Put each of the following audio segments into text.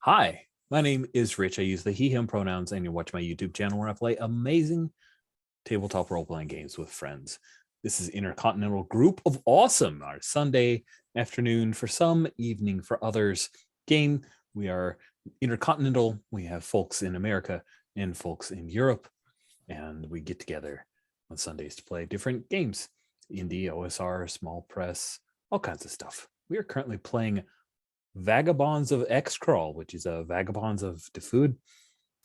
Hi, my name is Rich. I use the he, him pronouns, and you watch my YouTube channel where I play amazing tabletop role-playing games with friends. This is Intercontinental Group of Awesome, our Sunday afternoon for some, evening for others game. We are intercontinental. We have folks in America and folks in Europe, and we get together on Sundays to play different games. Indie, OSR, small press, all kinds of stuff. We are currently playing Vagabonds of Xcrawl, which is a Vagabonds of the Food,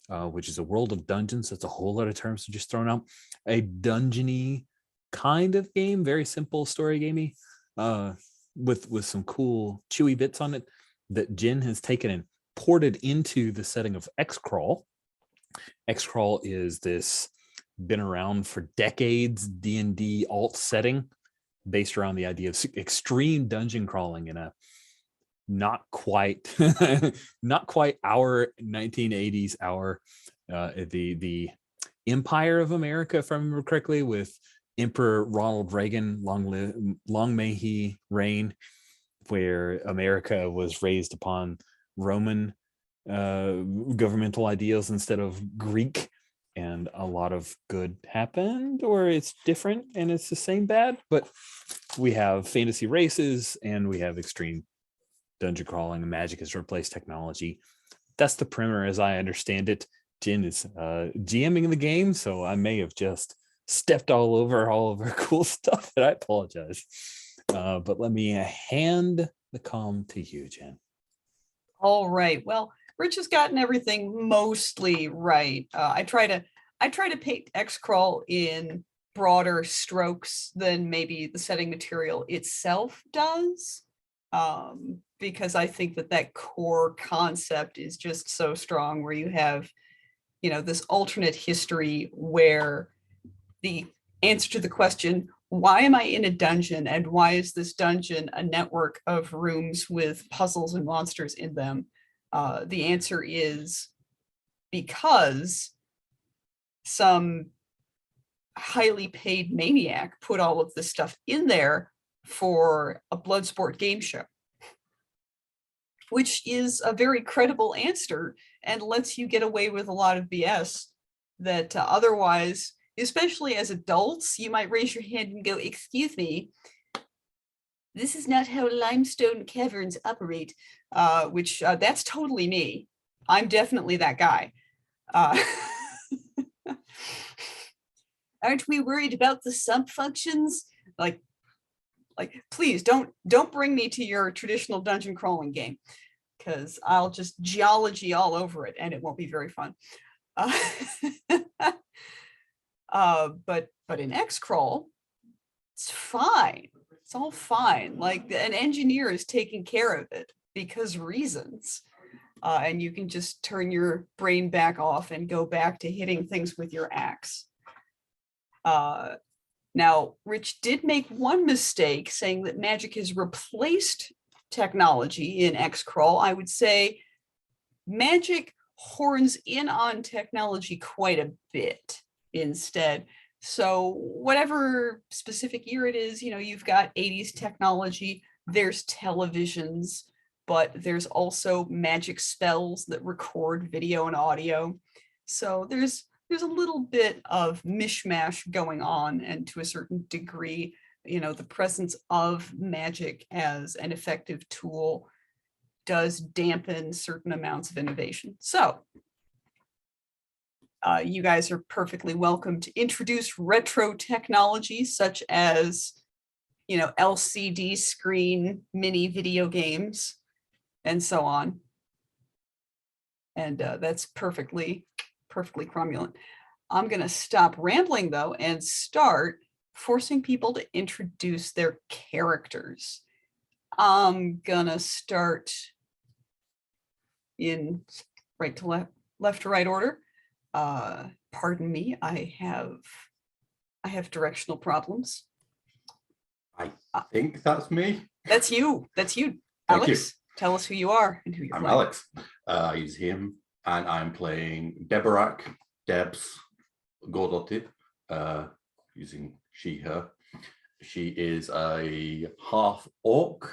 which is a world of dungeons. That's a whole lot of terms just thrown out. A dungeony kind of game, very simple story gamey, with some cool chewy bits on it that Jen has taken and ported into the setting of Xcrawl. Xcrawl is this been around for decades D&D alt setting based around the idea of extreme dungeon crawling in a not quite our 1980s the Empire of America, if I remember correctly, with Emperor Ronald Reagan, long may he reign, where America was raised upon Roman governmental ideals instead of Greek, and a lot of good happened, or it's different and it's the same bad. But we have fantasy races and we have extreme dungeon crawling, and magic has replaced technology. That's the primer as I understand it. Jen is GMing the game, so I may have just stepped all over all of her cool stuff, and I apologize. But let me hand the comm to you, Jen. All right. Well, Rich has gotten everything mostly right. I try to paint Xcrawl in broader strokes than maybe the setting material itself does. Because I think that core concept is just so strong, where you have, this alternate history where the answer to the question, why am I in a dungeon and why is this dungeon a network of rooms with puzzles and monsters in them? The answer is because some highly paid maniac put all of this stuff in there for a Bloodsport game show, which is a very credible answer and lets you get away with a lot of BS that otherwise, especially as adults, you might raise your hand and go, excuse me, this is not how limestone caverns operate, which that's totally me. I'm definitely that guy. Aren't we worried about the sump functions? Like, please don't bring me to your traditional dungeon crawling game, because I'll just geology all over it and it won't be very fun. But in Xcrawl, it's fine. It's all fine. Like, an engineer is taking care of it because reasons. And you can just turn your brain back off and go back to hitting things with your axe. Now, Rich did make one mistake saying that magic has replaced technology in Xcrawl. I would say magic horns in on technology quite a bit instead. So whatever specific year it is, you've got 80s technology, there's televisions, but there's also magic spells that record video and audio. So there's a little bit of mishmash going on, and to a certain degree, the presence of magic as an effective tool does dampen certain amounts of innovation. So you guys are perfectly welcome to introduce retro technology such as, LCD screen mini video games and so on. And that's perfectly cromulent. I'm going to stop rambling though and start forcing people to introduce their characters. I'm gonna start in right to left to right order. Pardon me, I have directional problems. I think that's me. That's you. Alex, tell us who you are and who you're playing. I'm Alex. He's him, and I'm playing Deborah, Debs Godotti, using she, her. She is a half orc.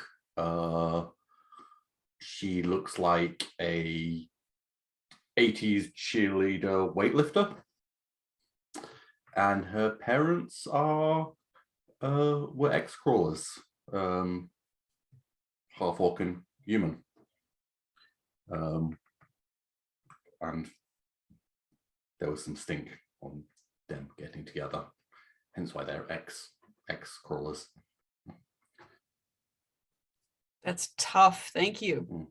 she looks like a 80s cheerleader weightlifter. And her parents were Xcrawlers, half orc and human. And there was some stink on them getting together, hence why they're Xcrawlers. That's tough. Thank you.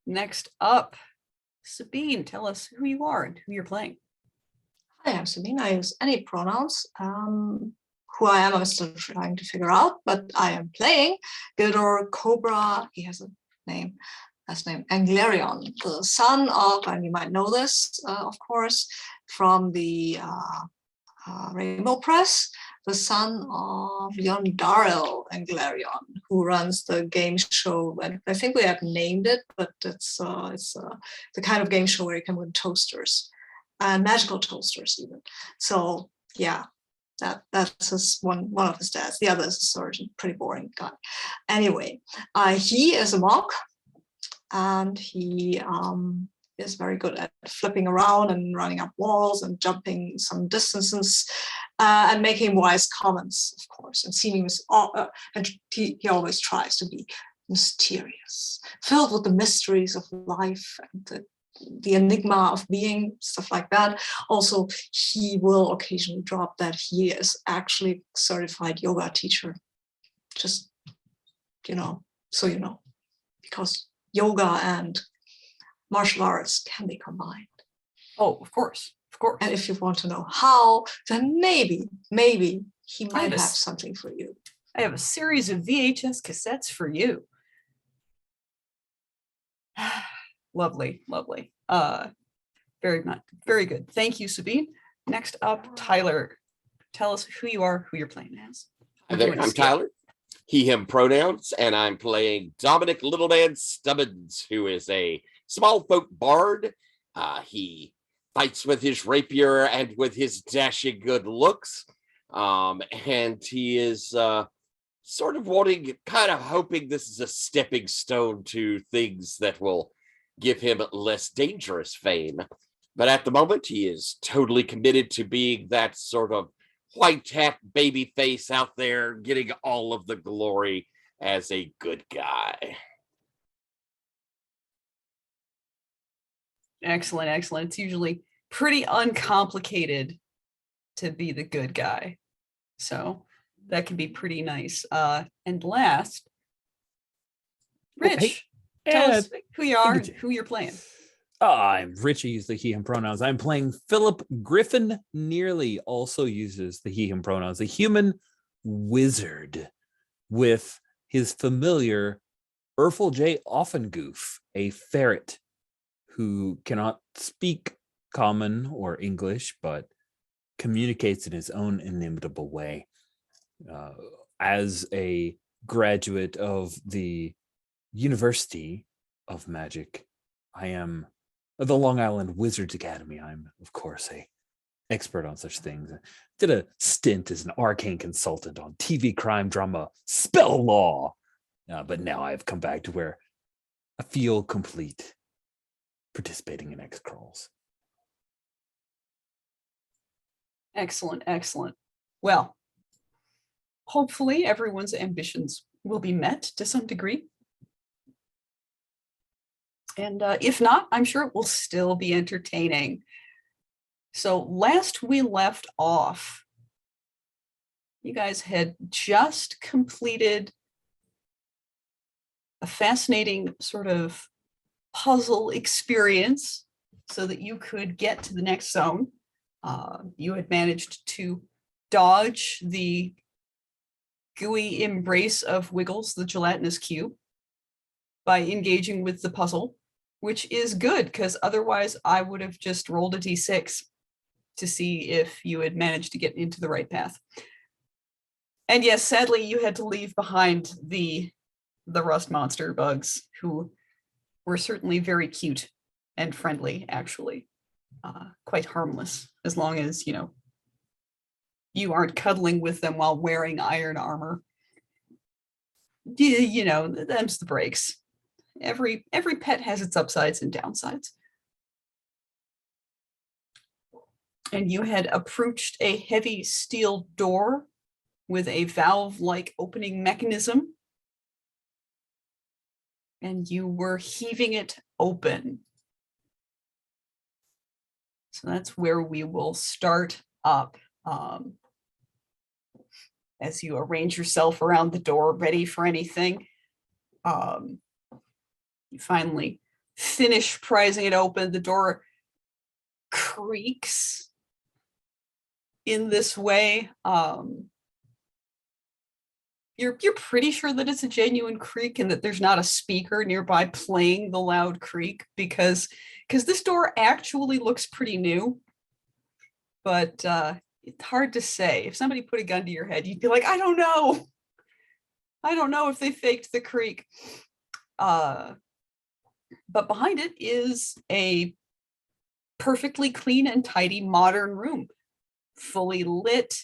Next up, Sabine, tell us who you are and who you're playing. Hi, I'm Sabine. I use any pronouns. Who I am, I'm still trying to figure out, but I am playing Gildor Cobra. He has a name, last name, Anglerion, the son of, and you might know this, of course, from the Rainbow Press, the son of Yondaril Anglerion, who runs the game show. And I think we have named it, but it's the kind of game show where you can win toasters and magical toasters even. So yeah, that's his one of his dads. The other is a surgeon, pretty boring guy. Anyway, he is a monk, and he is very good at flipping around and running up walls and jumping some distances and making wise comments, of course, and seeming and he always tries to be mysterious, filled with the mysteries of life and the enigma of being, stuff like that. Also, he will occasionally drop that he is actually a certified yoga teacher. Just, so you know, because yoga and martial arts can be combined. Oh, of course. And if you want to know how, then maybe he might have something for you. I have a series of VHS cassettes for you. Lovely. Very good. Thank you, Sabine. Next up, Tyler. Tell us who you are, who you're playing as. Hi there, I'm Tyler. He, him pronouns, and I'm playing Dominic Littleman Stubbins, who is a small folk bard. He fights with his rapier and with his dashing good looks. And he is sort of kind of hoping this is a stepping stone to things that will give him less dangerous fame. But at the moment, he is totally committed to being that sort of white hat baby face out there, getting all of the glory as a good guy. Excellent. It's usually pretty uncomplicated to be the good guy. So that can be pretty nice. And last, Rich, tell us who you are and who you're playing. I'm Rich. I use the he, him pronouns. I'm playing Philip Griffin Nearly, also uses the he, him pronouns, a human wizard with his familiar Urfel J. Offengoof, a ferret who cannot speak Common or English, but communicates in his own inimitable way. As a graduate of the University of Magic, I am the Long Island Wizards Academy. I'm, of course, a expert on such things. Did a stint as an arcane consultant on TV crime drama Spell Law, but now I've come back to where I feel complete participating in Xcrawls. Excellent. Well, hopefully everyone's ambitions will be met to some degree. And if not, I'm sure it will still be entertaining. So last we left off, you guys had just completed a fascinating sort of puzzle experience so that you could get to the next zone. You had managed to dodge the gooey embrace of Wiggles, the gelatinous cube, by engaging with the puzzle, which is good because otherwise I would have just rolled a d6 to see if you had managed to get into the right path. And yes, sadly, you had to leave behind the rust monster bugs, who were certainly very cute and friendly, actually. Quite harmless, as long as, you aren't cuddling with them while wearing iron armor. Them's the breaks. every pet has its upsides and downsides. And you had approached a heavy steel door with a valve-like opening mechanism. And you were heaving it open. So that's where we will start up. As you arrange yourself around the door, ready for anything. You finally finish prizing it open. The door creaks in this way. You're pretty sure that it's a genuine creak and that there's not a speaker nearby playing the loud creak, because this door actually looks pretty new. But it's hard to say. If somebody put a gun to your head, you'd be like, I don't know. I don't know if they faked the creak. But behind it is a perfectly clean and tidy modern room, fully lit.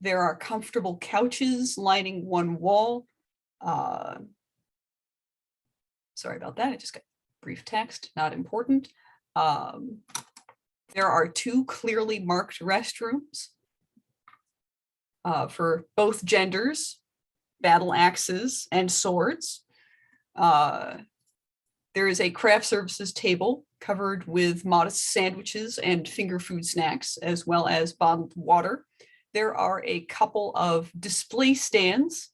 There are comfortable couches lining one wall. Sorry about that. I just got brief text, not important. There are 2 clearly marked restrooms for both genders, battle axes and swords. There is a craft services table covered with modest sandwiches and finger food snacks, as well as bottled water. There are a couple of display stands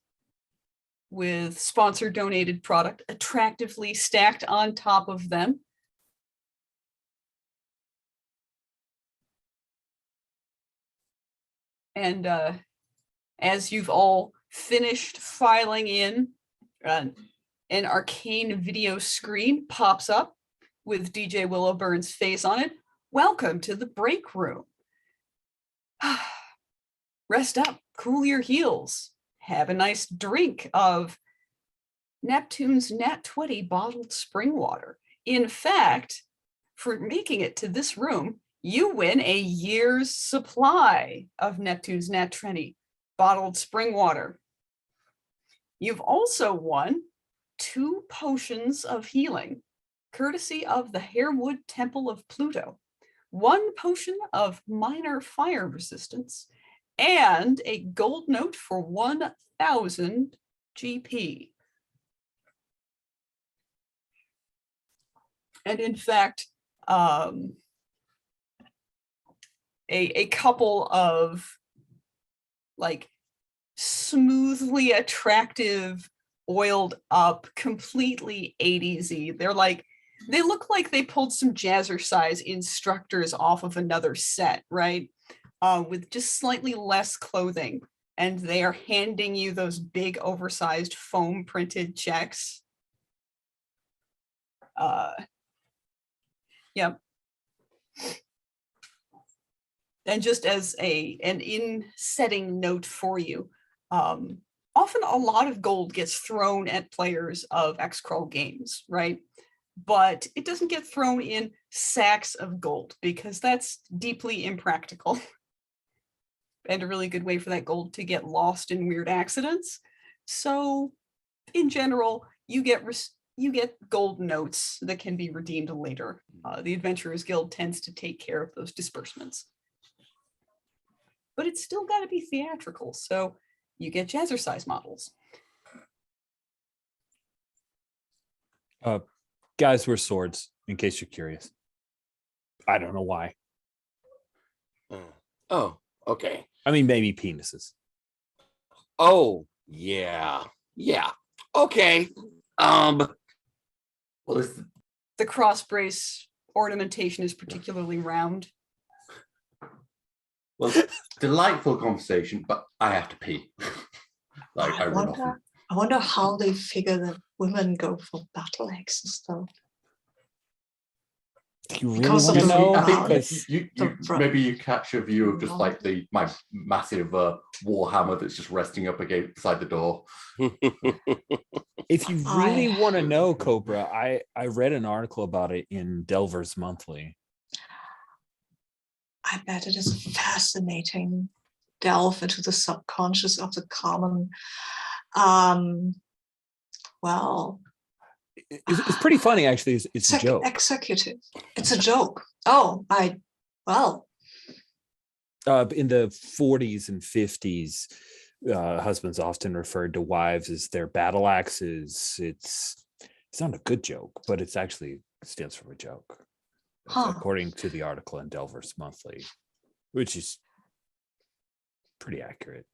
with sponsor donated product attractively stacked on top of them. And as you've all finished filing in, an arcane video screen pops up with DJ Willowburn's face on it. Welcome to the break room. Rest up, cool your heels, have a nice drink of Neptune's Nat 20 bottled spring water. In fact, for making it to this room, you win a year's supply of Neptune's Nat 20 bottled spring water. You've also won 2 potions of healing, courtesy of the Harewood Temple of Pluto, 1 potion of minor fire resistance, and a gold note for 1,000 GP. And in fact, a couple of like smoothly attractive, oiled up, completely 80s-y. They look like they pulled some jazzercise instructors off of another set, right? With just slightly less clothing. And they are handing you those big oversized foam printed checks. Yep. And just as an in-setting note for you, often a lot of gold gets thrown at players of Xcrawl games, right? But it doesn't get thrown in sacks of gold because that's deeply impractical and a really good way for that gold to get lost in weird accidents. So in general, you get gold notes that can be redeemed later. The Adventurers Guild tends to take care of those disbursements. But it's still got to be theatrical, so you get jazzercise models. Guys wear swords, in case you're curious. I don't know why. Oh, okay. I mean, maybe penises. Oh, yeah. Yeah. Okay. Well, it's The cross brace ornamentation is particularly round. well, delightful conversation, but I have to pee. I run off. I wonder how they figure that women go for battle axes though. Do you really Because of want to the know? I think Because maybe you catch a view of just like my massive warhammer that's just resting up beside the door. if you really want to know, Cobra, I read an article about it in Delver's Monthly. I bet it is a fascinating delve into the subconscious of the common, well, It's pretty funny, actually. It's a joke. Executive. It's a joke. Oh, well. In the 40s and 50s, husbands often referred to wives as their battle axes. It's not a good joke, but it's actually stems from a joke. Huh. According to the article in Delvers Monthly, which is pretty accurate.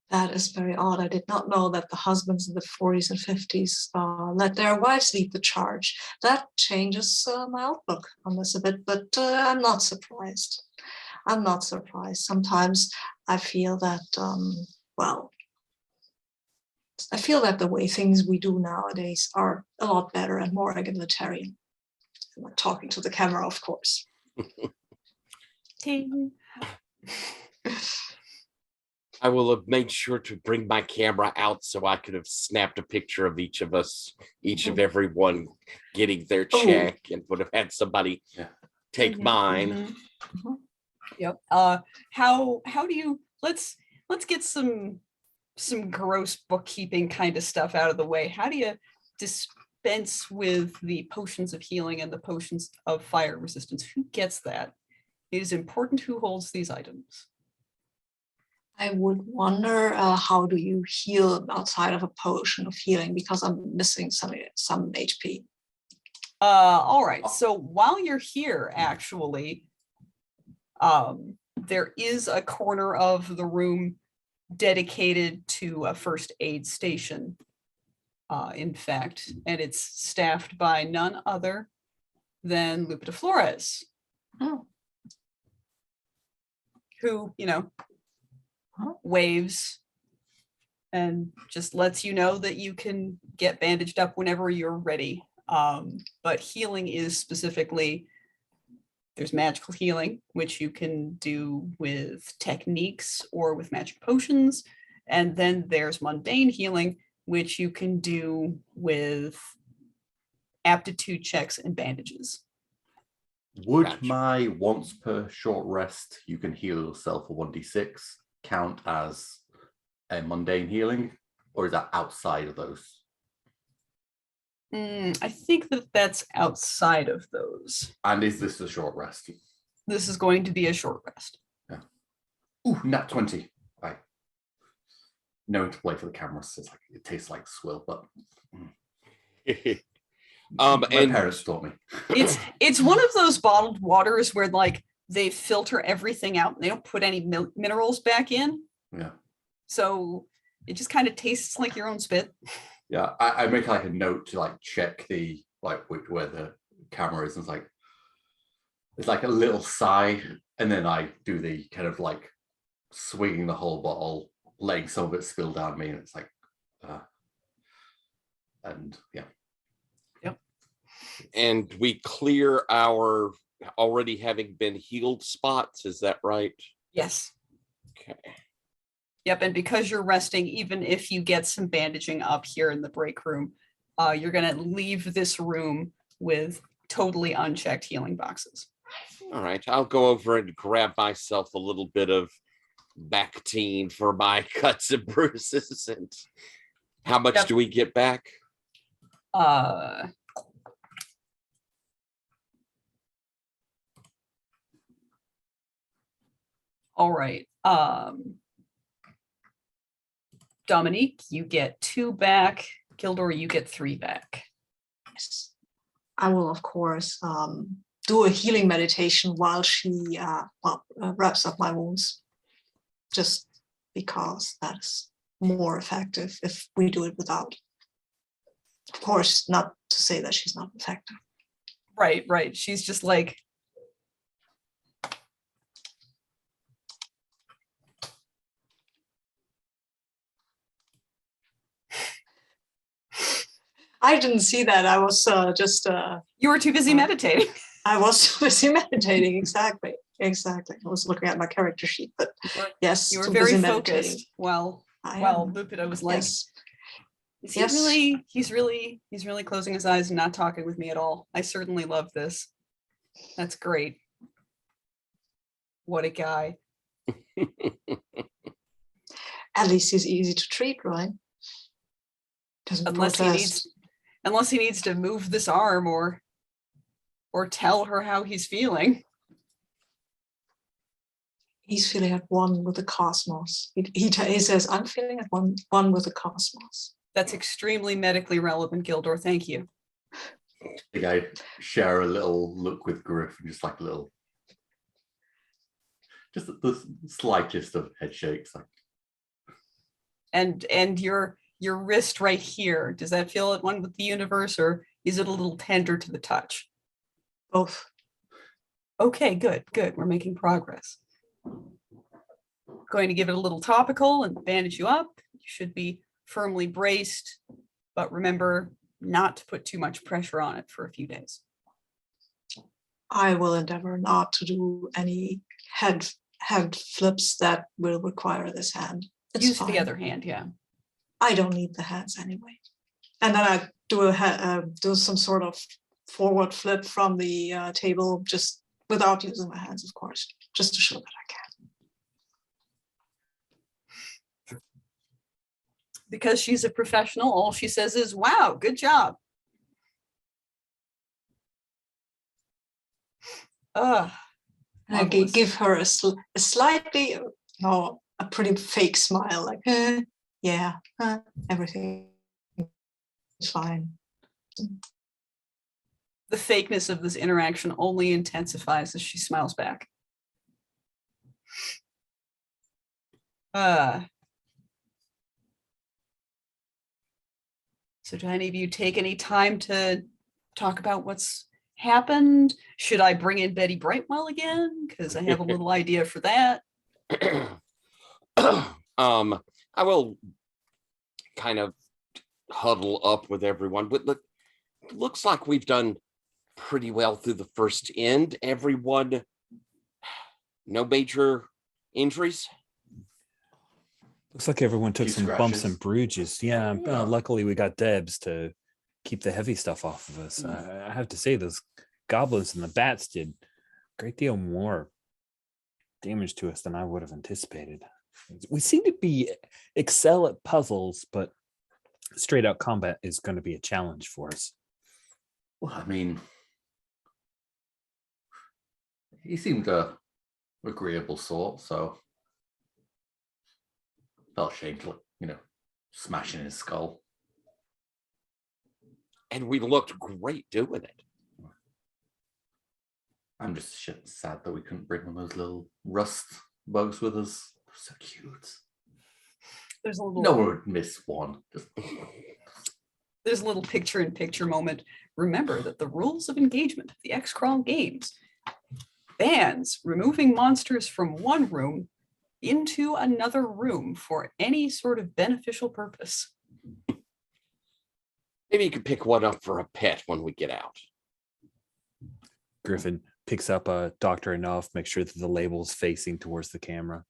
That is very odd. I did not know that the husbands in the 40s and 50s let their wives lead the charge. That changes my outlook on this a bit, but I'm not surprised. I'm not surprised. Sometimes I feel that, I feel that the way things we do nowadays are a lot better and more egalitarian. I'm not talking to the camera, of course. I will have made sure to bring my camera out so I could have snapped a picture of each of us, each of everyone getting their check, and would have had somebody take mine. Yep. How do you let's get some gross bookkeeping kind of stuff out of the way. How do you dispense with the potions of healing and the potions of fire resistance? Who gets that? It is important who holds these items. I would wonder how do you heal outside of a potion of healing, because I'm missing some HP. All right. So while you're here, actually, there is a corner of the room dedicated to a first aid station, in fact, and it's staffed by none other than Lupita Flores, who, waves and just lets you know that you can get bandaged up whenever you're ready. But healing is specifically, there's magical healing, which you can do with techniques or with magic potions. And then there's mundane healing, which you can do with aptitude checks and bandages. Would my once per short rest, you can heal yourself for 1d6, count as a mundane healing, or is that outside of those? I think that's outside of those. And is this a short rest? This is going to be a short rest. Yeah. Ooh, nat 20. Right. Knowing to play for the cameras, it tastes like swill, but my parents taught me. It's one of those bottled waters where they filter everything out and they don't put any minerals back in. Yeah. So it just kind of tastes like your own spit. Yeah, I make a note to check the where the camera is, and it's like a little sigh, and then I do the kind of swinging the whole bottle, letting some of it spill down me, and it's and yeah. Yep. And we clear our already having been healed spots, is that right? Yes. Okay. Yep, and because you're resting, even if you get some bandaging up here in the break room, you're going to leave this room with totally unchecked healing boxes. All right, I'll go over and grab myself a little bit of Bactine for my cuts and bruises. And how much do we get back? All right. Dominique, you get 2 back. Gildor, you get 3 back. Yes. I will, of course, do a healing meditation while she wraps up my wounds, just because that's more effective if we do it without. Of course, not to say that she's not effective. Right. She's just like, I didn't see that. I was just... you were too busy meditating. I was too busy meditating, exactly. I was looking at my character sheet, but yes. You were very focused. Well, Lupita was like, yes. He's really closing his eyes and not talking with me at all. I certainly love this. That's great. What a guy. At least he's easy to treat, right? Doesn't Unless protest. Unless he needs to move this arm or tell her how he's feeling. He's feeling at one with the cosmos. He says, I'm feeling at one with the cosmos. That's extremely medically relevant, Gildor. Thank you. I think I share a little look with Griff, just like a little, just the slightest of head shakes. Like, And your wrist right here, does that feel at one with the universe, or is it a little tender to the touch? Both. Okay, good. We're making progress. Going to give it a little topical and bandage you up. You should be firmly braced, but remember not to put too much pressure on it for a few days. I will endeavor not to do any head flips that will require this hand. It's Use fine. the other hand, yeah. I don't need the hands anyway. And then I do some sort of forward flip from the table, just without using my hands, of course, just to show that I can. Because she's a professional, all she says is, wow, good job. And I Marvelous. give her a slightly, no, a pretty fake smile, like, yeah, everything is fine. The fakeness of this interaction only intensifies as she smiles back. So do any of you take any time to talk about what's happened? Should I bring in Betty Brightwell again? Because I have a little idea for that. I will kind of huddle up with everyone, but look, looks like we've done pretty well through the first end. Everyone, no major injuries. Looks like everyone took Few some scratches. bumps and bruises. Yeah, Yeah. luckily we got Debs to keep the heavy stuff off of us. I have to say, those goblins and the bats did a great deal more damage to us than I would have anticipated. We seem to excel at puzzles, but straight out combat is going to be a challenge for us. well, I mean, he seemed a agreeable sort, so felt ashamed to, smashing his skull. And we looked great doing it. I'm just sad that we couldn't bring one of those little rust bugs with us. They're so cute. There's a little, No one would miss one. there's a little picture-in-picture moment. Remember that the rules of engagement of the Xcrawl games bans removing monsters from one room into another room for any sort of beneficial purpose. Maybe you could pick one up for a pet when we get out. Griffin picks up a Dr. Enough, make sure that the label's facing towards the camera.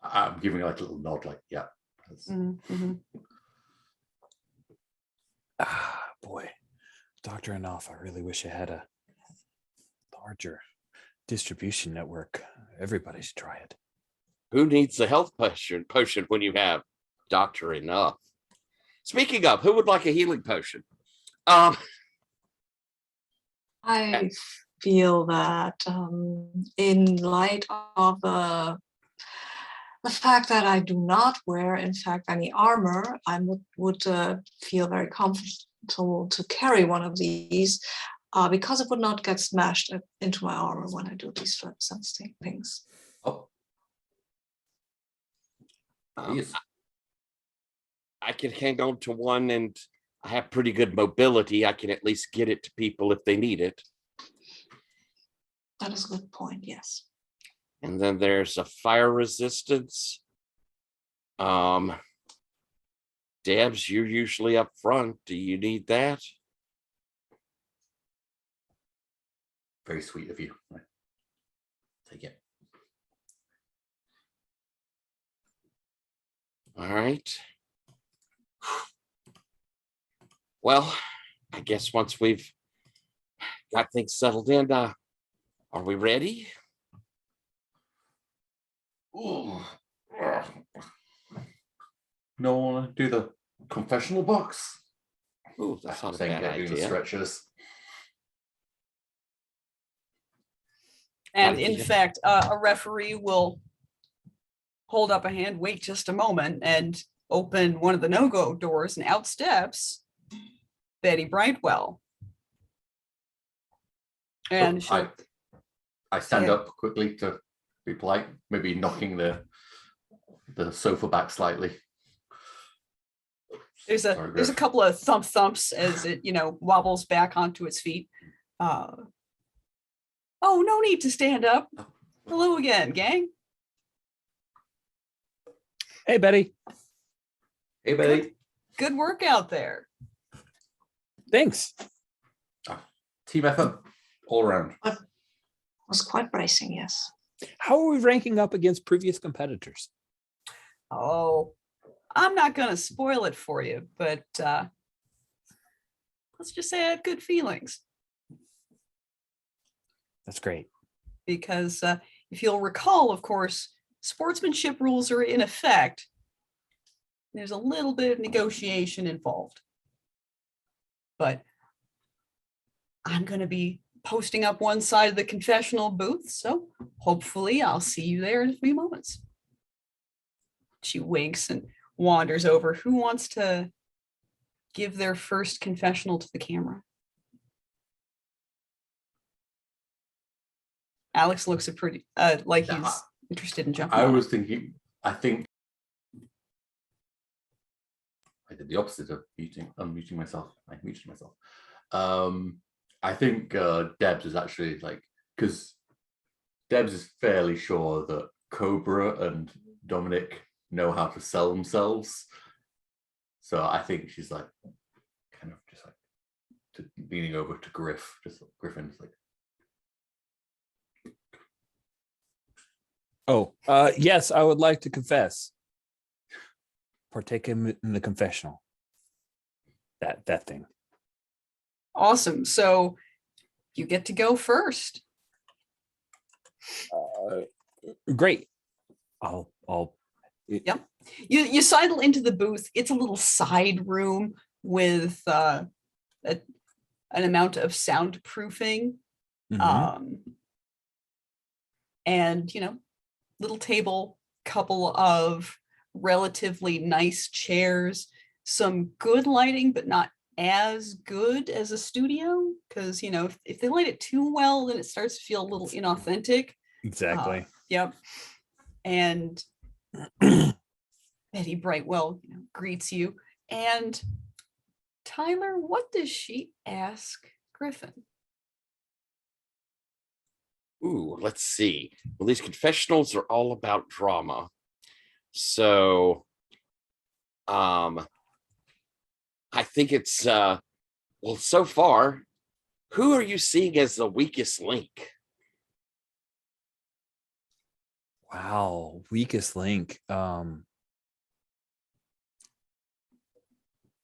I'm giving like a little nod, like, yeah. Mhm. Ah, boy, Dr. Enough, I really wish I had a larger distribution network. Everybody should try it. Who needs a health potion when you have Dr. Enough? Speaking of, who would like a healing potion? I feel that in light of the fact that I do not wear, in fact, any armor, I would feel very comfortable to carry one of these because it would not get smashed into my armor when I do these flips and things. Oh, yes. I can hang on to one, and I have pretty good mobility. I can at least get it to people if they need it. That is a good point, yes. And then there's a fire resistance. Debs, you're usually up front. Do you need that? Very sweet of you. Take it. All right. Well, I guess once we've got things settled in, are we ready? Ooh. No one want to do the confessional box? Ooh, that's not a saying bad getting the idea. stretchers. And Gotta in keep it- fact, a referee will hold up a hand, wait just a moment, and open one of the no-go doors, and out steps Betty Brightwell. And So she'll, I stand Yeah. up quickly to be polite, maybe knocking the sofa back slightly. there's a Sorry, there's a Griff. couple of thumps as it wobbles back onto its feet. Oh, no need to stand up. Hello again, gang. Hey, Betty. Hey, Betty. Good work out there. Thanks. Team effort all around. Was quite bracing, yes. How are we ranking up against previous competitors? Oh, I'm not going to spoil it for you, but let's just say I had good feelings That's great. because if you'll recall, of course, sportsmanship rules are in effect. There's a little bit of negotiation involved, but I'm going to be posting up one side of the confessional booth, so hopefully I'll see you there in a few moments. She winks and wanders over. Who wants to give their first confessional to the camera? Alex looks like Yeah, he's interested in jumping. I on was it. thinking, I think I did the opposite of unmuting myself. I muted myself. I think Debs is actually like, because Debs is fairly sure that Cobra and Dominic know how to sell themselves. So I think she's like, kind of just like leaning over to Griffin's like, Oh, yes, I would like to confess. Partake in the confessional. That thing. Awesome. So you get to go first. Great. I'll. Yep. You sidle into the booth. It's a little side room with an amount of soundproofing. Mhm. And little table, couple of relatively nice chairs, some good lighting, but not as good as a studio, because if they light it too well, then it starts to feel a little inauthentic. Exactly. Yep. And Betty Brightwell greets you. And Tyler, what does she ask Griffin? Ooh, let's see. Well, these confessionals are all about drama. So I think it's well, so far, who are you seeing as the weakest link? Wow, weakest link.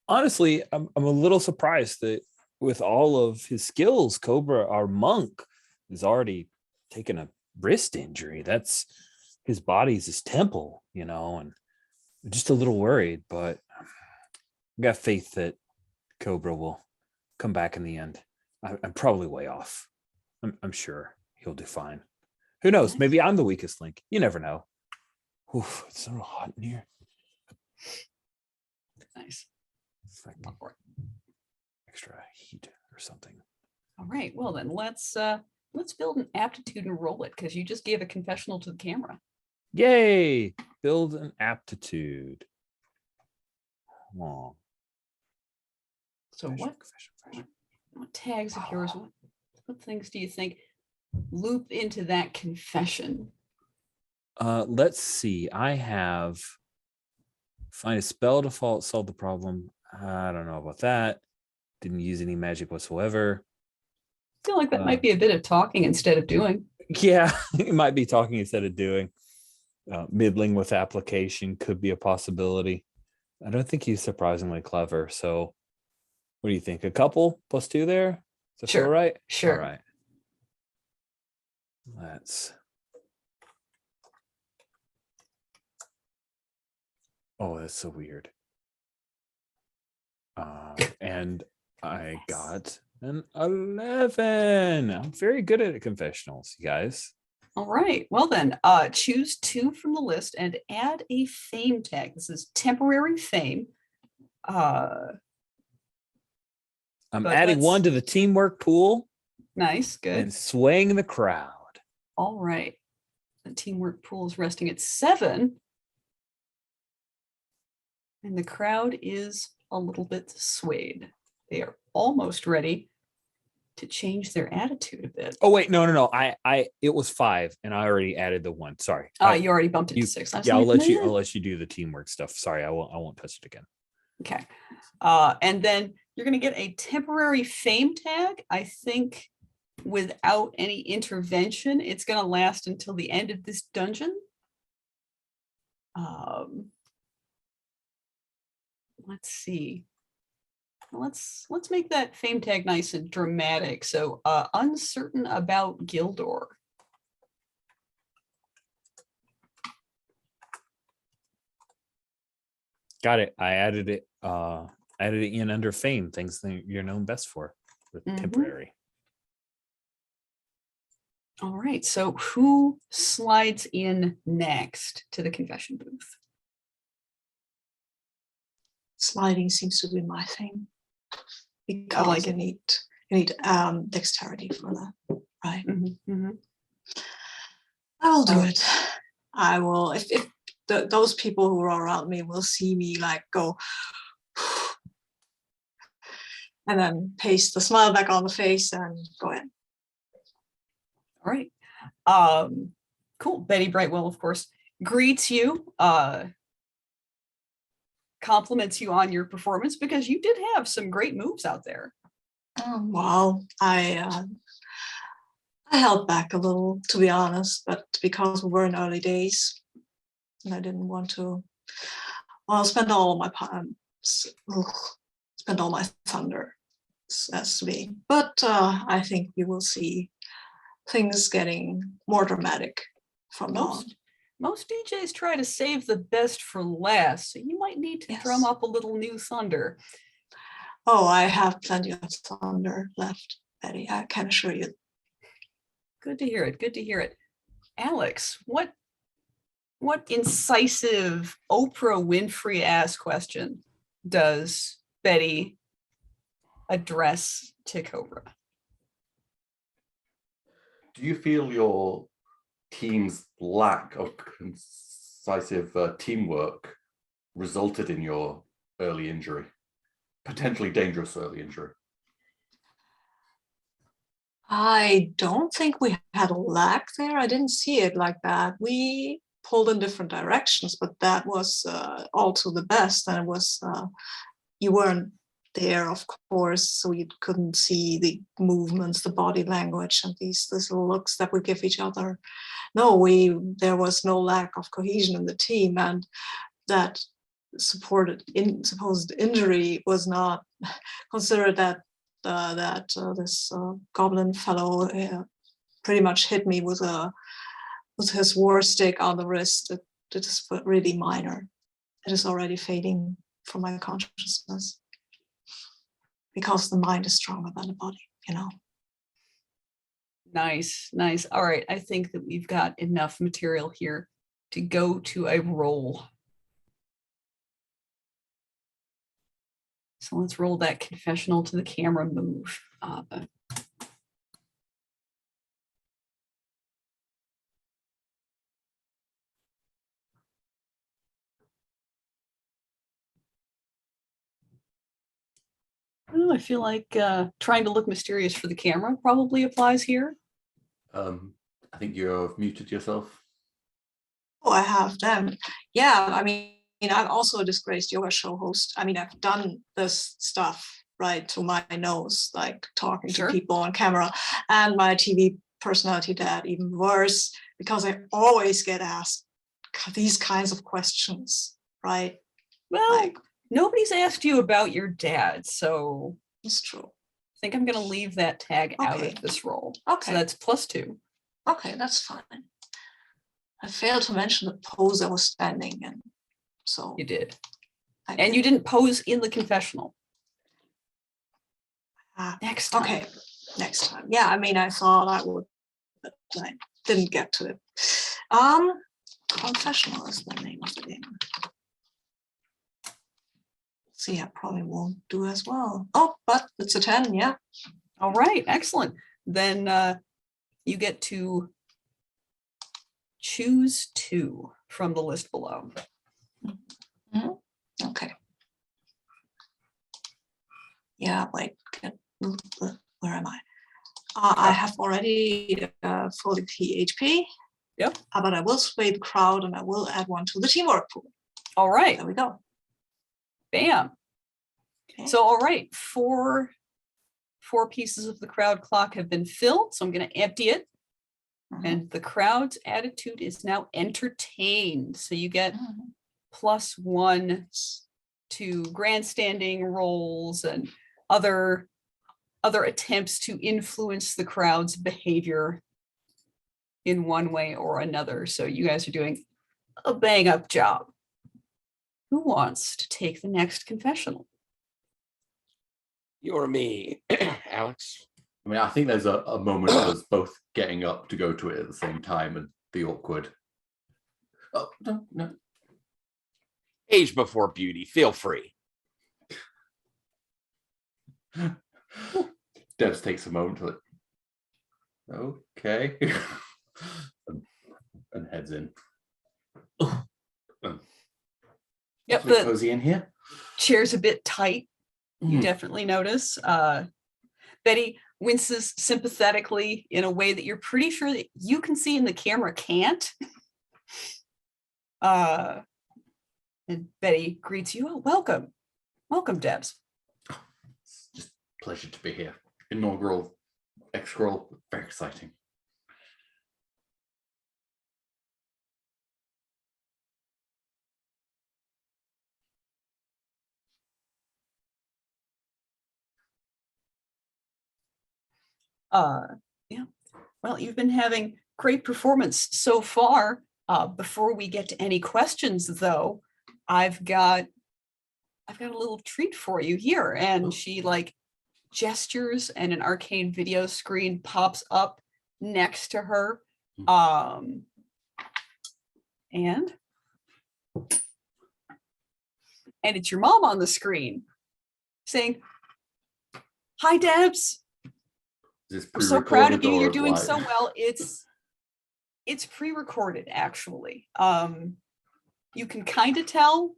Honestly, I'm a little surprised that with all of his skills, Cobra, our monk, has already taken a wrist injury. That's his body's his temple, and I'm just a little worried, but I got faith that Cobra will come back in the end. I'm probably way off. I'm sure he'll do fine. Who knows? Nice. Maybe I'm the weakest link. You never know. Oof, it's so hot in here. Nice. It's like extra heat or something. All right. Well, then let's build an aptitude and roll it, because you just gave a confessional to the camera. Yay! Build an aptitude. Oh. So what tags of yours, what things do you think loop into that confession? Let's see. I have find a spell default, solve the problem. I don't know about that. Didn't use any magic whatsoever. I feel like that might be a bit of talking instead of doing. Yeah, it might be talking instead of doing. Middling with application could be a possibility. I don't think he's surprisingly clever. So what do you think? A couple +2 there? Does that feel Sure. right? Sure. All right. Let's. Oh, that's so weird. And I got an 11. I'm very good at confessionals, you guys. All right. Well then, choose 2 from the list and add a fame tag. This is temporary fame. I'm But adding let's- 1 to the teamwork pool Nice, good. and swaying the crowd. All right. The teamwork pool is resting at 7. And the crowd is a little bit swayed. They are almost ready to change their attitude a bit. Oh wait, no. It was 5, and I already added the 1. Sorry. You already bumped it you- to 6. I was Yeah, I'll like, let you. "Meh." I'll let you do the teamwork stuff. Sorry, I won't touch it again. Okay. And then you're going to get a temporary fame tag. I think without any intervention, it's going to last until the end of this dungeon. Let's see. Let's make that fame tag nice and dramatic. So uncertain about Gildor. Got it. I added it. Added it in under fame. Things that you're known best for. Mhm. Temporary. All right. So who slides in next to the confession booth? Sliding seems to be my thing. Because like you it. need dexterity for that, right? Mhm, mhm. I will do Alright. it. I will. If those people who are around me will see me like go, and then paste the smile back on the face and go in. All right. Cool. Betty Brightwell, of course, greets you, compliments you on your performance because you did have some great moves out there. Well, I held back a little, to be honest, but because we were in early days, and I didn't want to. Well, spend all my spend all my thunder, as to be. But I think we will see things getting more dramatic from now on. Most DJs try to save the best for last, so you might need to drum Yes. up a little new thunder. Oh, I have plenty of thunder left, Betty. I can assure you. Good to hear it. Good to hear it. Alex, what incisive Oprah Winfrey ass question does Betty address to Cobra? Do you feel your team's lack of concisive teamwork resulted in your early injury, potentially dangerous early injury? I don't think we had a lack there. I didn't see it like that. We pulled in different directions, but that was all to the best. And it was, you weren't there, of course, so you couldn't see the movements, the body language, and these little looks that we give each other. No, there was no lack of cohesion in the team, and that supposed injury was not considered that this goblin fellow pretty much hit me with his war stick on the wrist. It is really minor. It is already fading from my consciousness because the mind is stronger than the body, you know. Nice, nice. All right, I think that we've got enough material here to go to a roll. So let's roll that confessional to the camera move. I feel like trying to look mysterious for the camera probably applies here. I think you've muted yourself. Oh, I have them. Yeah, I mean, I'm also a disgraced yoga show host. I mean, I've done this stuff right to my nose, like talking Sure. to people on camera, and my TV personality dad even worse, because I always get asked these kinds of questions, right? Well, Like, nobody's asked you about your dad, so it's true. I think I'm going to leave that tag out Okay. of this roll. Okay. So that's +2. Okay, that's fine. I failed to mention the pose I was standing in, so You did. I And you didn't pose in the confessional. Next time. Okay, next time. Yeah, I mean, I thought I would, but I didn't get to it. Confessional is the name of the game. See, I probably won't do as well. Oh, but it's a 10, yeah. All right, excellent. Then you get to choose 2 from the list below. Okay. Yeah, wait, where am I? I have already 40 HP. Yep. But I will sway the crowd and I will add 1 to the teamwork pool. All right, There we go. bam. Okay. So, all right, 4 pieces of the crowd clock have been filled. So I'm going to empty it. Mhm. And the crowd's attitude is now entertained. So you get +1 to grandstanding roles and other attempts to influence the crowd's behavior in one way or another. So you guys are doing a bang up job. Who wants to take the next confessional? You or me, Alex? I mean, I think there's a moment of us both getting up to go to it at the same time and the awkward. Oh, no. Age before beauty. Feel free. Debs takes a moment to okay. and heads in. Yep, Awfully the cozy in here. chair's a bit tight. You Mm. definitely notice. Betty winces sympathetically in a way that you're pretty sure that you can see and the camera can't. And Betty greets you. Oh, welcome. Welcome, Debs. It's just a pleasure to be here. Inaugural Xcrawl, very exciting. Yeah. Well, you've been having great performance so far. Before we get to any questions, though, I've got a little treat for you here. And she like gestures and an arcane video screen pops up next to her. And it's your mom on the screen saying, "Hi, Debs. Is this I'm so proud of pre-recorded you. or You're doing live? so well." It's pre-recorded, actually. You can kind of tell.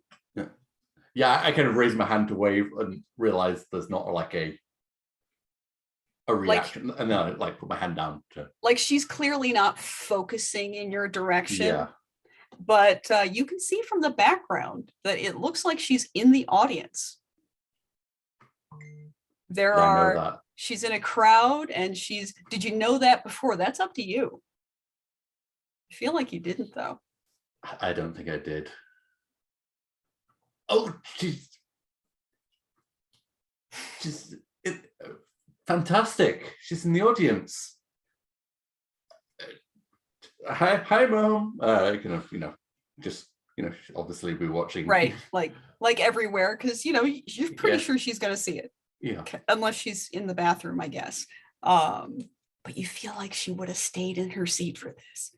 Yeah, I kind of raise my hand to wave and realize there's not like a reaction, and then I like put my hand down to. Like she's clearly not focusing in your direction. Yeah. But you can see from the background that it looks like she's in the audience. There Yeah, I know are. that. She's in a crowd, and she's. Did you know that before? That's up to you. I feel like you didn't, though. I don't think I did. Oh, she's fantastic. She's in the audience. Hi, Mom. Just obviously be watching. Right, like everywhere, because you're pretty sure she's going to see it. Yeah. Unless she's in the bathroom, I guess. But you feel like she would have stayed in her seat for this.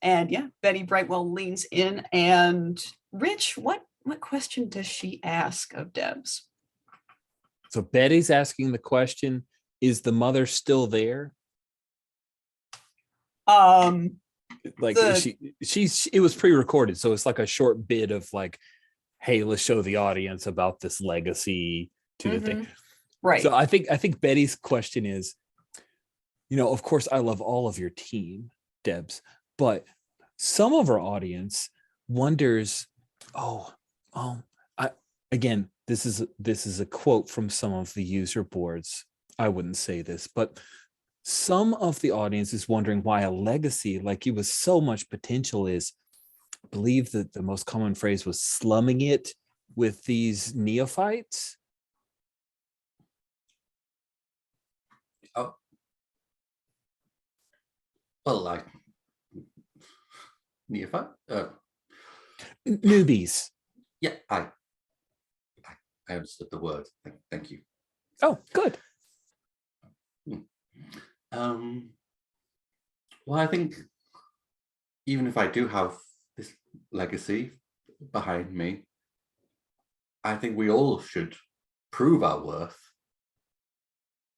And yeah, Betty Brightwell leans in, and Rich, what question does she ask of Debs? So Betty's asking the question, is the mother still there? Like it was pre-recorded, so it's like a short bit of like, hey, let's show the audience about this legacy to the thing. Right. So I think Betty's question is, of course I love all of your team, Debs, but some of our audience wonders, again, this is a quote from some of the user boards. I wouldn't say this, but some of the audience is wondering why a legacy like you with so much potential is, I believe that the most common phrase was slumming it with these neophytes. Oh. Well, like neophyte? Newbies. Yeah, I I understood the word. Thank you. Oh, good. Well, I think even if I do have this legacy behind me, I think we all should prove our worth.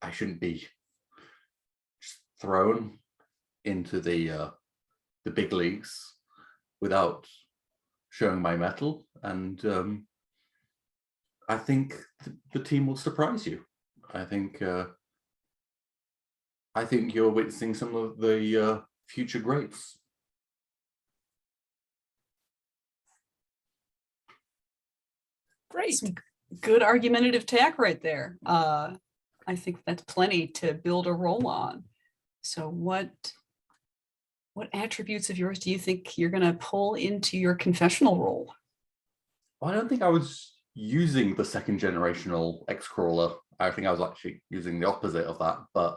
I shouldn't be just thrown into the big leagues without showing my mettle, and I think the team will surprise you. I think you're witnessing some of the future greats. Great. Some good argumentative tack right there. I think that's plenty to build a role on. So what attributes of yours do you think you're going to pull into your confessional role? Well, I don't think I was using the second generational Xcrawler. I think I was actually using the opposite of that. But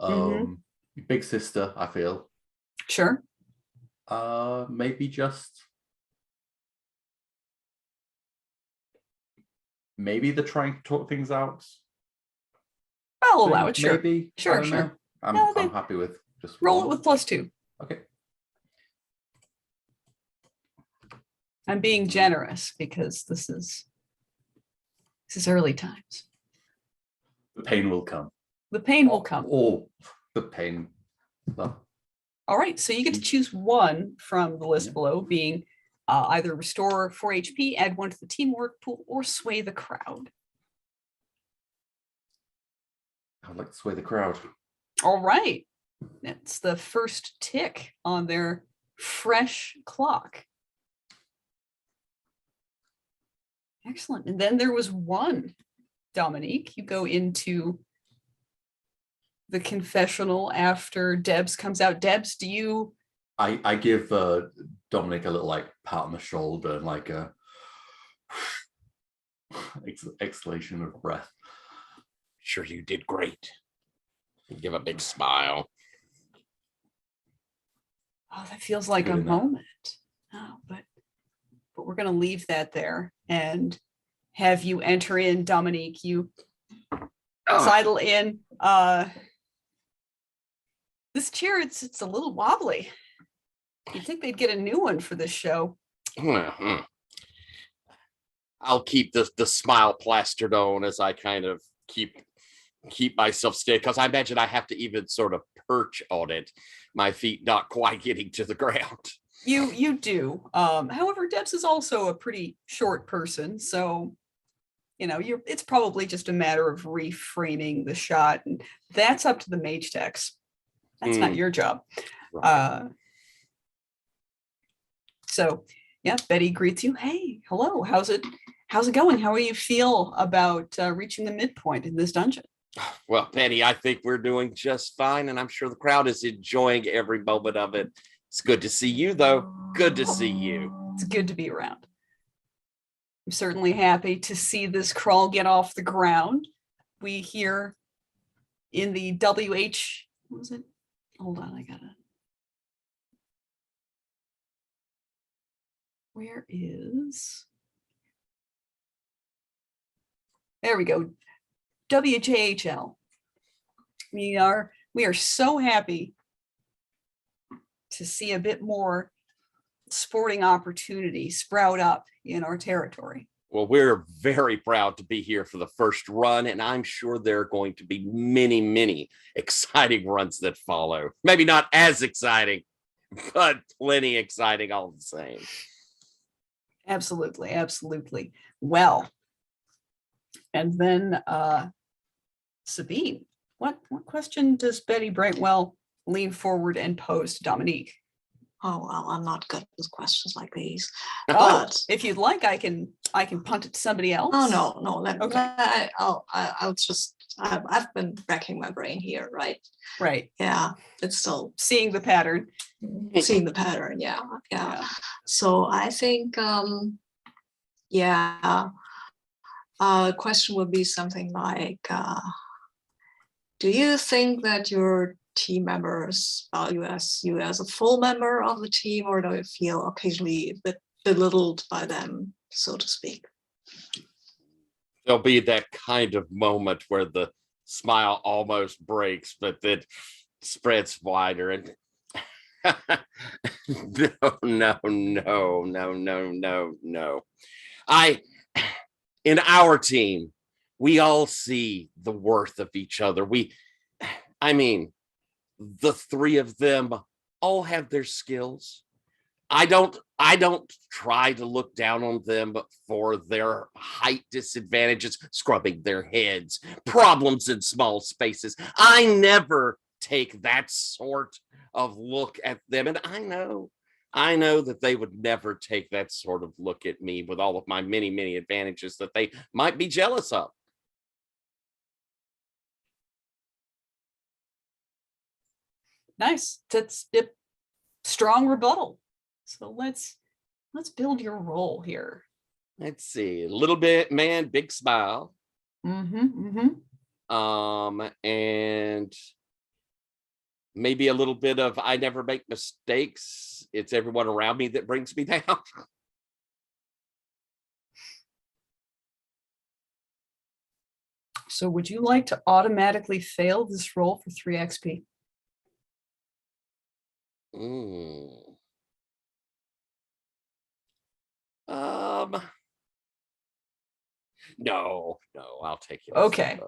big sister, I feel. Sure. Maybe they're trying to talk things out. I'll allow it. Sure. Maybe. Sure. I don't Sure. know. I'm happy with just Roll one. it with +2. Okay. I'm being generous because this is early times. The pain will come. The pain will come. Oh, the pain. No. All right, so you get to choose one from the list below, being either restore 4 HP, add 1 to the teamwork pool, or sway the crowd. I'd like to sway the crowd. All right, that's the first tick on their fresh clock. Excellent. And then there was one. Dominique, you go into the confessional after Debs comes out. Debs, do you? I give Dominic a little like pat on the shoulder and like a exhalation of breath. Sure, you did great. Give a big smile. Oh, that feels like a moment. Oh, but we're going to leave that there and have you enter in, Dominique. You sidle in. This chair, it's a little wobbly. You'd think they'd get a new one for this show. I'll keep the smile plastered on as I kind of keep myself still, because I imagine I have to even sort of perch on it, my feet not quite getting to the ground. You do. However, Debs is also a pretty short person, so it's probably just a matter of reframing the shot, and that's up to the mage techs. That's not your job. Right. So yeah, Betty greets you. Hey, hello. How's it going? How do you feel about reaching the midpoint in this dungeon? Well, Betty, I think we're doing just fine, and I'm sure the crowd is enjoying every moment of it. It's good to see you, though. Good to see you. It's good to be around. I'm certainly happy to see this crawl get off the ground. We here in the WH, what was it? Hold on, where is, there we go. WJHL. We are so happy to see a bit more sporting opportunity sprout up in our territory. Well, we're very proud to be here for the first run, and I'm sure there are going to be many, many exciting runs that follow. Maybe not as exciting, but plenty exciting all the same. Absolutely, absolutely. Well, and then Sabine, what question does Betty Brightwell lean forward and pose to Dominique? Oh, well, I'm not good with questions like these. Oh, But if you'd like, I can punt it to somebody else. no. I've been racking my brain here, right? Right. Yeah, it's still Seeing the pattern. seeing the pattern. Yeah. So I think, question would be something like, do you think that your team members value you as a full member of the team, or do you feel occasionally a bit belittled by them, so to speak? There'll be that kind of moment where the smile almost breaks, but then spreads wider. And no. In our team, we all see the worth of each other. The three of them all have their skills. I don't try to look down on them for their height disadvantages, scrubbing their heads, problems in small spaces. I never take that sort of look at them. And I know that they would never take that sort of look at me with all of my many, many advantages that they might be jealous of. Nice. That's a strong rebuttal. So let's build your role here. Let's see. A little bit man, big smile. Mm-hmm. And maybe a little bit of I never make mistakes. It's everyone around me that brings me down. So would you like to automatically fail this roll for 3 XP? No, I'll take it. Okay.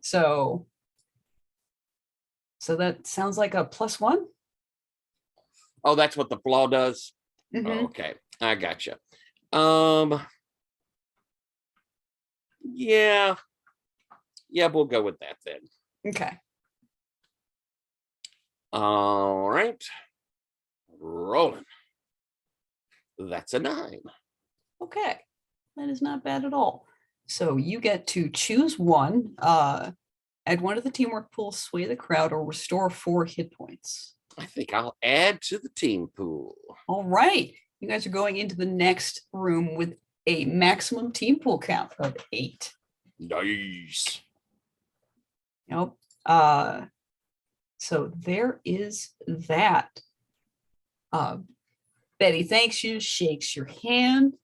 So that sounds like a +1. Oh, that's what the flaw does. Mhm. Okay, I gotcha. Yeah, we'll go with that then. Okay. All right, rolling. That's a 9. Okay. That is not bad at all. So you get to choose one, add one to the teamwork pool, sway the crowd, or restore 4 hit points. I think I'll add to the team pool. All right. You guys are going into the next room with a maximum team pool count of 8. Nice. Nope. So there is that. Betty thanks you, shakes your hand,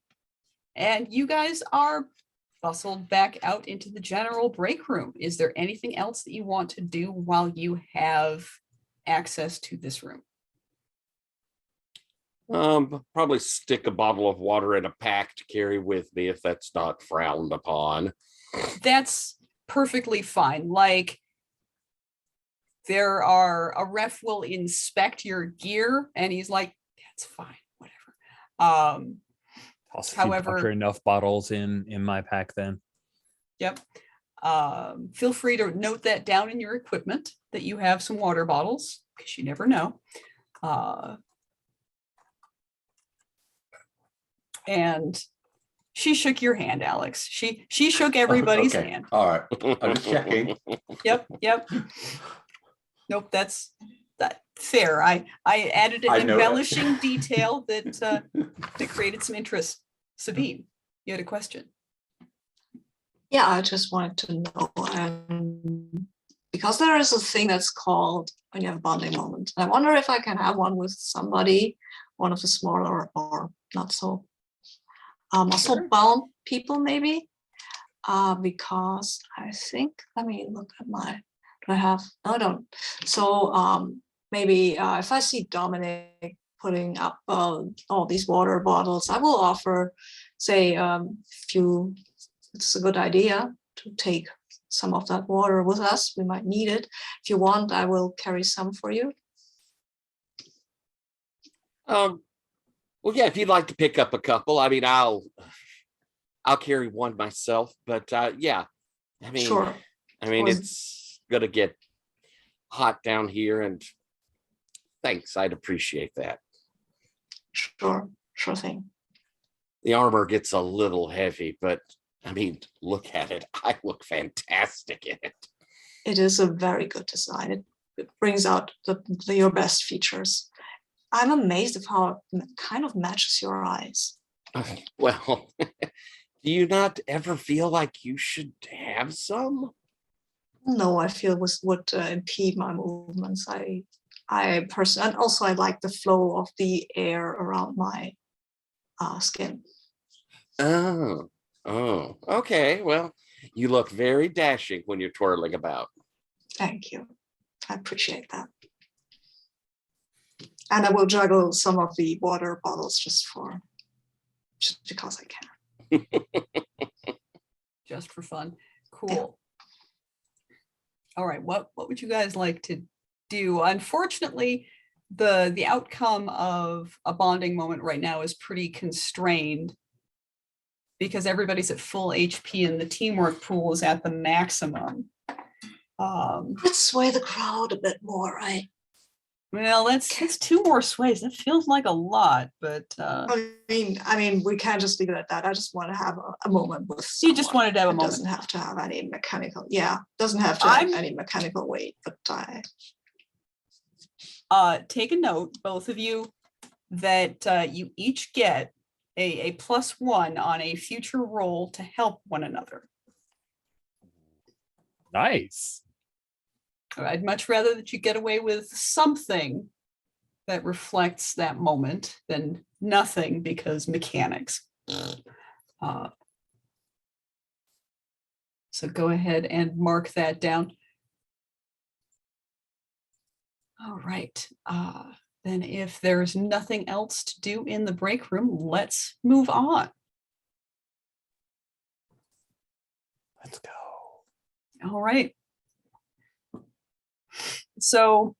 and you guys are bustled back out into the general break room. Is there anything else that you want to do while you have access to this room? Probably stick a bottle of water in a pack to carry with me if that's not frowned upon. That's perfectly fine. Like, a ref will inspect your gear and he's like, that's fine, whatever. Also, However, enough bottles in my pack then. Yep. Feel free to note that down in your equipment that you have some water bottles, because you never know. And she shook your hand, Alex. She shook everybody's Okay. hand. All right. I'm just checking. Yep. Nope, that's fair. I added an I know that. embellishing detail that created some interest. Sabine, you had a question. Yeah, I just wanted to know, because there is a thing that's called when you have a bonding moment. I wonder if I can have one with somebody, one of the smaller or not so muscle bound people, maybe. Because I think, let me look at my, do I have, no, I don't. So maybe if I see Dominic putting up all these water bottles, I will offer, say, it's a good idea to take some of that water with us. We might need it. If you want, I will carry some for you. Well, yeah, if you'd like to pick up a couple, I mean, I'll carry one myself, but yeah, I mean, Sure. It's gonna get hot down here, and thanks, I'd appreciate that. Sure thing. The armor gets a little heavy, but I mean, look at it. I look fantastic in it. It is a very good design. It brings out your best features. I'm amazed of how it kind of matches your eyes. Well, do you not ever feel like you should have some? No, I feel would impede my movements. I personally, and also I like the flow of the air around my skin. Oh, Oh, okay. Well, you look very dashing when you're twirling about. Thank you. I appreciate that. And I will juggle some of the water bottles just because I can. Just for fun. Cool. All right, what would you guys like to do? Unfortunately, the outcome of a bonding moment right now is pretty constrained because everybody's at full HP and the teamwork pool is at the maximum. Let's sway the crowd a bit more, right? Well, that's 2 more sways. That feels like a lot, but I mean, we can't just leave it at that. I just want to have a moment with you just someone. wanted to have a It moment. doesn't have to have any mechanical. Yeah, doesn't have to have any mechanical weight. But take a note, both of you, that you each get a +1 on a future roll to help one another. Nice. I'd much rather that you get away with something that reflects that moment than nothing because mechanics. So go ahead and mark that down. All right. Then if there's nothing else to do in the break room, let's move on. Let's go. All right. So,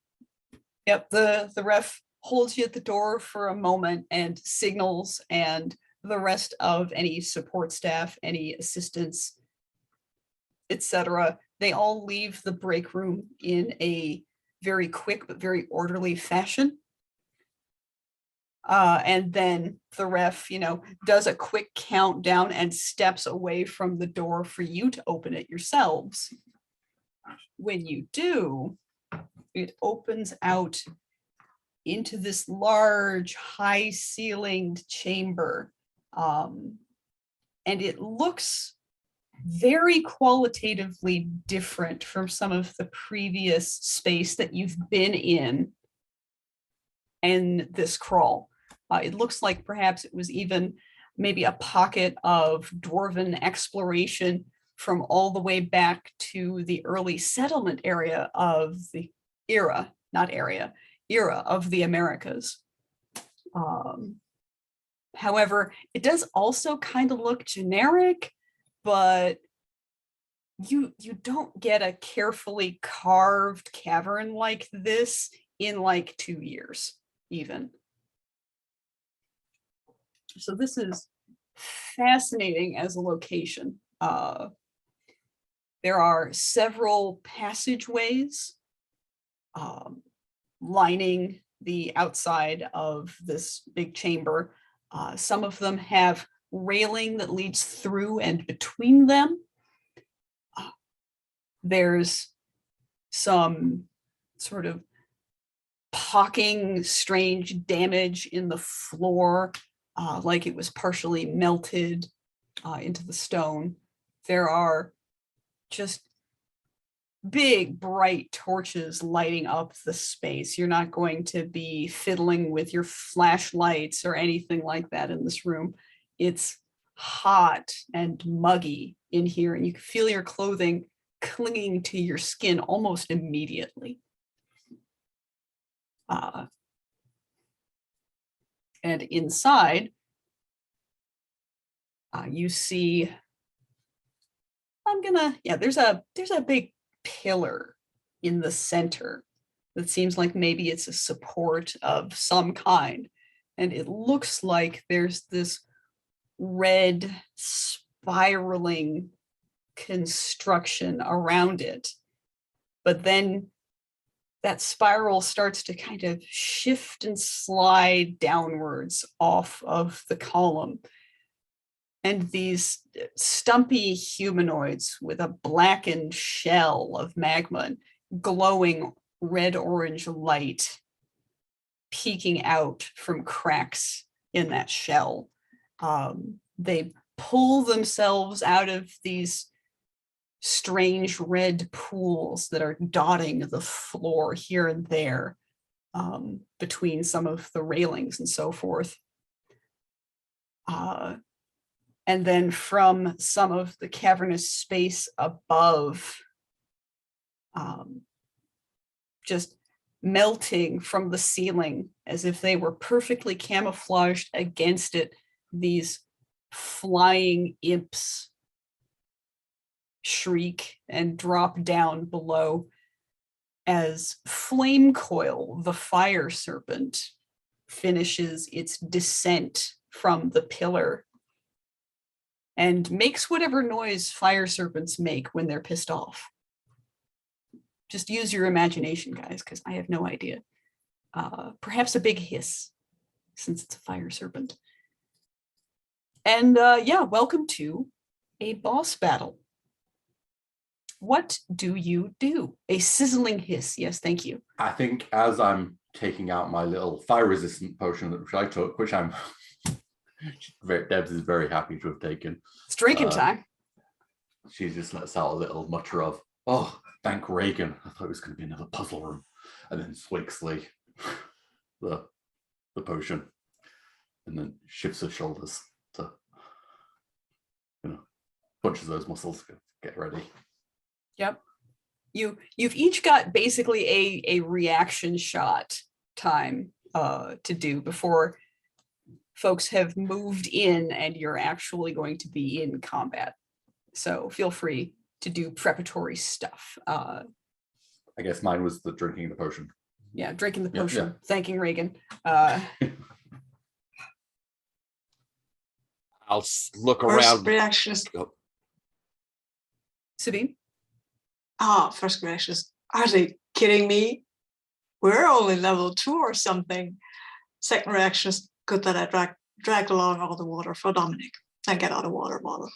yep, the ref holds you at the door for a moment and signals, and the rest of any support staff, any assistants, etc., they all leave the break room in a very quick but very orderly fashion. And then the ref, does a quick countdown and steps away from the door for you to open it yourselves. When you do, it opens out into this large, high-ceilinged chamber. And it looks very qualitatively different from some of the previous space that you've been in this crawl. It looks like perhaps it was even maybe a pocket of dwarven exploration from all the way back to the early settlement area of the era of the Americas. However, it does also kind of look generic, but you don't get a carefully carved cavern like this in like 2 years even. So this is fascinating as a location. There are several passageways lining the outside of this big chamber. Some of them have railing that leads through and between them. There's some sort of pocking, strange damage in the floor, like it was partially melted into the stone. There are just big, bright torches lighting up the space. You're not going to be fiddling with your flashlights or anything like that in this room. It's hot and muggy in here, and you can feel your clothing clinging to your skin almost immediately. And inside, you see, there's a big pillar in the center that seems like maybe it's a support of some kind. And it looks like there's this red spiraling construction around it. But then that spiral starts to kind of shift and slide downwards off of the column. And these stumpy humanoids with a blackened shell of magma and glowing red-orange light peeking out from cracks in that shell. They pull themselves out of these strange red pools that are dotting the floor here and there, between some of the railings and so forth. And then from some of the cavernous space above, just melting from the ceiling as if they were perfectly camouflaged against it, these flying imps shriek and drop down below as Flame Coil, the fire serpent, finishes its descent from the pillar and makes whatever noise fire serpents make when they're pissed off. Just use your imagination, guys, because I have no idea. Perhaps a big hiss, since it's a fire serpent. And yeah, welcome to a boss battle. What do you do? A sizzling hiss. Yes, thank you. I think as I'm taking out my little fire resistant potion which I took, which I'm Debs is very happy to have taken. It's drinking time. She just lets out a little mutter of, "Oh, thank Reagan. I thought it was going to be another puzzle room," and then swigs the potion, and then shifts her shoulders to, punches those muscles. Get ready. Yep. You've each got basically a reaction shot time to do before folks have moved in and you're actually going to be in combat. So feel free to do preparatory stuff. I guess mine was the drinking the potion. Yeah, drinking the potion, Yeah. thanking Reagan. I'll look First around. reaction is, Sabine? first reaction is, are they kidding me? We're only level 2 or something. Second reaction is, good that I dragged along all the water for Dominic and get out a water bottle.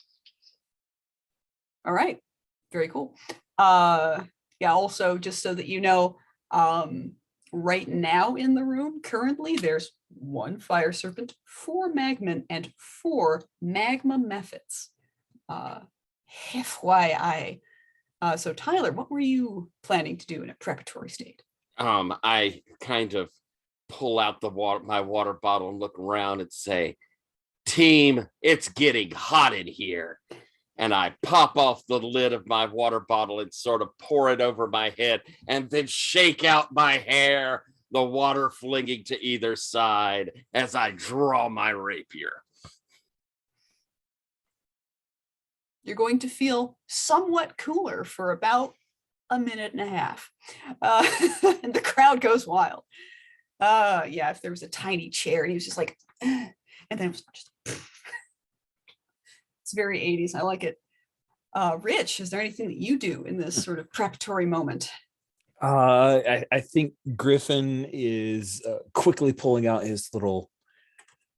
All right, very cool. Yeah, also just so that you know, right now in the room, currently there's 1 fire serpent, 4 magmen, and 4 magma mephits. FYI. So Tyler, what were you planning to do in a preparatory state? I kind of pull out my water bottle and look around and say, "Team, it's getting hot in here." And I pop off the lid of my water bottle and sort of pour it over my head and then shake out my hair, the water flinging to either side as I draw my rapier. You're going to feel somewhat cooler for about a minute and a half. And the crowd goes wild. Yeah, if there was a tiny chair, he was just like, and then it was just, it's very 80s. I like it. Rich, is there anything that you do in this sort of preparatory moment? I think Griffin is quickly pulling out his little,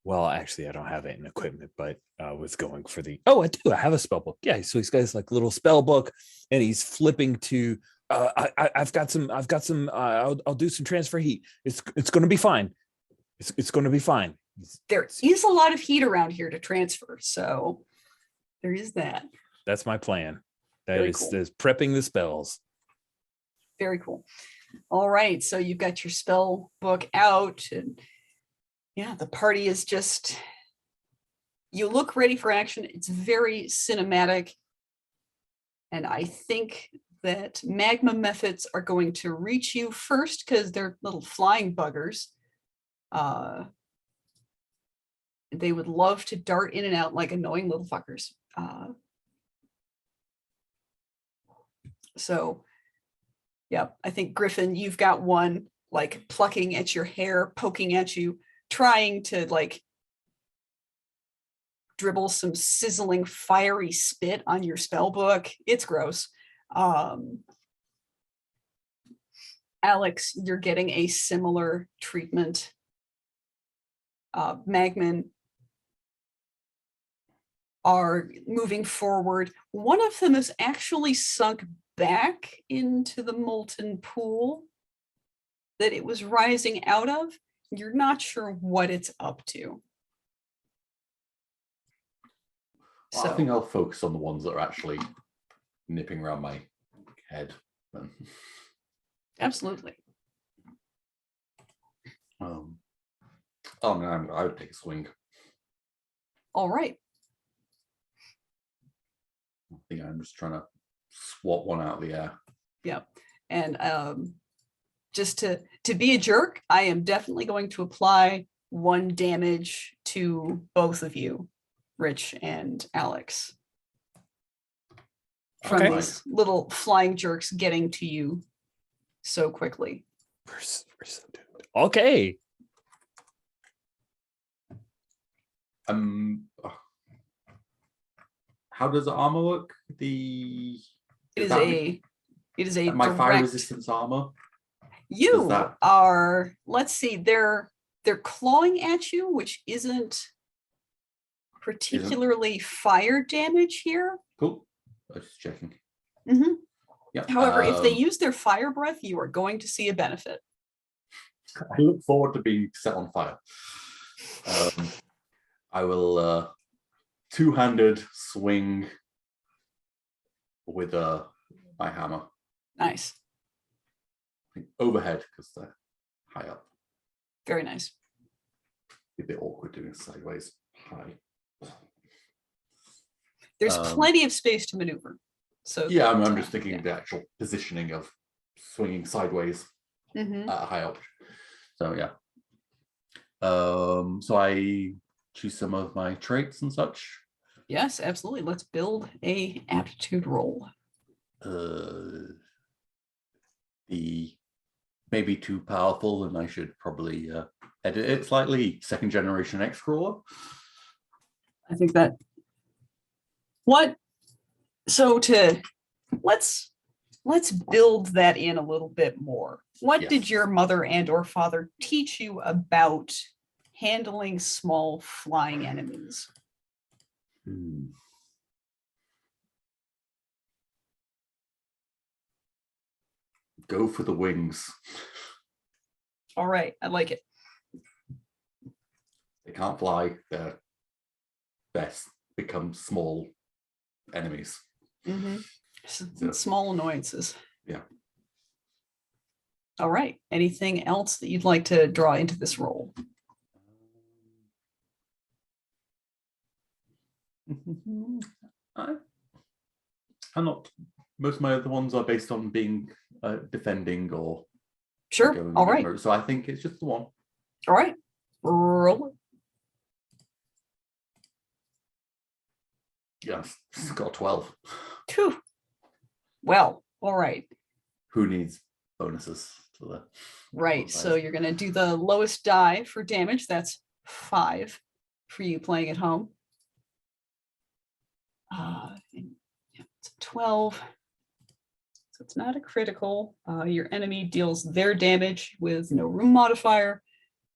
well, actually, I don't have it in equipment, but was going for the, I do, I have a spell book. Yeah, so he's got his like little spell book and he's flipping to, I've got some, I'll do some transfer heat. It's going to be fine. It's going to be fine. There is a lot of heat around here to transfer, so there is that. That's my plan. Very There's cool. prepping the spells. Very cool. All right, so you've got your spell book out, and yeah, the party is just, you look ready for action. It's very cinematic, and I think that magma mephits are going to reach you first because they're little flying buggers. They would love to dart in and out like annoying little fuckers. So, yeah, I think Griffin, you've got one like plucking at your hair, poking at you, trying to like dribble some sizzling fiery spit on your spell book. It's gross. Alex, you're getting a similar treatment. Magman are moving forward. One of them is actually sunk back into the molten pool that it was rising out of. You're not sure what it's up to. Well, I think I'll focus on the ones that are actually nipping around my head. Absolutely. I would take a swing. All right. think I'm just trying to swat one out of the air. Yep. And just to be a jerk, I am definitely going to apply 1 damage to both of you, Rich and Alex, from Okay. these little flying jerks getting to you so quickly. We're so doomed. Okay. How does the armor work? It Is is that a my fire direct- resistance armor? You that- are, let's see, they're clawing at you, which isn't particularly fire damage here. Cool. I was just checking. Mhm. Yeah. However, if they use their fire breath, you are going to see a benefit. I look forward to being set on fire. I will two-handed swing with my hammer. Nice. I think overhead because they're high up. Very nice. Be a bit awkward doing it sideways. High. There's plenty of space to maneuver. So Yeah, I'm that, just thinking yeah. the actual positioning of swinging sideways Mhm. at a high up. So yeah. So I choose some of my traits and such. Yes, absolutely. Let's build a aptitude roll. The maybe too powerful, and I should probably edit it slightly. 2nd generation Xcrawler. I think that what so to let's build that in a little bit more. What Yes. did your mother and or father teach you about handling small flying enemies? Go for the wings. All right, I like it. They can't fly. They're best become small enemies. Small annoyances. Yeah. All right. Anything else that you'd like to draw into this role? I'm not. Most of my other ones are based on being defending or Sure. going All in right. mode. So I think it's just the one. All right. Roll it. Yes, it's got a 12. Phew. Well, all right. Who needs bonuses to the Right. So you're going to do the lowest die for damage. That's 5 for you playing at home. It's 12. So it's not a critical. Your enemy deals their damage with no room modifier.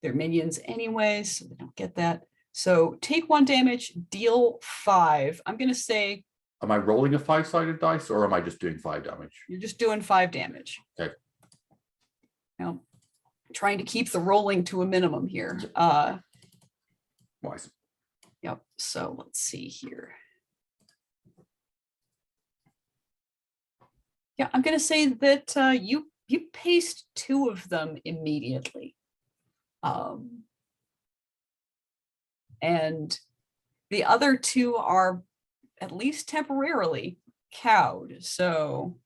They're minions anyway, so they don't get that. So take 1 damage, deal 5. I'm going to say Am I rolling a 5-sided dice or am I just doing 5 damage? you're just doing 5 damage. Okay. Now, trying to keep the rolling to a minimum here. Wise. Yep. So let's see here. Yeah, I'm going to say that you paste 2 of them immediately. And the other 2 are at least temporarily cowed. So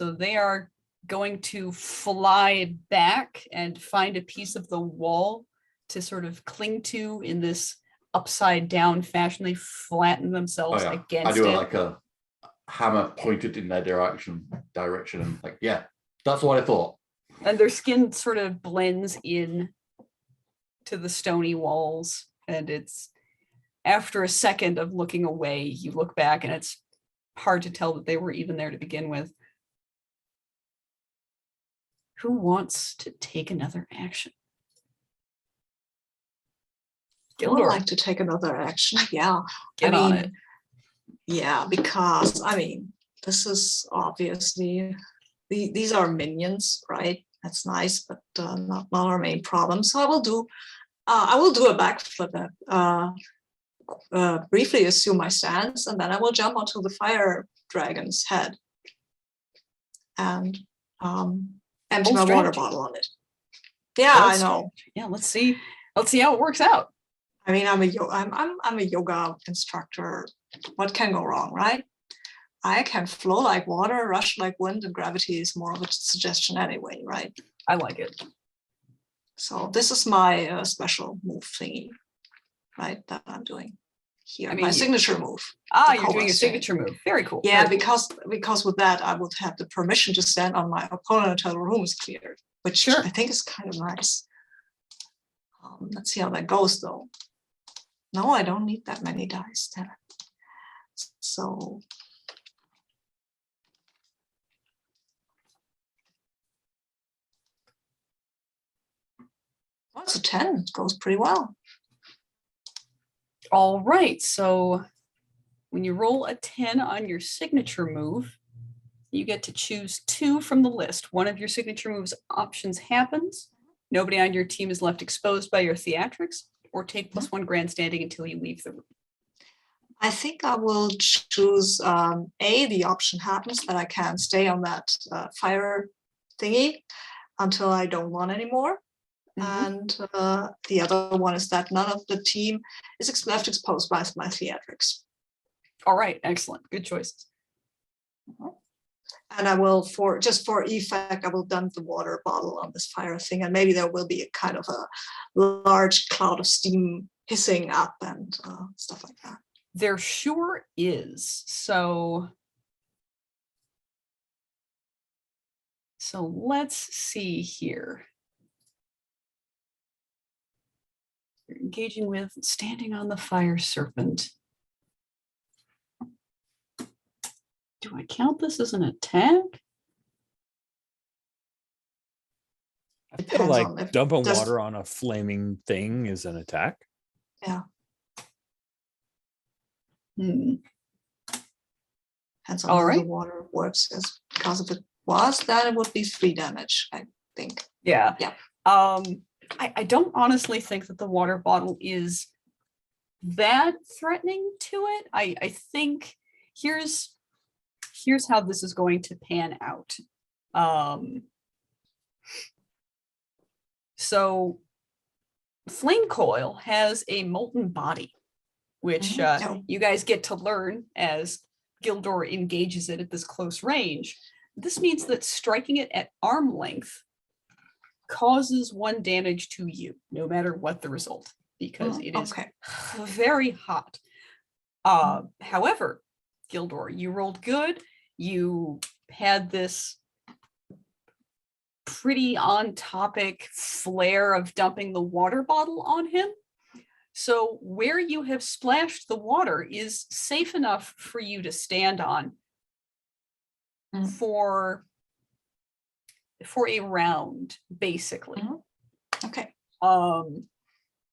they are going to fly back and find a piece of the wall to sort of cling to in this upside down fashion. They flatten themselves I against do it. like a hammer pointed in their direction and like, yeah, that's what I thought. And their skin sort of blends in to the stony walls. And it's after a second of looking away, you look back and it's hard to tell that they were even there to begin with. Who wants to take another action? I would like to take another action. Yeah. Get on it. Yeah, because this is obviously these are minions, right? That's nice, but not our main problem. So I will do a backflip, briefly assume my stance, and then I will jump onto the fire dragon's head and empty my water bottle on it. Yeah, I know. Yeah, let's see how it works out. I mean, I'm a yoga instructor. What can go wrong, right? I can flow like water, rush like wind, and gravity is more of a suggestion anyway, right? I like it. So this is my special move thingy, right? That I'm doing here. I mean, my signature move. Ah, the you're doing Cobra your stand. signature move. Very cool. Yeah, Very cool. because with that I would have the permission to stand on my opponent until the room is cleared, which Sure. I think is kind of nice. Let's see how that goes though. No, I don't need that many dice. Damn it. So oh, it's a 10. It goes pretty well. All right. So when you roll a 10 on your signature move, you get to choose 2 from the list. One of your signature moves options happens. Nobody on your team is left exposed by your theatrics, or take +1 grandstanding until you leave the room. I think I will choose the option happens that I can stay on that fire thingy until I don't want anymore. And the other one is that none of the team is left exposed by my theatrics. All right, excellent. Good choices. And I will, for effect, I will dump the water bottle on this fire thing, and maybe there will be a kind of a large cloud of steam hissing up and stuff like that. There sure is. So let's see here. You're engaging with standing on the fire serpent. Do I count this as an attack? I feel Depends like on if dumping does- water on a flaming thing is an attack. Yeah, Hmm. depends on All how right. the water works. Because if it was, then it would be 3 damage, I think. Yeah. Yeah. I don't honestly think that the water bottle is that threatening to it. I think here's how this is going to pan out. So Flame Coil has a molten body, which Oh. you guys get to learn as Gildor engages it at this close range. This means that striking it at arm length causes 1 damage to you, no matter what the result, because it is Okay. very hot. However, Gildor, you rolled good. You had this pretty on topic flair of dumping the water bottle on him. So where you have splashed the water is safe enough for you to stand on for a round, basically. Okay.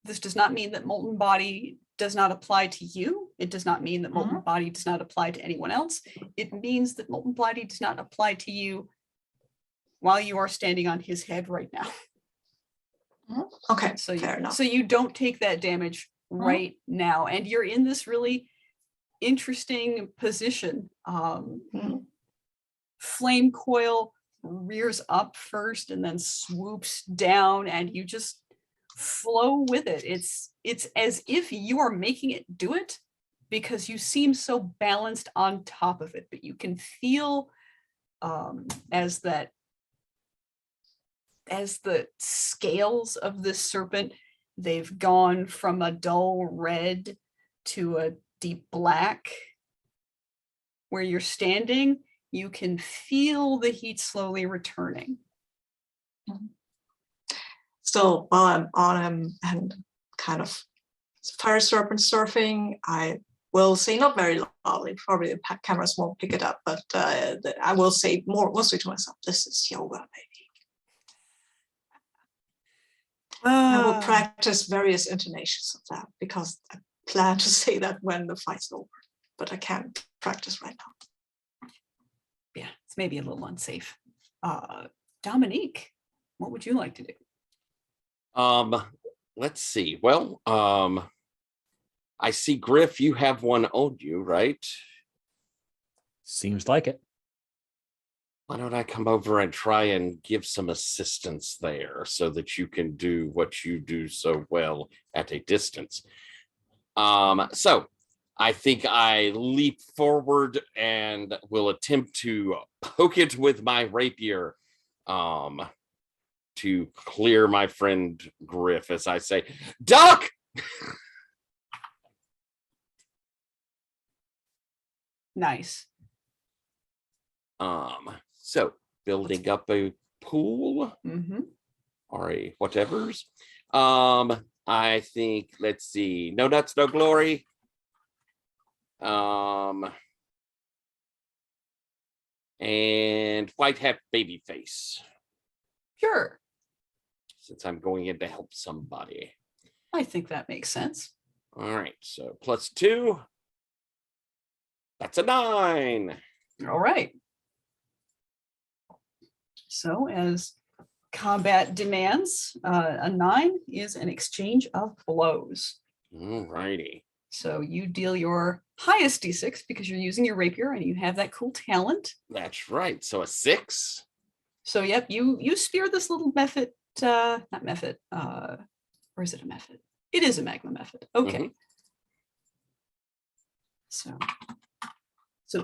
This does not mean that molten body does not apply to you. It does not mean that molten body does not apply to anyone else. It means that molten body does not apply to you while you are standing on his head right now. Okay, So fair enough. So you don't take that damage right now, and you're in this really interesting position. Flame Coil rears up first and then swoops down, and you just flow with it. It's as if you are making it do it, because you seem so balanced on top of it, but you can feel as the scales of this serpent, they've gone from a dull red to a deep black. Where you're standing, you can feel the heat slowly returning. So while I'm on him and kind of fire serpent surfing, I will say, not very loudly, probably the cameras won't pick it up, but I will say mostly to myself, this is yoga, baby. I will practice various intonations of that, because I plan to say that when the fight's over, but I can't practice right now. Yeah, it's maybe a little unsafe. Dominique, what would you like to do? Let's see. Well, I see, Griff, you have one on you, right? Seems like it. Why don't I come over and try and give some assistance there so that you can do what you do so well at a distance? So I think I leap forward and will attempt to poke it with my rapier to clear my friend Griff as I say, Duck! Nice. So building up a pool Mm-hmm. or a whatever's. I think, let's see, no nuts, no glory. And white hat baby face, Sure. since I'm going in to help somebody. I think that makes sense. All right, so +2. That's a 9. All right. So as combat demands, a 9 is an exchange of blows. All righty. So you deal your highest d6 because you're using your rapier and you have that cool talent. That's right. So a 6. So yep, you spear this little mephit, not mephit, or is it a mephit? It is a magma mephit. Okay. So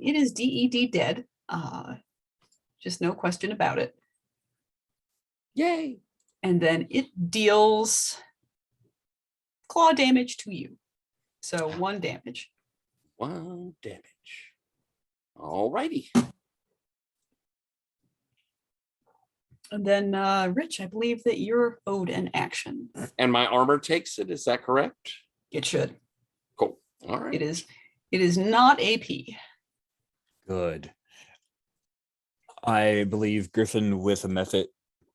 it is DED dead. Just no question about it. Yay. And then it deals claw damage to you. So 1 damage. 1 damage. All righty. And then Rich, I believe that you're owed an action. And my armor takes it. Is that correct? It should. Cool. All right. It is not AP. Good. I believe Griffin with a method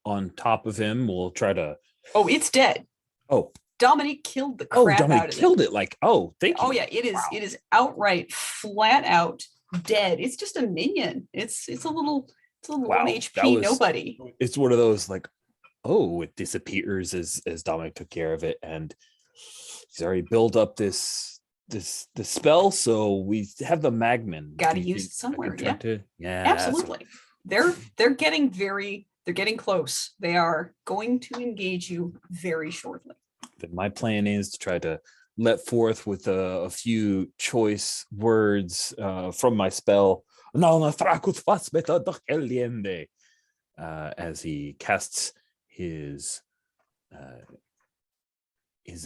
on top of him will try to. Oh, it's dead. Oh, Dominique killed the crap out Dominic of it. killed it. Like, oh, thank you. Oh yeah, it is. Wow. It is outright, flat out dead. It's just a minion. It's a little Wow, 1 that HP was- nobody. It's one of those like, oh, it disappears as Dominic took care of it, and he's already built up this spell. So we have the Magman. Gotta Do you use think it somewhere, I can try yeah. to- yeah, that's- Absolutely. They're getting close. They are going to engage you very shortly. Then my plan is to try to let forth with a few choice words from my spell. As he casts his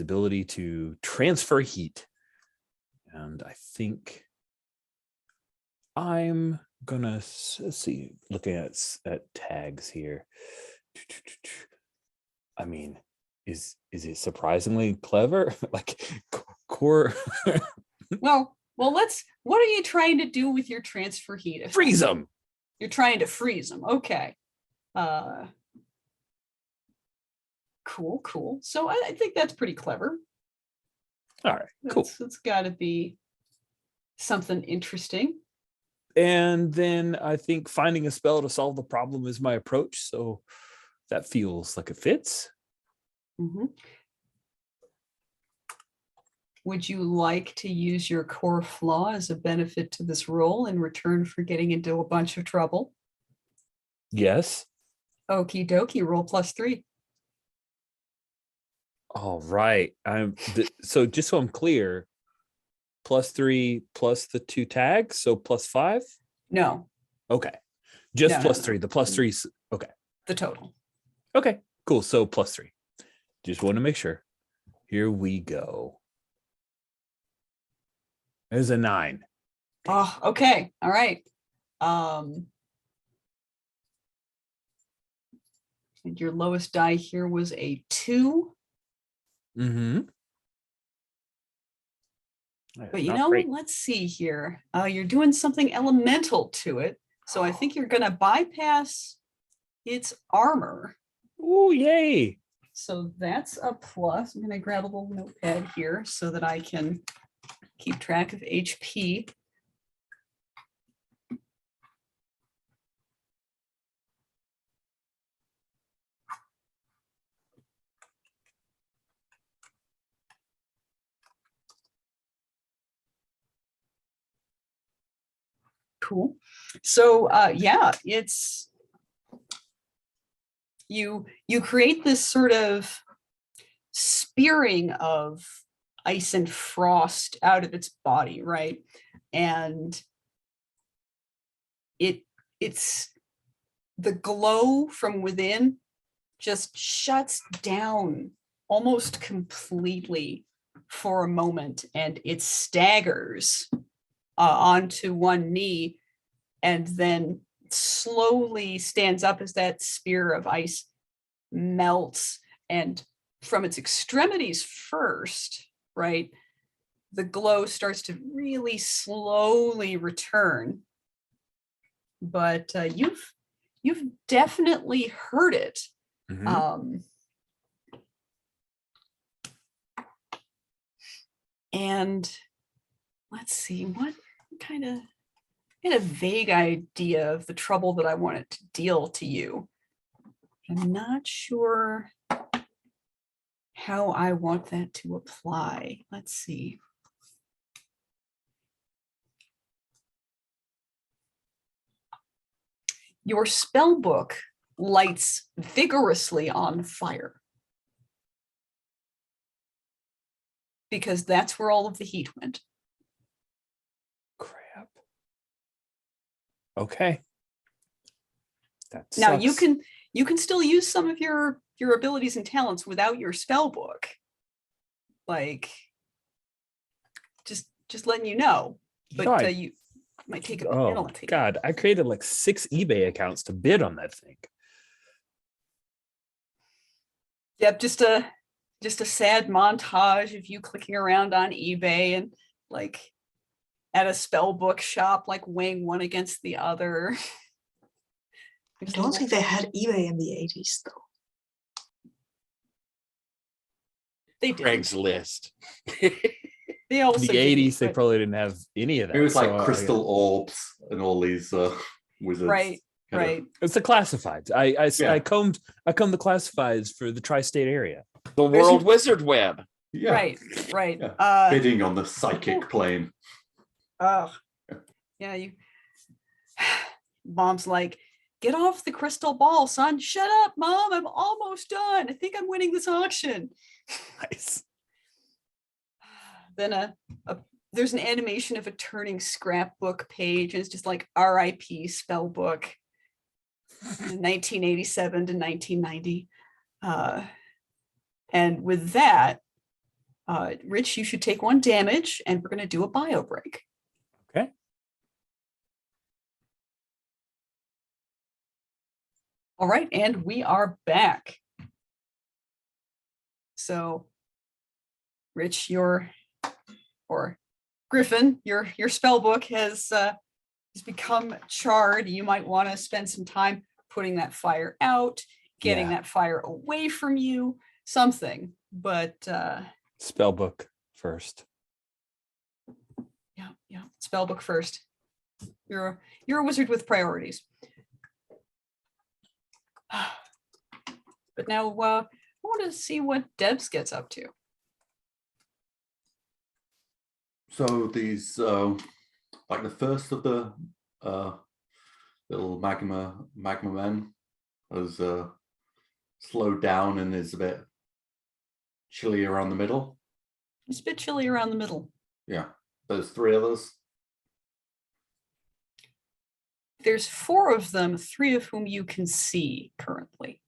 ability to transfer heat. And I think I'm gonna see, looking at tags here. I mean, is it surprisingly clever? Like core Well, what are you trying to do with your transfer heat? effect? freeze them. You're trying to freeze them. Okay. Cool. So I think that's pretty clever. All right, cool. It's got to be something interesting. And then I think finding a spell to solve the problem is my approach. So that feels like it fits. Mhm. Would you like to use your core flaw as a benefit to this roll in return for getting into a bunch of trouble? Yes. Okie dokie, roll +3. All right. So just so I'm clear, +3 plus the 2 tags, so +5. No, Okay, just No, no, +3. The +3's okay. the total. Okay, cool. So +3. Just want to make sure. Here we go. There's a 9. Oh, okay. All right. And your lowest die here was a 2. Mm-hmm. But you know, let's see here. You're doing something elemental to it. So I think you're going to bypass its armor. Oh, yay. So that's a plus. I'm going to grab a little notepad here so that I can keep track of HP. Cool. So yeah, it's you create this sort of spearing of ice and frost out of its body, right? And it's the glow from within just shuts down almost completely for a moment, and it staggers onto one knee and then slowly stands up as that spear of ice melts, and from its extremities first, right, the glow starts to really slowly return. But you've definitely heard it. Mhm. And let's see, what kind of, I had a vague idea of the trouble that I wanted to deal to you. I'm not sure how I want that to apply. Let's see. Your spell book lights vigorously on fire, because that's where all of the heat went. Crap. Okay. That Now you sucks. can still use some of your abilities and talents without your spell book. Like, just letting you know. But God. you might take a Oh my penalty. God, I created like 6 eBay accounts to bid on that thing. Yep, just a sad montage of you clicking around on eBay and like at a spell book shop, like weighing one against the other. I don't think they had eBay in the 80s, though. They did. Craigslist. They also The did, 80s, they but- probably didn't have any of that. It was like so, crystal orbs and all these wizards. right, kind of- right. It's the classifieds. I Yeah. combed the classifieds for the tri-state area. The World Wizard Web. Yeah. Right. Yeah. Bidding on the psychic plane. Oh, yeah. You. Mom's like, get off the crystal ball, son. Shut up, Mom. I'm almost done. I think I'm winning this auction. Nice. Then there's an animation of a turning scrapbook page, and it's just like R.I.P. spell book, 1987 to 1990. And with that, Rich, you should take 1 damage, and we're going to do a bio break. Okay. All right, and we are back. So, Rich, or Griffin, your spell book has become charred. You might want to spend some time putting that fire out, getting Yeah. that fire away from you, something. But Spell book first. yeah, spell book first. You're a wizard with priorities. But now I want to see what Debs gets up to. So these, like the first of the little magma men has slowed down and is a bit chilly around the middle. It's a bit chilly around the middle. Yeah, there's 3 others. There's 4 of them, 3 of whom you can see currently.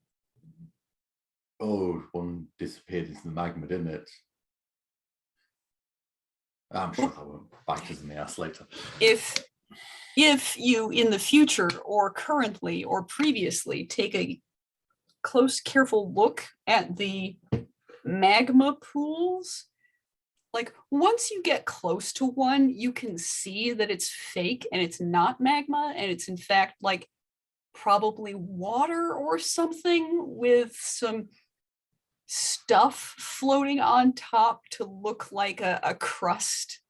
Oh, one disappeared into the magma, didn't it? I'm sure that won't bite us in the ass later. If you in the future or currently or previously take a close, careful look at the magma pools, like once you get close to one, you can see that it's fake and it's not magma, and it's in fact like probably water or something with some stuff floating on top to look like a crust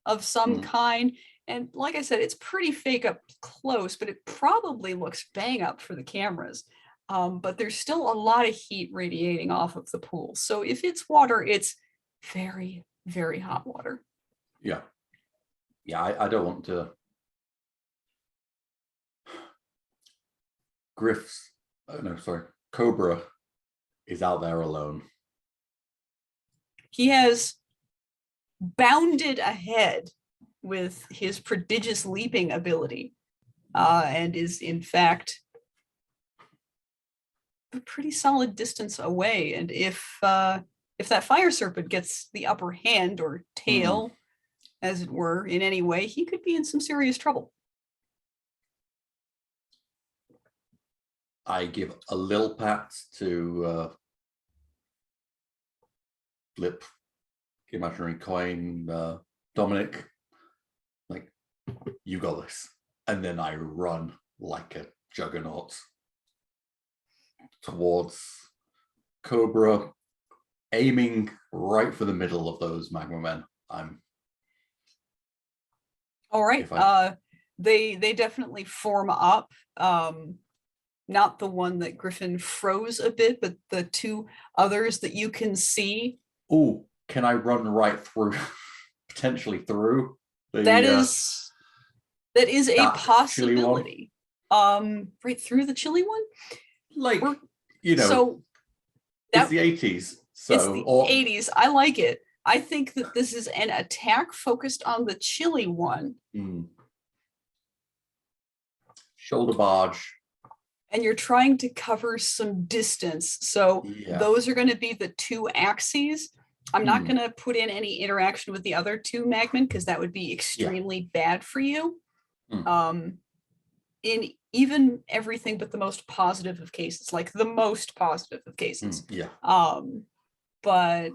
of some kind. And like I said, it's pretty fake up close, but it probably looks bang up for the cameras. But there's still a lot of heat radiating off of the pool. So if it's water, it's very, very hot water. Yeah. I don't want to Cobra is out there alone. He has bounded ahead with his prodigious leaping ability, and is in fact a pretty solid distance away. And if that fire serpent gets the upper hand or tail, as it were, in any way, he could be in some serious trouble. I give a little pat to flip imaginary coin, Dominic, like, you got this. And then I run like a juggernaut towards Cobra, aiming right for the middle of those magma men. All right. They definitely form up. Not the one that Griffin froze a bit, but the two others that you can see. Oh, can I run right through, potentially through? That is a possibility. Right through the chilly one? Like, So it's the 80s. So it's the 80s. I like it. I think that this is an attack focused on the chilly one. Shoulder barge. And you're trying to cover some distance. So those are going to be the two axes. I'm not going to put in any interaction with the other two magmen because that would be extremely bad for you. In even everything but the most positive of cases, like the most positive of cases. But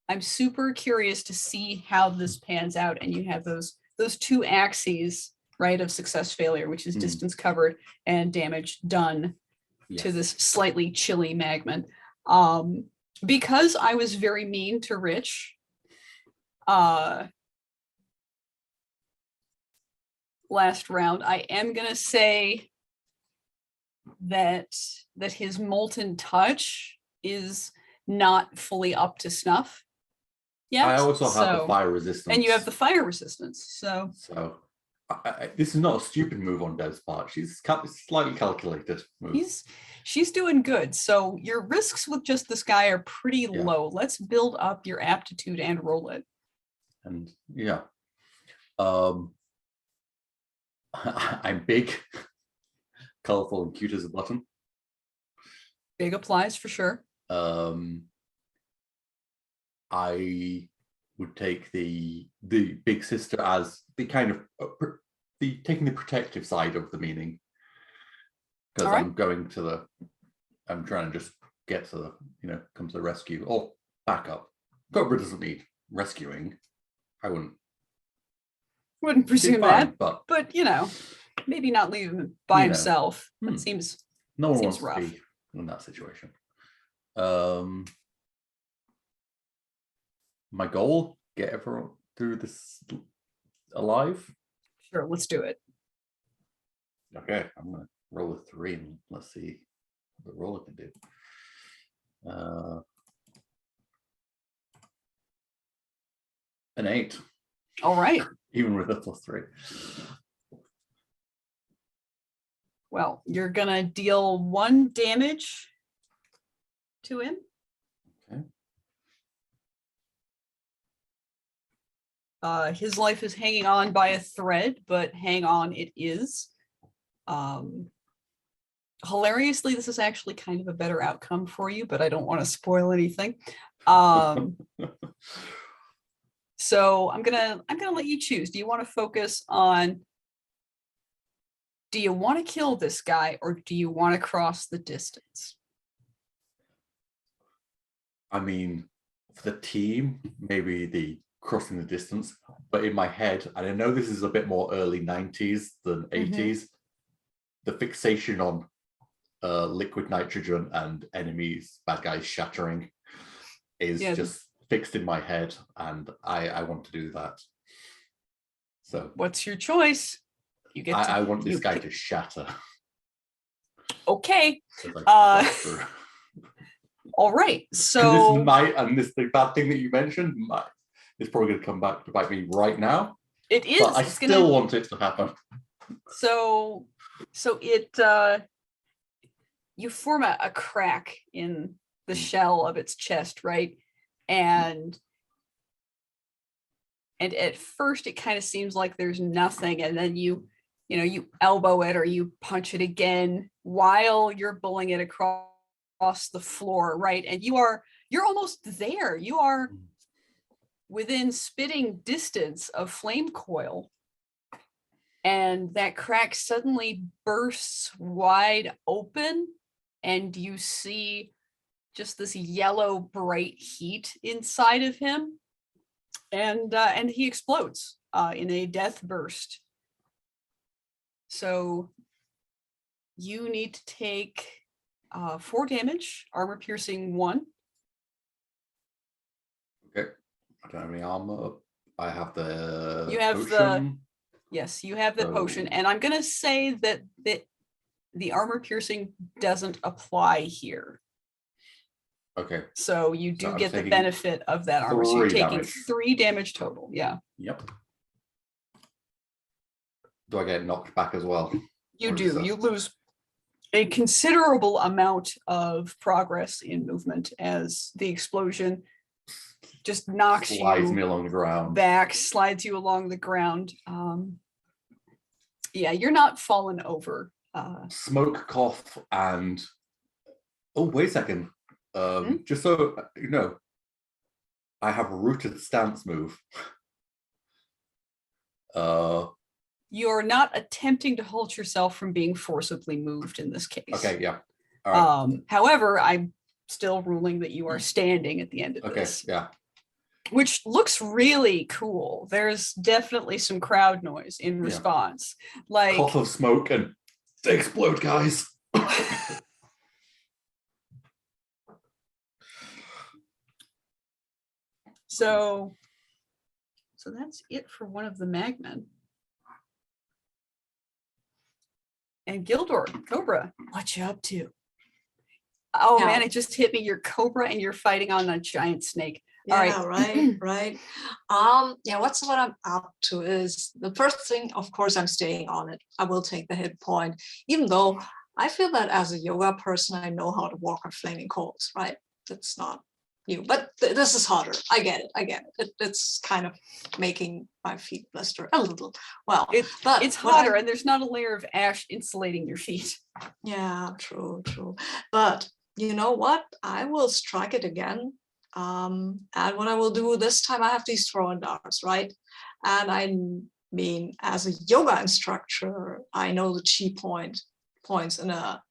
I'm super curious to see how this pans out. And you have those two axes, right, of success failure, which is distance covered and damage done to this slightly chilly magman. Because I was very mean to Rich, last round, I am gonna say that his molten touch is not fully up to snuff yet. I also have the fire resistance. And you have the fire resistance, so this is not a stupid move on Dev's part. She's slightly calculated move. She's doing good. So your risks with just this guy are pretty low. Let's build up your aptitude and roll it. And I'm big, colorful, and cute as a button. Big applies for sure. I would take the big sister as the kind of taking the protective side of the meaning, because I'm going to I'm trying to just get to the come to the rescue or back up. Cobra doesn't need rescuing. I wouldn't presume fine, that, but maybe not leave him by himself. That seems no one wants rough. to be in that situation. My goal: get everyone through this alive. Sure, let's do it. Okay, I'm gonna roll a 3 and let's see what the roller can do. An 8. All right. Even with a +3. Well, you're gonna deal 1 damage to him. Okay. His life is hanging on by a thread, but hang on, it is. Hilariously, this is actually kind of a better outcome for you, but I don't want to spoil anything. So I'm gonna let you choose. Do you want to focus on? Do you want to kill this guy, or do you want to cross the distance? I mean, for the team, maybe the crossing the distance, but in my head, and I know this is a bit more early 90s than 80s, the fixation on liquid nitrogen and enemies, bad guys shattering is just fixed in my head, and I want to do that. So what's your choice? You get I want this guy to shatter. Okay. All right. So the bad thing that you mentioned is probably going to come back to bite me right now. It is. But I still want it to happen. So it you form a crack in the shell of its chest, right? And at first it kind of seems like there's nothing, and then you elbow it or you punch it again while you're pulling it across the floor, right? And you're almost there. You are within spitting distance of flame coil. And that crack suddenly bursts wide open, and you see just this yellow bright heat inside of him, and he explodes in a death burst. So you need to take 4 damage, armor piercing 1. Okay. I don't have any armor. I have the You have potion. Yes, you have the potion, and I'm gonna say that the armor piercing doesn't apply here. Okay. So you do So I'm get the taking benefit of that armor. So you're 3 taking damage. 3 damage total. Yeah, Yep. Do I get knocked back as well? you Or is do. this You just- lose a considerable amount of progress in movement as the explosion just knocks Slides you me along the ground. back, slides you along the ground. Yeah, you're not fallen over. Smoke, cough, and oh, wait a second. Just so you know, I have a rooted stance move. You're not attempting to hold yourself from being forcibly moved in this case. Okay, yeah. All right. However, I'm still ruling that you are standing at the end of Okay, this, yeah. which looks really cool. There's definitely some crowd noise in response. Like Cough of smoke and they explode, guys. so that's it for one of the Magmen. And Gildor, Cobra, what you up to? Oh Yeah. man, it just hit me. You're Cobra and you're fighting on a giant snake. Yeah, All right. right. Yeah, what I'm up to is the first thing, of course, I'm staying on it. I will take the hit point, even though I feel that as a yoga person, I know how to walk on flaming coals, right? That's not new, but this is harder. I get it. It's kind of making my feet blister a little. Well, but it's what hotter and there's not a layer of ash insulating your feet. Yeah, true. But you know what? I will strike it again. And what I will do this time, I have these throwing darts, right? And I mean, as a yoga instructor, I know the chi points in a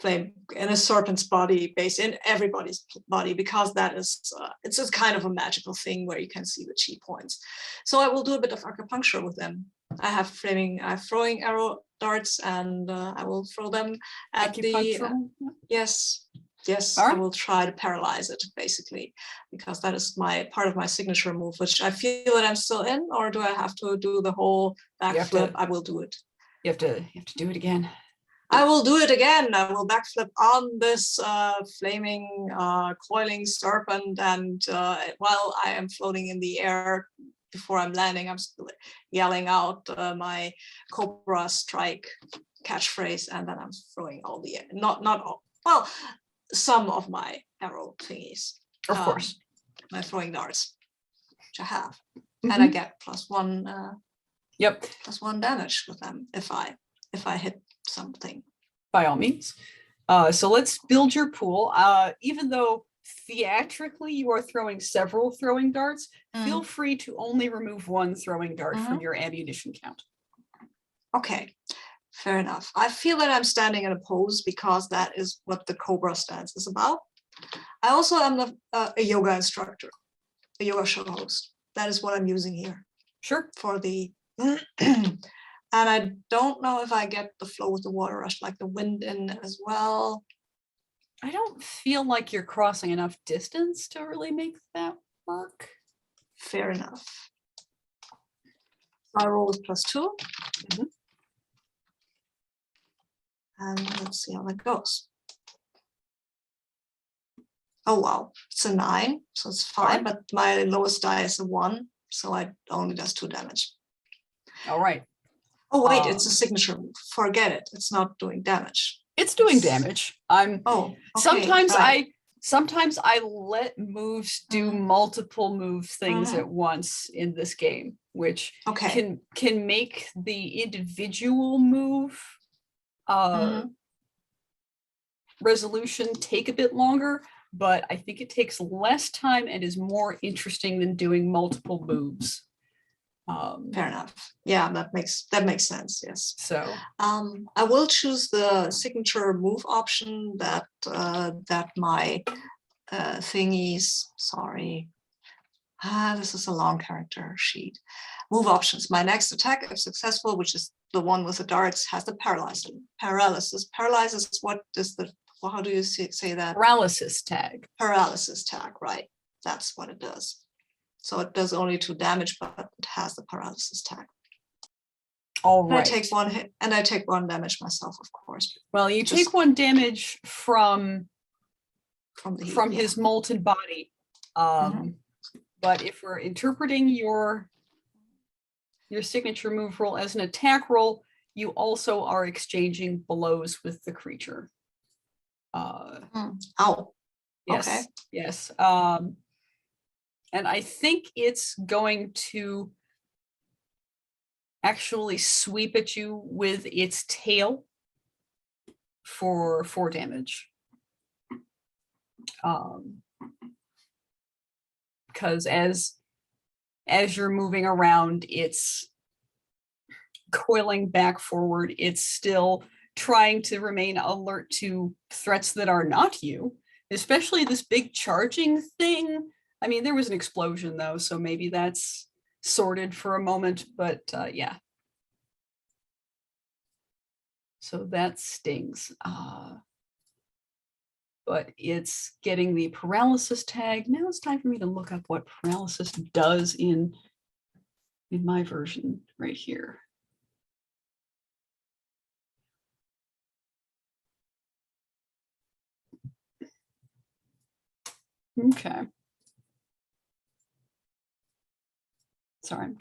flame, in a serpent's body, based in everybody's body, because that is it's just kind of a magical thing where you can see the chi points. So I will do a bit of acupuncture with them. I have throwing arrow darts, and I will throw them at the yes. I will try to paralyze it, basically, because that is part of my signature move, which I feel that I'm still in. Or do I have to do the whole backflip? I will do it. You have to do it again. I will do it again. I will backflip on this flaming, coiling serpent, and while I am floating in the air, before I'm landing, I'm still yelling out my Cobra Strike catchphrase, and then I'm throwing all the not all, well, some of my arrow thingies. Of course. My throwing darts, which I have. And I get +1 +1 damage with them if I hit something. By all means. So let's build your pool. Even though theatrically you are throwing several throwing darts, feel free to only remove 1 throwing dart from your ammunition count. Okay. Fair enough. I feel that I'm standing in a pose because that is what the Cobra stance is about. I also am a yoga instructor, a yoga show host. That is what I'm using here. Sure. For the, and I don't know if I get the flow with the water rush, like the wind in as well. I don't feel like you're crossing enough distance to really make that work. Fair enough. I roll with +2. And let's see how that goes. Oh, wow, it's a 9, so it's fine, but my lowest die is a 1, so I only does 2 damage. All right. Oh, wait, it's a signature move. Forget it. It's not doing damage. It's doing It's- damage. I'm Oh, okay, sometimes right. sometimes I let moves do Mhm. multiple move things Mhm. at once in this game, which Okay. can make the individual move Mhm. resolution take a bit longer, but I think it takes less time and is more interesting than doing multiple moves. Fair enough. Yeah, that makes sense. Yes. So I will choose the signature move option that that my thingies. Sorry, this is a long character sheet. Move options. My next attack, if successful, which is the one with the darts, has the paralysis. Paralysis. What is the? How do you say that? paralysis tag. Paralysis tag. Right. That's what it does. So it does only 2 damage, but it has the paralysis tag. All And I right. take 1 hit, and I take 1 damage myself, of course, Well, you just- take 1 damage from from the heat, from yeah. his molten body. But if we're interpreting your signature move roll as an attack roll, you also are exchanging blows with the creature. Ow. Yes, Okay. yes. And I think it's going to actually sweep at you with its tail for 4 damage. Because as you're moving around, it's coiling back forward. It's still trying to remain alert to threats that are not you, especially this big charging thing. I mean, there was an explosion though, so maybe that's sorted for a moment, but yeah. So that stings. But it's getting the paralysis tag. Now it's time for me to look up what paralysis does in my version right here. Okay. Sorry, I'm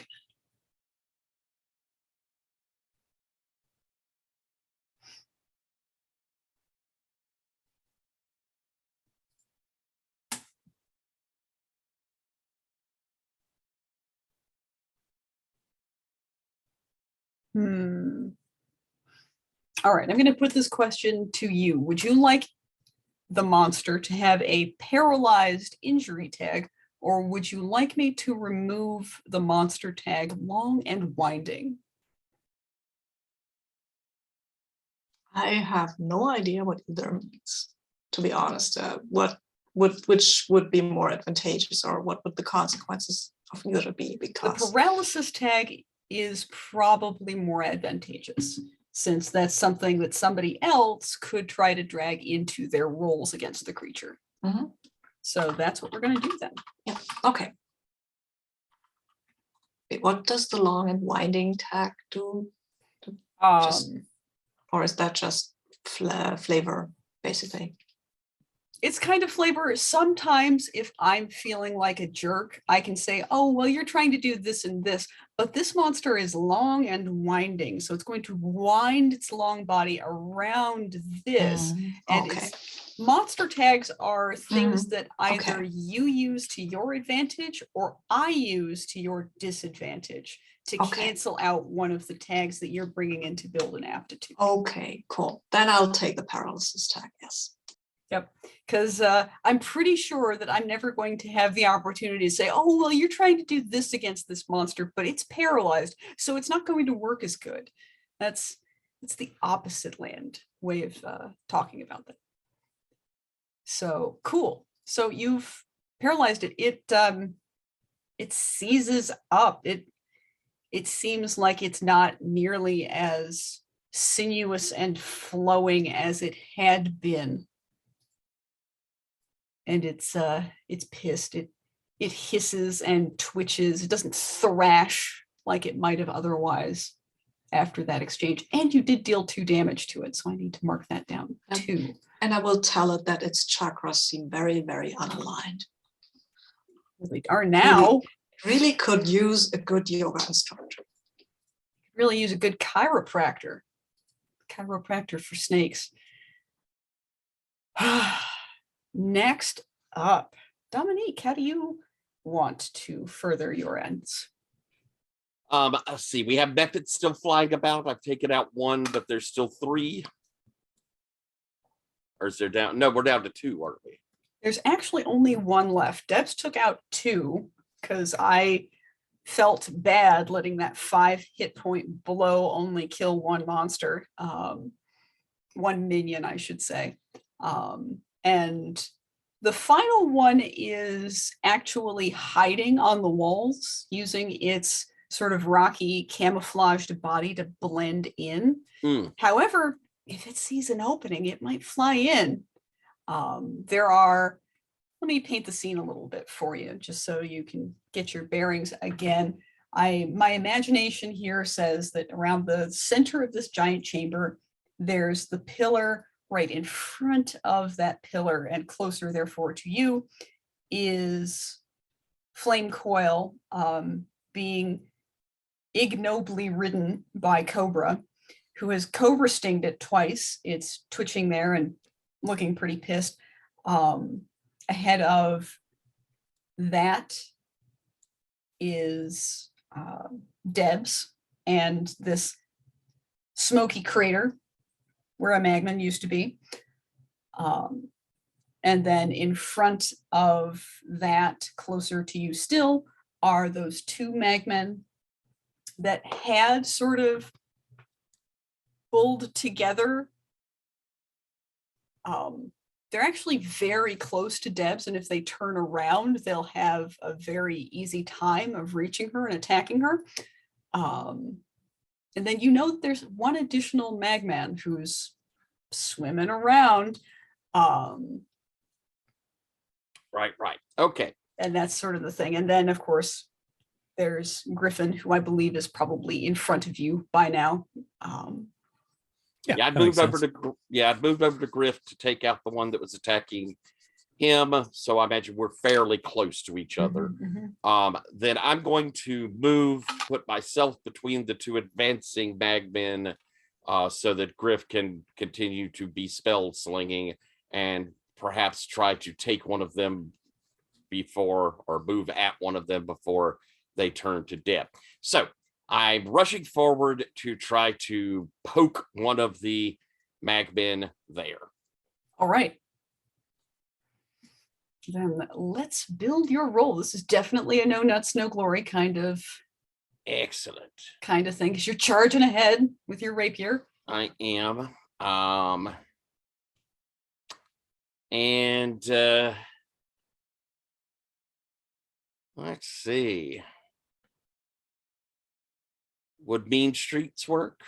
All right, I'm going to put this question to you. Would you like the monster to have a paralyzed injury tag, or would you like me to remove the monster tag long and winding? I have no idea what either means, to be honest. Which would be more advantageous, or what would the consequences of either be? The Because paralysis tag is probably more advantageous, since that's something that somebody else could try to drag into their rolls against the creature. Mhm. So that's what we're going to do then. yeah, okay. Wait, what does the long and winding tag do? Just- Or is that just flavor, basically? It's kind of flavor. Sometimes if I'm feeling like a jerk, I can say, oh, well, you're trying to do this and this, but this monster is long and winding. So it's going to wind its long body around this. And Okay. it's, monster tags are things that either Okay. you use to your advantage or I use to your disadvantage to Okay. cancel out one of the tags that you're bringing in to build an aptitude. Okay, cool. Then I'll take the paralysis tag, yes. Yep, because I'm pretty sure that I'm never going to have the opportunity to say, oh, well, you're trying to do this against this monster, but it's paralyzed, so it's not going to work as good. That's the opposite land way of talking about that. So cool. So you've paralyzed it. It seizes up. It seems like it's not nearly as sinuous and flowing as it had been. And it's pissed. It hisses and twitches. It doesn't thrash like it might have otherwise after that exchange. And you did deal 2 damage to it, so I need to mark that down too. And I will tell it that its chakras seem very, very unaligned. They are now. Really could use a good yoga instructor. Really use a good chiropractor for snakes. Next up, Dominique, how do you want to further your ends? Let's see. We have methods still flying about. I've taken out one, but there's still 3. Or is there down? No, we're down to 2, aren't we? There's actually only 1 left. Debs took out 2 because I felt bad letting that 5 hit point blow only kill 1 monster, 1 minion, I should say. And the final one is actually hiding on the walls using its sort of rocky camouflaged body to blend in. However, if it sees an opening, it might fly in. There are, let me paint the scene a little bit for you, just so you can get your bearings again. My imagination here says that around the center of this giant chamber, there's the pillar. Right in front of that pillar and closer, therefore, to you is Flame Coil, being ignobly ridden by Cobra, who has Cobra stinged it twice. It's twitching there and looking pretty pissed. Ahead of that is Debs and this smoky crater where a magman used to be. And then in front of that, closer to you still, are those 2 magmen that had sort of pulled together. They're actually very close to Debs, and if they turn around, they'll have a very easy time of reaching her and attacking her. And then you know that there's 1 additional magman who's swimming around. Right. Okay. And that's sort of the thing. And then, of course, there's Griffin, who I believe is probably in front of you by now. I'd moved over to Griff to take out the one that was attacking him. So I imagine we're fairly close to each other. Then I'm going to put myself between the 2 advancing magmen, so that Griff can continue to be spell slinging and perhaps try to take one of them before, or move at one of them before they turn to death. So I'm rushing forward to try to poke one of the magmen there. All right. Then let's build your roll. This is definitely a no nuts, no glory kind of Excellent. thing, because you're charging ahead with your rapier. I am. And let's see. Would Mean Streets work?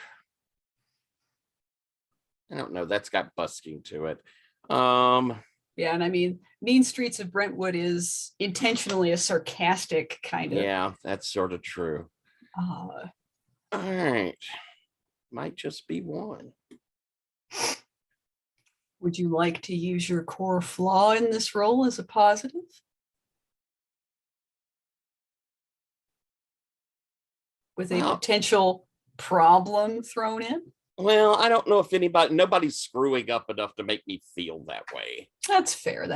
I don't know. That's got busking to it. Yeah, and I mean, Mean Streets of Brentwood is intentionally a sarcastic kind of. Yeah, that's sort of true. All right. Might just be 1. Would you like to use your core flaw in this role as a positive? With a potential problem thrown in? Well, I don't know if nobody's screwing up enough to make me feel that way. That's fair.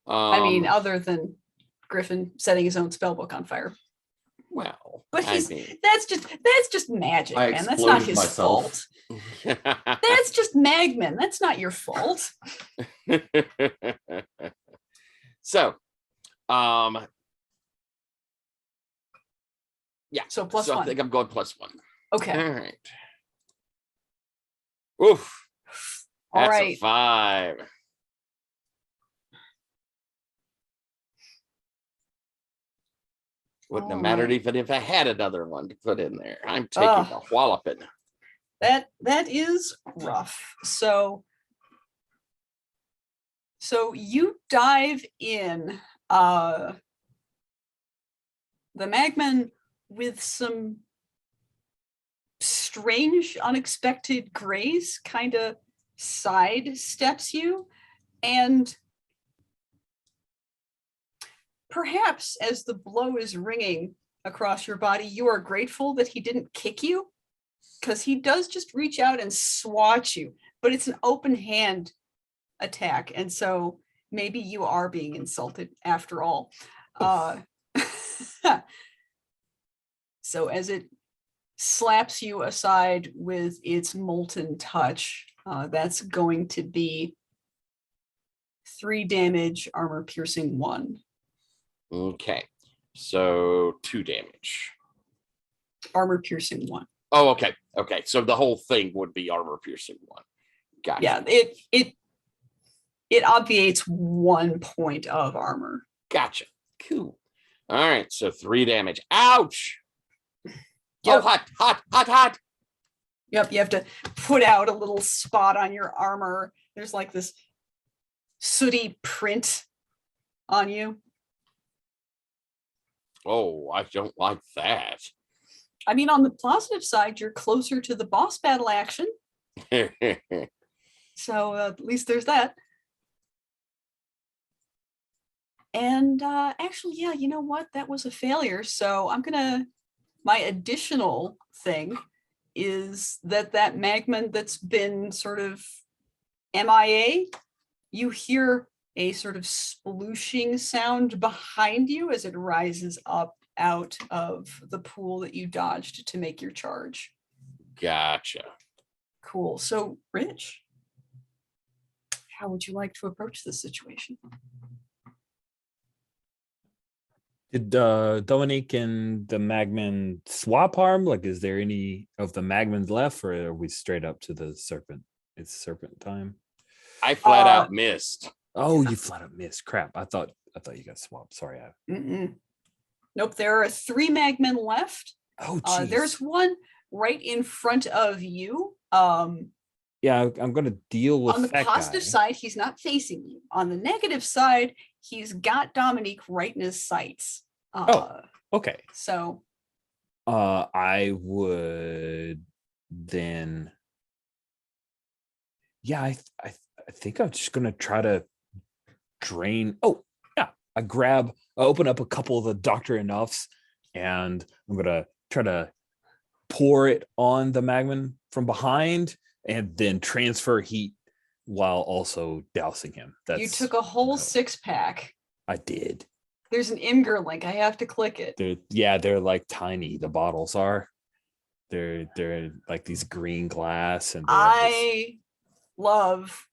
I mean, other than Griffin setting his own spell book on fire. Well, but that's just magic, man. That's not his fault. That's just magman. That's not your fault. So, yeah. So plus 1. I think I'm going +1. Okay. All right. Oof. All That's right. a 5. Wouldn't have mattered even if I had another one to put in there. I'm taking a walloping. That is rough. So you dive in. The magman, with some strange, unexpected grace, kind of sidesteps you, and perhaps as the blow is ringing across your body, you are grateful that he didn't kick you, because he does just reach out and swat you, but it's an open hand attack. And so maybe you are being insulted after all. So as it slaps you aside with its molten touch, that's going to be 3 damage, armor piercing 1. Okay. So 2 damage. Armor piercing 1. Oh, okay. Okay. So the whole thing would be armor piercing 1. Gotcha. Yeah, it obviates 1 point of armor. Gotcha. Cool. All right. So 3 damage. Ouch. Yep. Oh, hot. Yep, you have to put out a little spot on your armor. There's like this sooty print on you. Oh, I don't like that. I mean, on the positive side, you're closer to the boss battle action. So at least there's that. And actually, yeah, you know what? That was a failure. So my additional thing is that magman that's been sort of MIA, you hear a sort of splooshing sound behind you as it rises up out of the pool that you dodged to make your charge. Gotcha. Cool. So, Rich, how would you like to approach this situation? Did Dominique and the Magman swap arm? Like, is there any of the Magmans left, or are we straight up to the serpent? It's serpent time. I flat out missed. Oh, you flat out missed. Crap. I thought you got swapped. Sorry. Nope. There are 3 Magmen left. Oh, geez. There's one right in front of you. Yeah, I'm gonna deal with on the that positive guy. side, he's not facing you. On the negative side, he's got Dominique right in his sights. Okay. So I would then, yeah, I think I'm just gonna try to drain. Oh yeah, I open up a couple of the Dr. Enoughs, and I'm gonna try to pour it on the Magman from behind, and then transfer heat while also dousing him. you took a whole 6-pack. I did. There's an Imgur link. I have to click it. They're like tiny. The bottles are. They're like these green glass, and I love,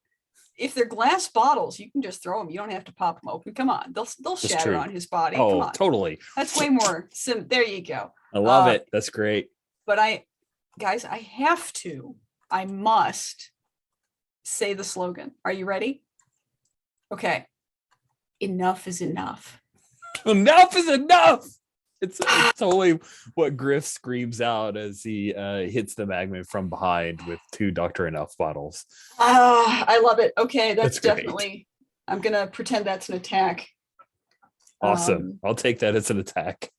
if they're glass bottles, you can just throw them. You don't have to pop them open. Come on, they'll shatter true. on his body. Come Oh, on. totally. That's way more there you go. I love it. That's great. But I must say the slogan. Are you ready? Okay. Enough is enough. Enough is enough. It's totally what Griff screams out as he hits the Magman from behind with 2 Dr. Enough bottles. I love it. Okay, that's great. definitely, I'm gonna pretend that's an attack. Awesome. I'll take that as an attack.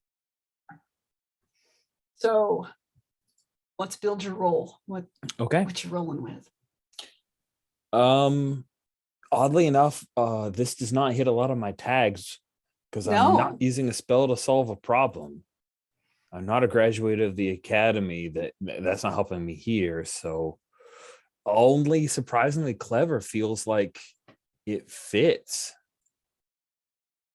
So let's build your roll. What you rolling with? Oddly enough, this does not hit a lot of my tags because I'm not using a spell to solve a problem. I'm not a graduate of the academy. That's not helping me here. So only surprisingly clever feels like it fits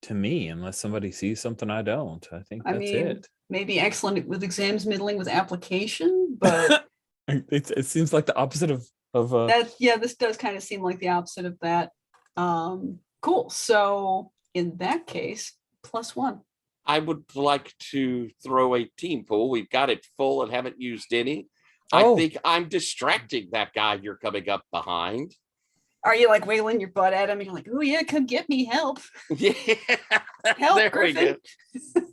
to me, unless somebody sees something I don't. I think that's it. Maybe excellent with exams, middling with application, but it seems like the opposite of that. Yeah, this does kind of seem like the opposite of that. Cool. So in that case, +1. I would like to throw a team pool. We've got it full and haven't used any. I think I'm distracting that guy you're coming up behind. Are you like wiggling your butt at him? And you're like, oh yeah, come get me, help. Yeah. Help, there Griffin.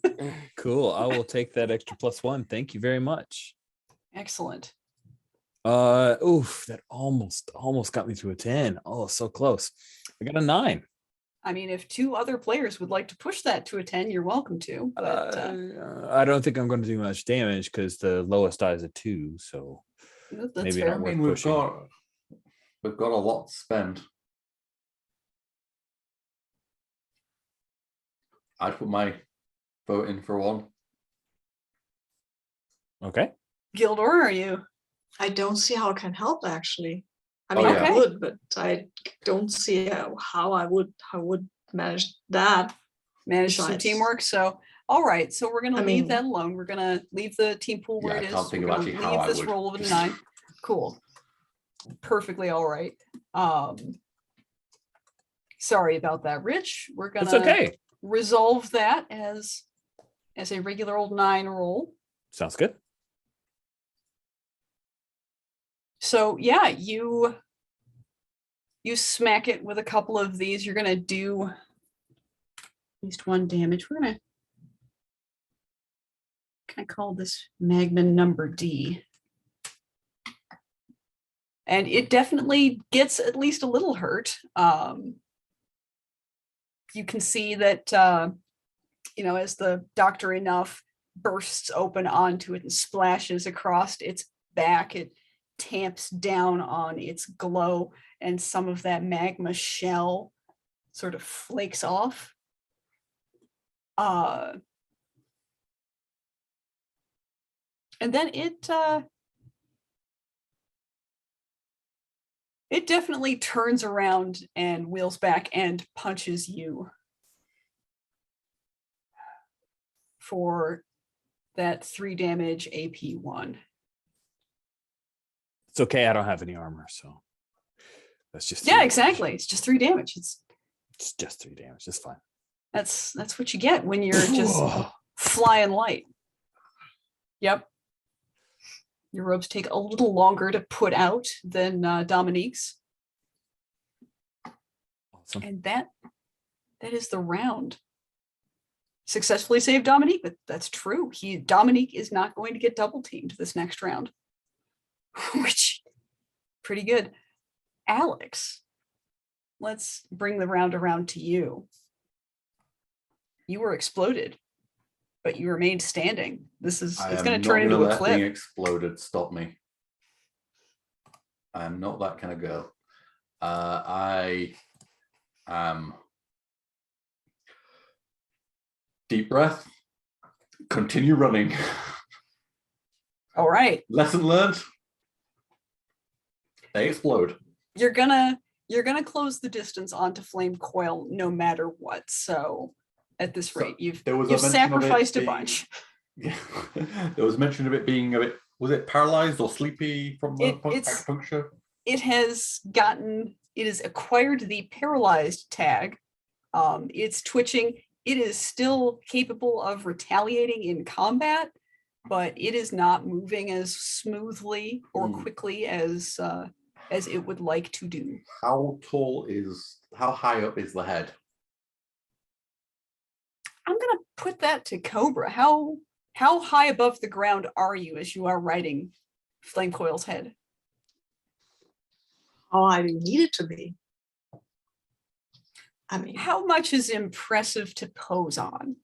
we go. Cool. I will take that extra +1. Thank you very much. Excellent. That almost got me to a 10. Oh, so close. I got a 9. I mean, if 2 other players would like to push that to a 10, you're welcome to. But I don't think I'm going to do much damage because the lowest die is a 2. So that's maybe fair. not worth pushing. We've got a lot to spend. I'd put my vote in for 1. Okay. Gildor, are you? I don't see how it can help, actually. I mean, Oh, yeah. I would, but I don't see how I would manage that. Manage some Besides- teamwork. So, all right. So we're gonna I leave mean- that alone. We're gonna leave the team pool where Yeah, it I is. can't think We're of gonna actually how leave I this would. roll of a 9. Cool. Perfectly all right. Sorry about that, Rich. We're It's gonna okay. resolve that as a regular old 9 roll. Sounds good. So yeah, you smack it with a couple of these. You're gonna do at least 1 damage. We're gonna call this magma number D. And it definitely gets at least a little hurt. You can see that as the Dr. Enough bursts open onto it and splashes across its back, it tamps down on its glow, and some of that magma shell sort of flakes off. And then it definitely turns around and wheels back and punches you for that 3 damage AP1. It's okay. I don't have any armor, so that's just Yeah, 3 damage. exactly. It's just 3 damage. It's just 3 damage. It's fine. That's what you get when you're just flying light. Yep. Your robes take a little longer to put out than Dominique's. Awesome. And that is the round. Successfully saved Dominique, but that's true. Dominique is not going to get double teamed this next round. Which pretty good. Alex, let's bring the round around to you. You were exploded, but you remained standing. It's going to turn into a Being clip. exploded stop me. I'm not that kind of girl. I am deep breath. Continue running. All right. Lesson learned. They explode. You're gonna close the distance onto flame coil no matter what. So at this So rate, you've there was a mention of it sacrificed a being- bunch. Yeah. There was mention of it being a bit, was it paralyzed or sleepy from the It's- acupuncture? It has acquired the paralyzed tag. It's twitching. It is still capable of retaliating in combat, but it is not moving as smoothly or quickly as it would like to do. How high up is the head? I'm gonna put that to Cobra. How high above the ground are you as you are riding Flame Coil's head? How high do you need it to be? I mean, How much is impressive to pose on?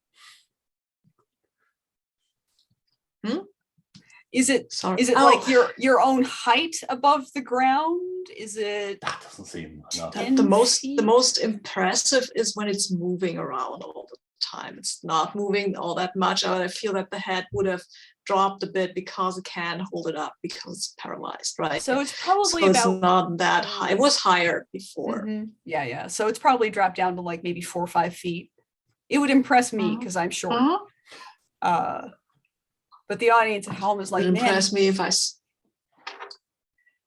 Is it sorry. is it like your own height above the ground? Is it That doesn't seem enough. the 10 most feet? the most impressive is when it's moving around all the time. It's not moving all that much. I feel that the head would have dropped a bit because it can't hold it up because it's paralyzed, right? so it's probably So it's about not that high. It was higher before. Mhm. Yeah. So it's probably dropped down to like maybe 4 or 5 feet. It would impress me Mhm. because I'm short. Uh-huh. But the audience at home is like, Would man, impress me if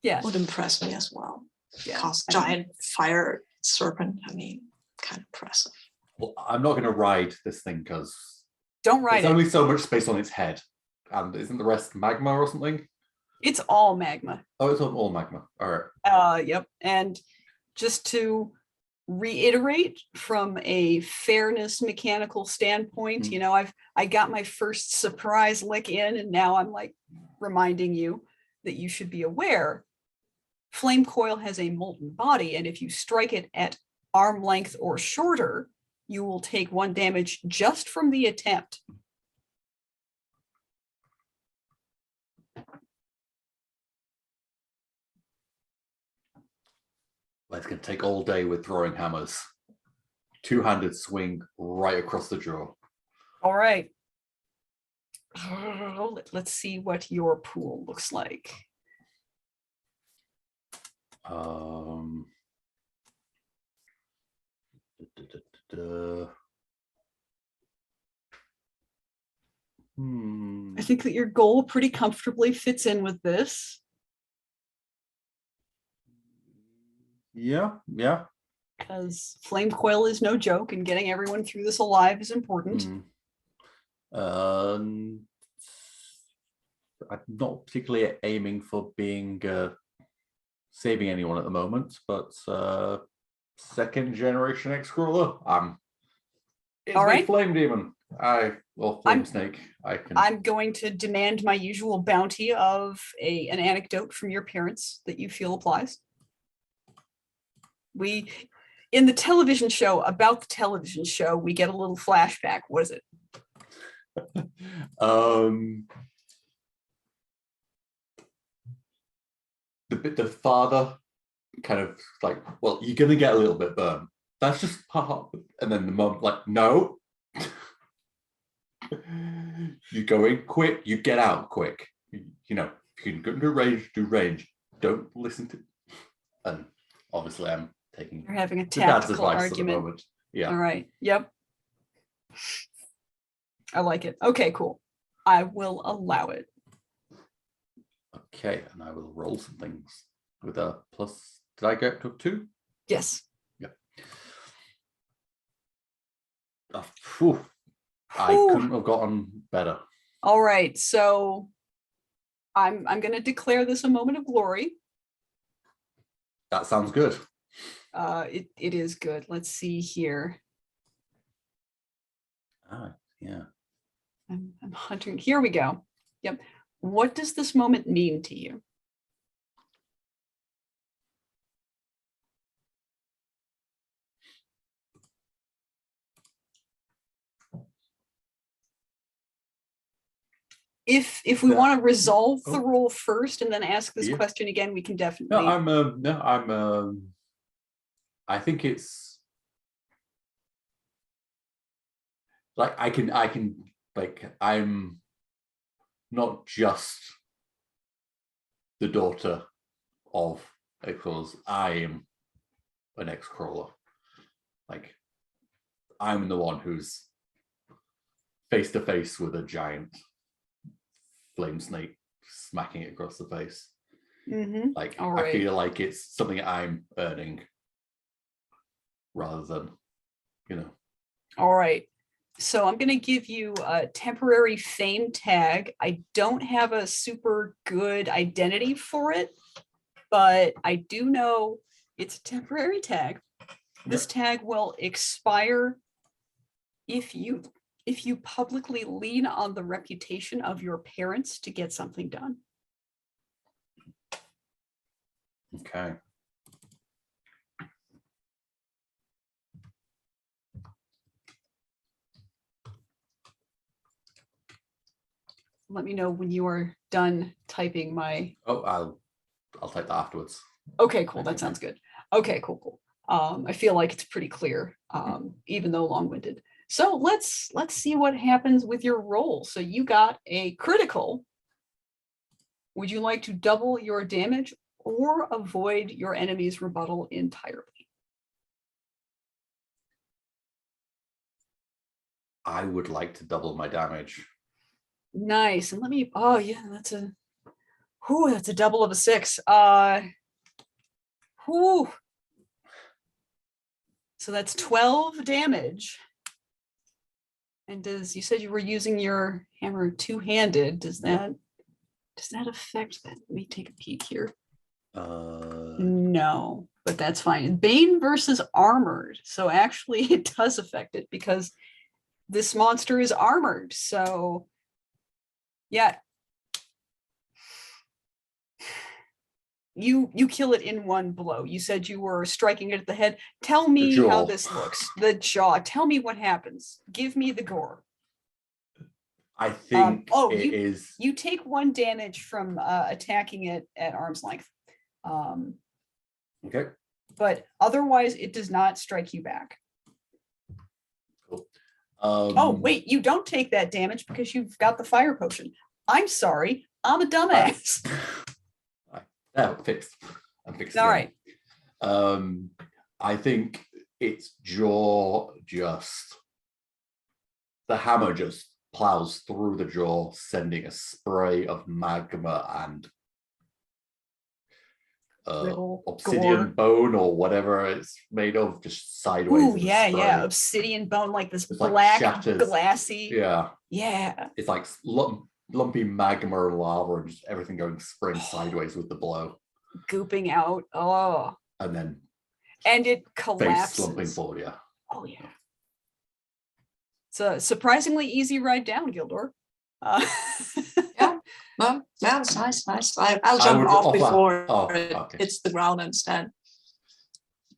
yeah, would impress me as well. yeah. Because I mean, giant fire serpent, I mean, kind of impressive. Well, I'm not going to ride this thing because don't ride there's it. only so much space on its head. And isn't the rest magma or something? It's all magma. Oh, it's all magma. All right. Yep. And just to reiterate from a fairness mechanical standpoint, I got my first surprise lick in, and now I'm like reminding you that you should be aware Flame Coil has a molten body, and if you strike it at arm length or shorter, you will take 1 damage just from the attempt. It's going to take all day with throwing hammers. Two-handed swing right across the jaw. All right. Let's see what your pool looks like. Um, da, da, da, da. I think that your goal pretty comfortably fits in with this. Yeah, yeah. Because flame coil is no joke, and getting everyone through this alive is important. I'm not particularly aiming for being saving anyone at the moment, but second generation Xcrawler. It's All my right. flame demon. Flame snake. I'm going to demand my usual bounty of an anecdote from your parents that you feel applies. In the television show about the television show, we get a little flashback. What is it? The father kind of like, well, you're gonna get a little bit burned. That's just part. And then the mum like, no. You go in quick, you get out quick. You know, if you can go into range, do range. Don't listen to. And obviously, I'm taking. You're having a the dad's tactical advice at the argument. moment. Yeah. All right. Yep. I like it. Okay, cool. I will allow it. Okay, and I will roll some things with a plus. Did I get to 2? Yes. Yeah. I couldn't have gotten better. All right, so I'm going to declare this a moment of glory. That sounds good. It is good. Let's see here. Yeah. I'm hunting. Here we go. Yep. What does this moment mean to you? If we want to resolve the role first and then ask this question again, we can definitely. I think it's like I can like I'm not just the daughter of Xcrawlers. I am an Xcrawler. Like I'm the one who's face to face with a giant flame snake smacking it across the face. Like I feel like it's something I'm earning rather than, you know. All right. So I'm going to give you a temporary fame tag. I don't have a super good identity for it, but I do know it's a temporary tag. This tag will expire if you publicly lean on the reputation of your parents to get something done. Okay. Let me know when you are done typing my. Oh, I'll type that afterwards. Okay, cool. That sounds good. Okay, cool. I feel like it's pretty clear, even though long-winded. So let's see what happens with your roll. So you got a critical. Would you like to double your damage or avoid your enemy's rebuttal entirely? I would like to double my damage. Nice. And let me, oh yeah, that's a double of a 6. So that's 12 damage. And you said you were using your hammer two-handed. Does that affect that? Let me take a peek here. No, but that's fine. Bane versus armored. So actually it does affect it because this monster is armored. So yeah. You kill it in one blow. You said you were striking it at the head. Tell me how this looks. The jaw. Tell me what happens. Give me the gore. I think You take 1 damage from attacking it at arm's length. Okay. But otherwise, it does not strike you back. Cool. Oh, wait, you don't take that damage because you've got the fire potion. I'm sorry. I'm a dumbass. Fixed. and fix it. All again. right. I think its jaw the hammer just plows through the jaw, sending a spray of magma and Little obsidian gore. bone or whatever it's made of, just sideways. Ooh, in a yeah, yeah. spray. Obsidian bone, like this It's like black, shatters. glassy. Yeah, Yeah. it's like lumpy magma and lava and just everything going spraying sideways with the blow, Gooping out. Oh. and then And it face slumping collapses. forward. Yeah. Oh, yeah. It's a surprisingly easy ride down, Gildor. Well, that's nice. I'll I jump would off offer- before okay. it's the ground instead.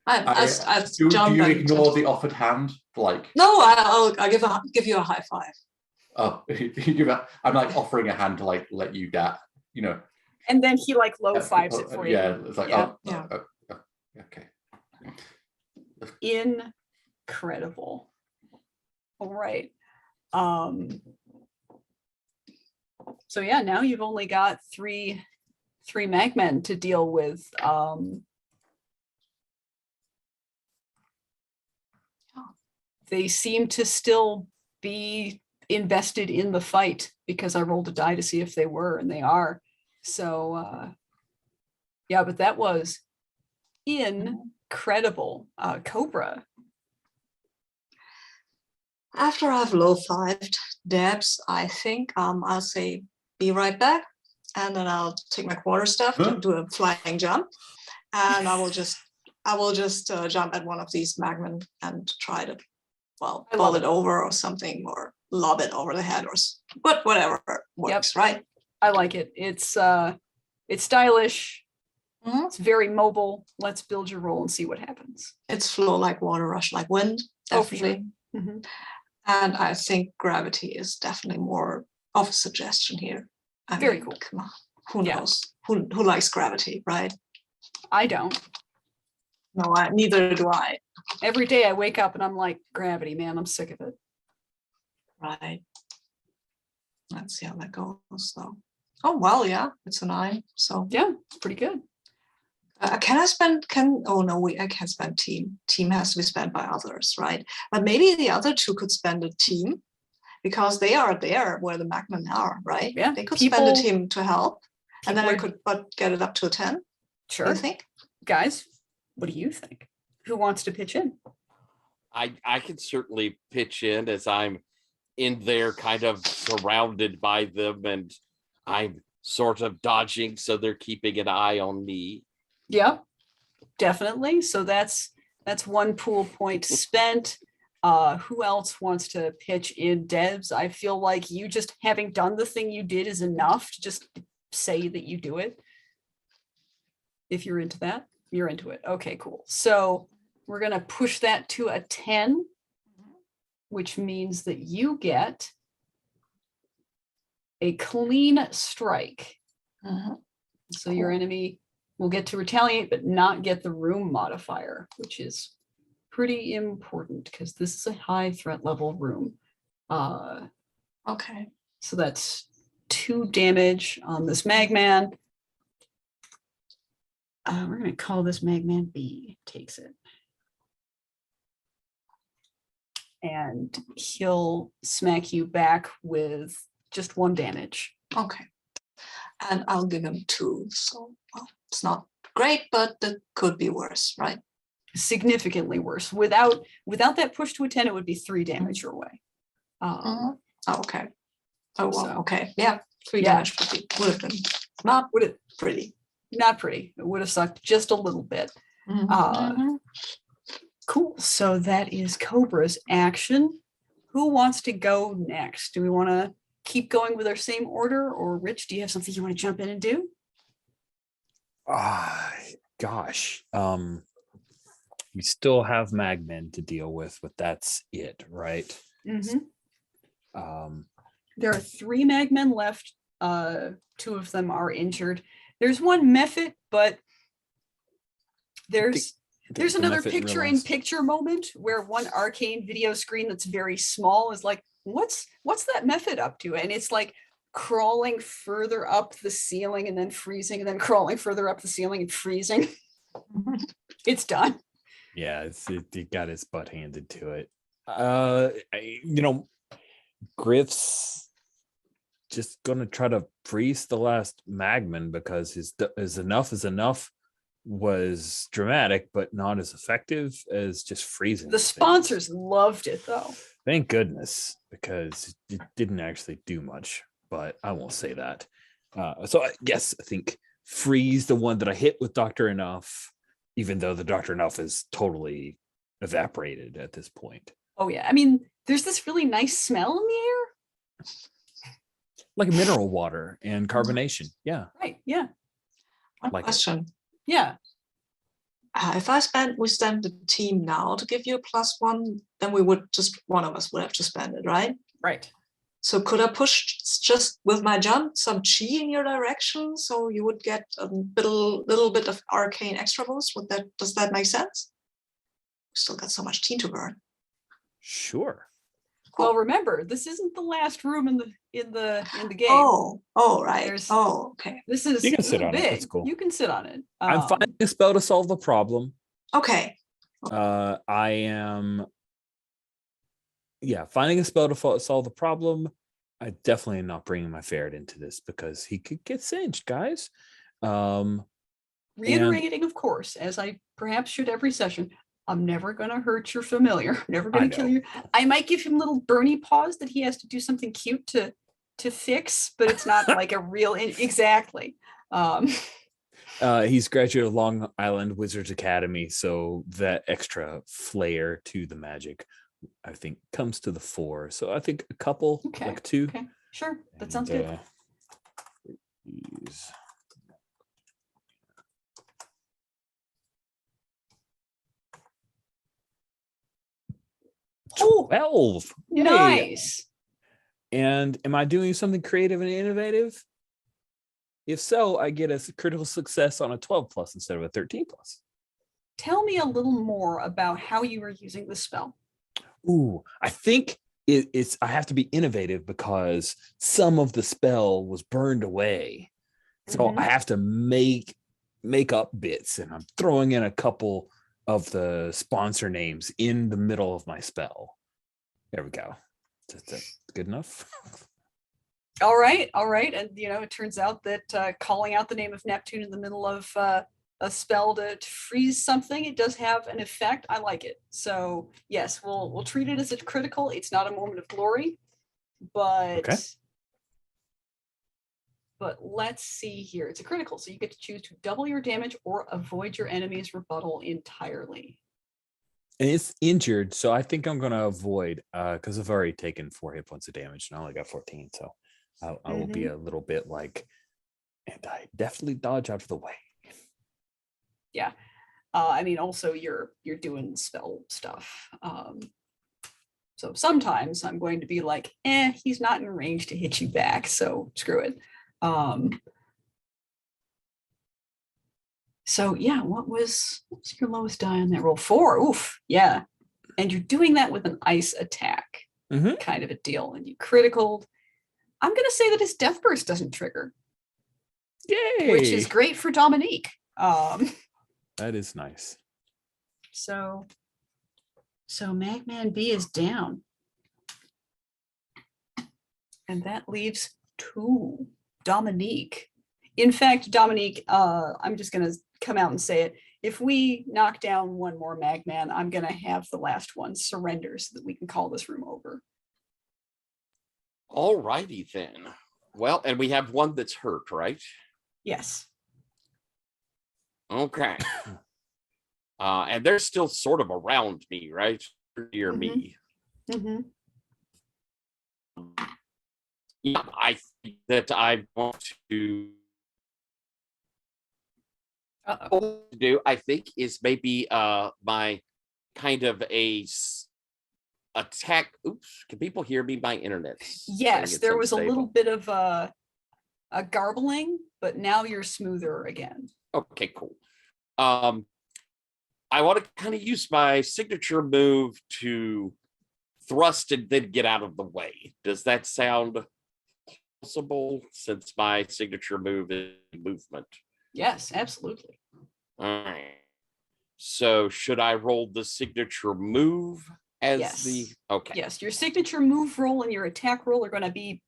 I've Do jumped you and ignore just- the offered hand? Like, No, I'll give you a high five. oh, I'm like offering a hand to like let you you know. And then he like low fives it for you. Yeah, it's like, Yeah. okay. Incredible. All right. So yeah, now you've only got three magmen to deal with. They seem to still be invested in the fight because I rolled a die to see if they were, and they are. So yeah, but that was incredible. Cobra. After I've low fived Debs, I think I'll say be right back, and then I'll take my quarterstaff to do a flying jump, and I will just jump at one of these magmen and try to pull it over or something, or lob it over the head, or whatever works. Yep. Right? I like it. It's stylish. Mhm. It's very mobile. Let's build your roll and see what happens. It's flow like water, rush like wind. Oh, for sure. Definitely. Mhm. And I think gravity is definitely more of a suggestion here. Very cool. Come on, who Yeah. knows? Who likes gravity, right? I don't. No, neither do I. Every day I wake up and I'm like, gravity, man, I'm sick of it. Right. Let's see how that goes, though. Oh well, yeah, it's a 9. So Yeah, it's pretty good. can I spend? I can't spend team. Team has to be spent by others, right? But maybe the other two could spend a team, because they are there where the magmen are, right? Yeah, They could spend a people- team to help, and then I people could get it up to a 10. Do Sure. you think? Guys, what do you think? Who wants to pitch in? I can certainly pitch in, as I'm in there kind of surrounded by them, and I'm sort of dodging, so they're keeping an eye on me. Yeah, definitely. So that's one pool point spent. Who else wants to pitch in? Debs, I feel like you just having done the thing you did is enough to just say that you do it. If you're into that, you're into it. Okay, cool. So we're going to push that to a 10, which means that you get a clean strike. Mhm. So your enemy will get to retaliate, but not get the room modifier, which is pretty important because this is a high threat level room. Okay. So that's 2 damage on this Magman. We're going to call this Magman B. Takes it. And he'll smack you back with just 1 damage. Okay. And I'll give him 2. So it's not great, but it could be worse, right? Significantly worse. Without that push to a 10, it would be 3 damage your way. Oh, okay. Oh, well, So- okay. Yeah. 3 Yeah. damage would have been not Would it pretty. not pretty? It would have sucked just a little bit. Mhm. Cool. So that is Cobra's action. Who wants to go next? Do we want to keep going with our same order, or Rich, do you have something you want to jump in and do? Gosh. We still have Magmen to deal with, but that's it, right? There are 3 Magmen left. 2 of them are injured. There's 1 Mephit, but there's The another Mephit picture-in-picture moment where one arcane video screen that's very small is like, what's that Mephit up to? And it's like crawling further up the ceiling and then freezing and then crawling further up the ceiling and freezing. It's done. Yeah, it got its butt handed to it. Griff's just gonna try to freeze the last Magman because his enough is enough was dramatic, but not as effective as just freezing. The sponsors loved it though. Thank goodness, because it didn't actually do much, but I won't say that. Yes, I think freeze the one that I hit with Dr. Enough, even though the Dr. Enough is totally evaporated at this point. Oh yeah, I mean, there's this really nice smell in the air. Like mineral water and carbonation. Yeah. Right, yeah. One Like it. question. Yeah. If we spend the team now to give you a +1, then one of us would have to spend it, right? Right. So could I push just with my jump some chi in your direction so you would get a little bit of arcane extra boost? Does that make sense? Still got so much team to burn. Sure. Well, remember, this isn't the last room in the game. Oh, right. Okay. This is You can sit on big. it. That's cool. You can sit on it. I'm finding a spell to solve the problem. Okay. I am finding a spell to solve the problem. I definitely am not bringing my ferret into this because he could get singed, guys. Reiterating, of course, as I perhaps should every session, I'm never going to hurt your familiar. I'm never going to kill you. I might give him little Bernie paws that he has to do something cute to fix, but it's not like a real exactly. He's graduated of Long Island Wizards Academy, so that extra flair to the magic, I think, comes to the fore. So I think a couple, like 2. Okay, sure, that sounds good. Oh, 12. Yay. Nice. And am I doing something creative and innovative? If so, I get a critical success on a 12 plus instead of a 13 plus. Tell me a little more about how you were using the spell. Ooh, I think it's I have to be innovative because some of the spell was burned away. So I have to make up bits, and I'm throwing in a couple of the sponsor names in the middle of my spell. There we go. Is that good enough? All right. And, it turns out that calling out the name of Neptune in the middle of a spell to freeze something, it does have an effect. I like it. So, yes, we'll treat it as a critical. It's not a moment of glory, but... Okay. But let's see here. It's a critical, so you get to choose to double your damage or avoid your enemy's rebuttal entirely. And it's injured, so I think I'm going to avoid because I've already taken 4 hit points of damage and I only got 14. So I will be a little bit like, and I definitely dodge out of the way. Yeah. I mean, also you're doing spell stuff. So sometimes I'm going to be like, he's not in range to hit you back, so screw it. So yeah, what was your lowest die on that roll? 4. Oof, yeah. And you're doing that with an ice attack, kind of a deal, and you critical. I'm gonna say that his death burst doesn't trigger. Yay! Which is great for Dominique. That is nice. So Magman B is down. And that leaves 2. Dominique. In fact, Dominique, I'm just going to come out and say it. If we knock down one more Magman, I'm going to have the last one surrender so that we can call this room over. All righty then. Well, and we have one that's hurt, right? Yes. Okay. And they're still sort of around me, right? Near me. Yeah, I think that I want to do, I think, is maybe my kind of attack. Oops, can people hear me? My internet. Yes, there was unstable. A little bit of a garbling, but now you're smoother again. Okay, cool. I want to kind of use my signature move to thrust and then get out of the way. Does that sound possible since my signature move is movement? Yes, absolutely. All right. So should I roll the signature move as the Yes. okay? Yes, your signature move roll and your attack roll are going to be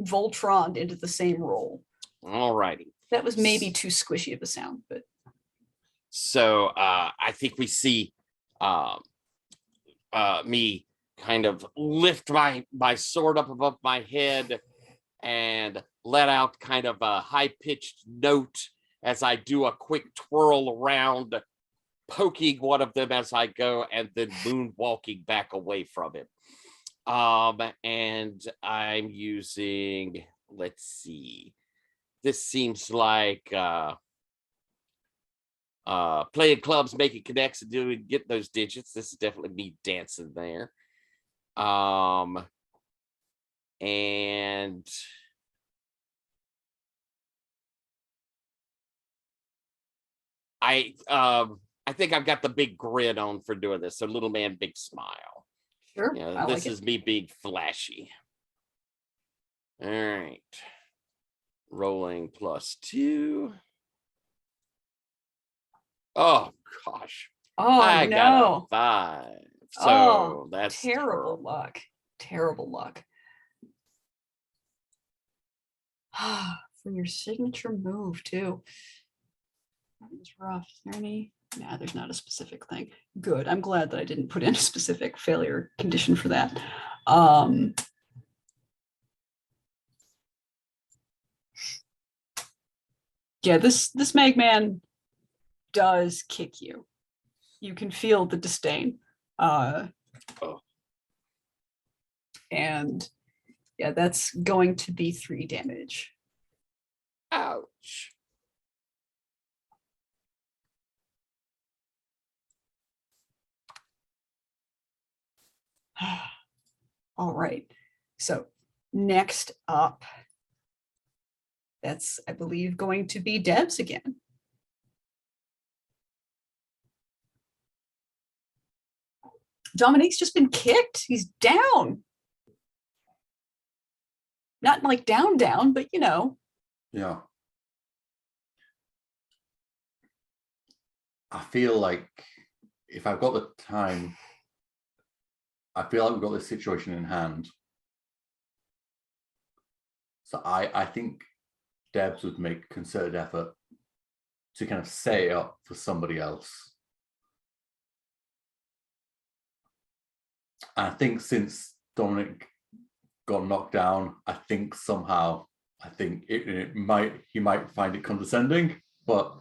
Voltroned into the same roll. All righty. That was maybe too squishy of a sound, but So I think we see me kind of lift my sword up above my head and let out kind of a high-pitched note as I do a quick twirl around, poking one of them as I go, and then moonwalking back away from him. And I'm using, let's see, this seems like playing clubs, making connects, and getting those digits. This is definitely me dancing there. And I think I've got the big grin on for doing this. So little man, big smile. sure. Yeah, I this like is me being flashy. All right. Rolling +2. Oh gosh. Oh I no. got a 5. So Oh, that's terrible luck. Terrible luck. For your signature move too. That was rough. Is there any? Nah, there's not a specific thing. Good. I'm glad that I didn't put in a specific failure condition for that. Yeah, this Magman does kick you. You can feel the disdain. And yeah, that's going to be 3 damage. ouch. All right. So next up, that's, I believe, going to be Debs again. Dominique's just been kicked. He's down. Not like down, but you know. Yeah. I feel like if I've got the time, I feel like we've got this situation in hand. So I think Debs would make a concerted effort to kind of set it up for somebody else. And I think since Dominic got knocked down, I think somehow, he might find it condescending, but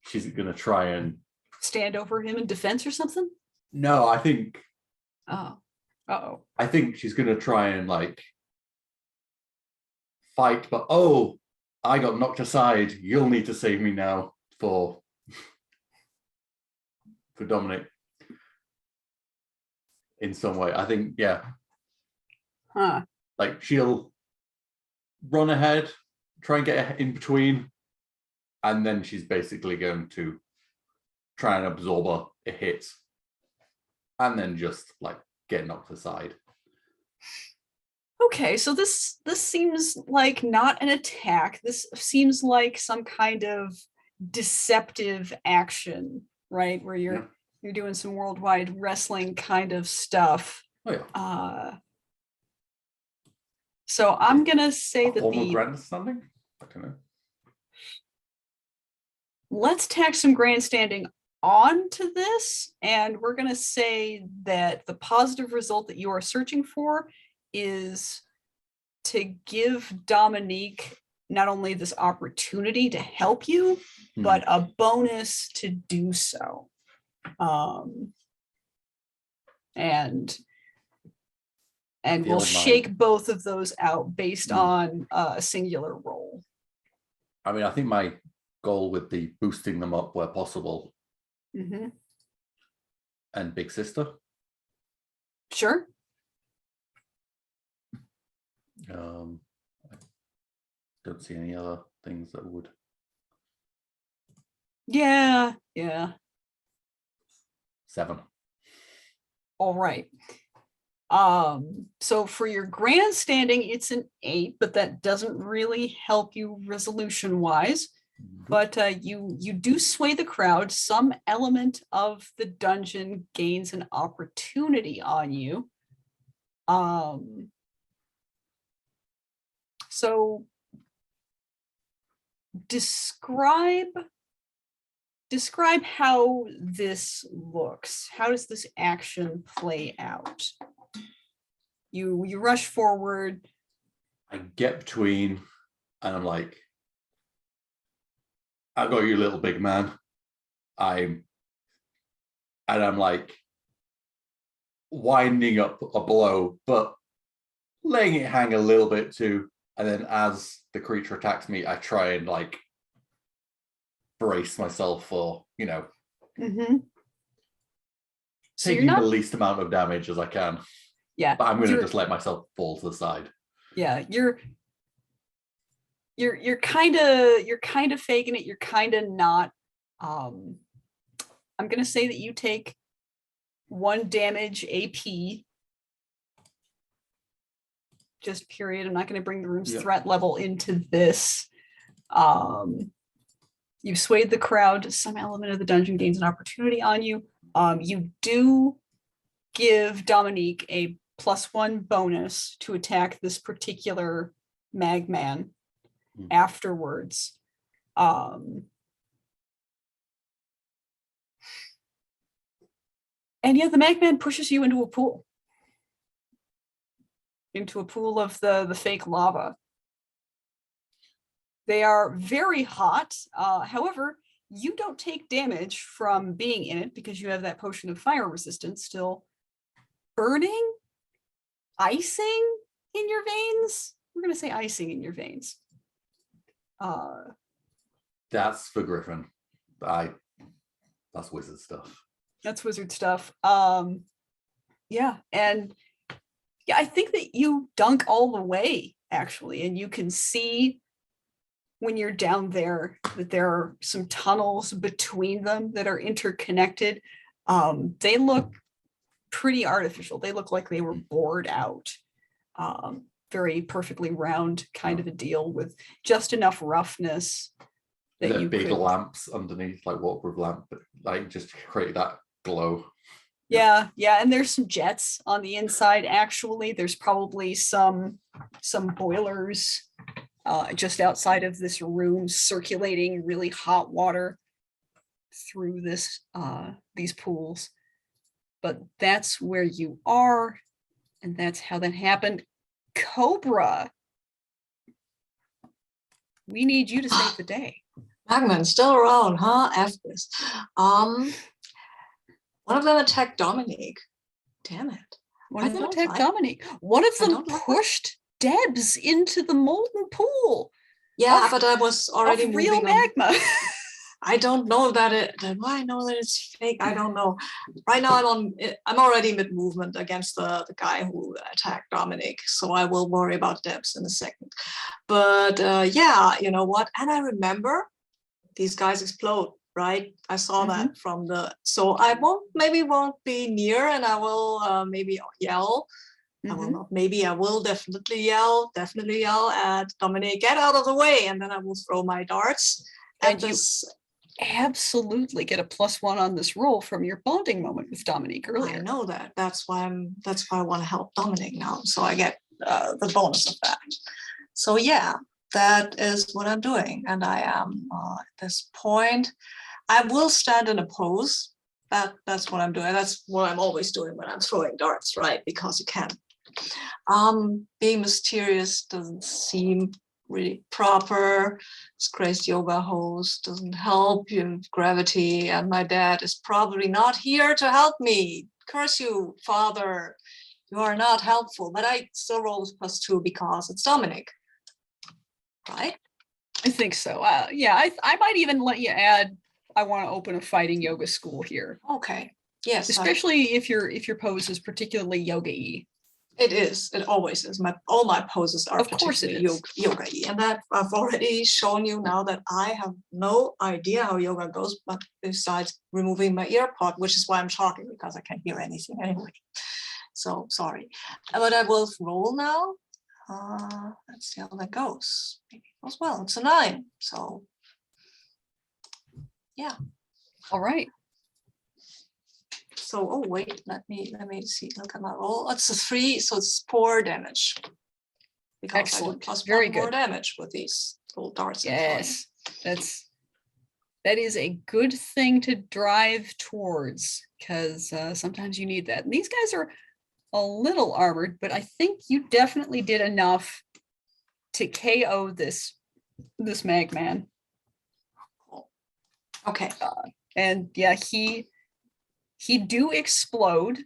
she's going to try and Stand over him in defense or something? no, I think Oh. Uh-oh. I think she's going to try and like fight, but oh, I got knocked aside. You'll need to save me now for Dominic in some way. I think, yeah. Huh. Like she'll run ahead, try and get in between, and then she's basically going to try and absorb a hit, and then just like get knocked aside. Okay, so this seems like not an attack. This seems like some kind of deceptive action, right? Where you're doing some worldwide wrestling kind of stuff. Oh yeah. So I'm gonna say that form of grandstanding? I don't know. Let's tack some grandstanding onto this, and we're gonna say that the positive result that you are searching for is to give Dominique not only this opportunity to help you, but a bonus to do so. And we'll shake both of those out based on a singular roll. I mean, I think my goal would be boosting them up where possible. Mm-hmm. And Big Sister. Sure. I don't see any other things that would. Yeah. 7. All right. So for your grandstanding, it's an 8, but that doesn't really help you resolution wise. But you do sway the crowd. Some element of the dungeon gains an opportunity on you. So describe how this looks. How does this action play out? You rush forward. I get between, and I'm like, I got you, little big man. I'm like winding up a blow, but letting it hang a little bit too. And then as the creature attacks me, I try and like brace myself for, you know, So taking the least amount of damage as I can. Yeah. But I'm going to just let myself fall to the side. Yeah, you're kind of faking it. You're kind of not. I'm going to say that you take 1 damage AP. Just period. I'm not going to bring the room's threat level into this. You've swayed the crowd. Some element of the dungeon gains an opportunity on you. You do give Dominique a +1 bonus to attack this particular Magman afterwards. And yeah, the Magman pushes you into a pool. Into a pool of the fake lava. They are very hot. However, you don't take damage from being in it because you have that potion of fire resistance still burning, icing in your veins. We're going to say icing in your veins. That's for Griffin. That's wizard stuff. That's wizard stuff. Yeah, and yeah, I think that you dunk all the way, actually, and you can see when you're down there that there are some tunnels between them that are interconnected. They look pretty artificial. They look like they were bored out. Very perfectly round kind of a deal with just enough roughness that you big could... lamps underneath, like waterproof lamp, like just to create that glow. Yeah, and there's some jets on the inside. Actually, there's probably some boilers just outside of this room, circulating really hot water through these pools. But that's where you are, and that's how that happened. Cobra, we need you to save the day. Magman's still around, huh? F this. One of them attacked Dominique. Damn it. One of them attacked Dominique. One of them pushed Debs into the molten pool. Yeah, but I was already moving real magma. I don't know that I know that it's fake. I don't know. Right now I'm already mid movement against the guy who attacked Dominic, so I will worry about Debs in a second. But yeah, you know what? And I remember these guys explode, right? I saw that from so I won't be near, and I will maybe yell. I will not. Maybe I will definitely yell at Dominic, get out of the way, and then I will throw my darts. And you absolutely get a +1 on this roll from your bonding moment with Dominique earlier. I know that. That's why I want to help Dominic now. So I get the bonus of that. So yeah, that is what I'm doing, and I am at this point. I will stand in a pose. That's what I'm doing. That's what I'm always doing when I'm throwing darts, right? Because you can. Being mysterious doesn't seem really proper. This crazy yoga host doesn't help you with gravity, and my dad is probably not here to help me. Curse you, father. You are not helpful. But I still roll with +2 because it's Dominic. Right? I think so. Yeah, I might even let you add, I want to open a fighting yoga school here. Okay. Yes. Especially if your pose is particularly yoga-y. It is. It always is. All my poses are, of course, it is yoga-y, and I've already shown you now that I have no idea how yoga goes, but besides removing my ear pod, which is why I'm talking, because I can't hear anything anyway. so sorry. But I will roll now. Let's see how that goes. Maybe it goes well. It's a 9. So yeah. All right. So oh wait, let me see. Look at my roll. It's a 3, so it's 4 damage. Because Excellent. I did plus Very 1 more good. damage with these little darts. I'm throwing. Yes, that is a good thing to drive towards, because sometimes you need that. And these guys are a little armored, but I think you definitely did enough to KO this Magman. Cool. Okay. And yeah, he do explode.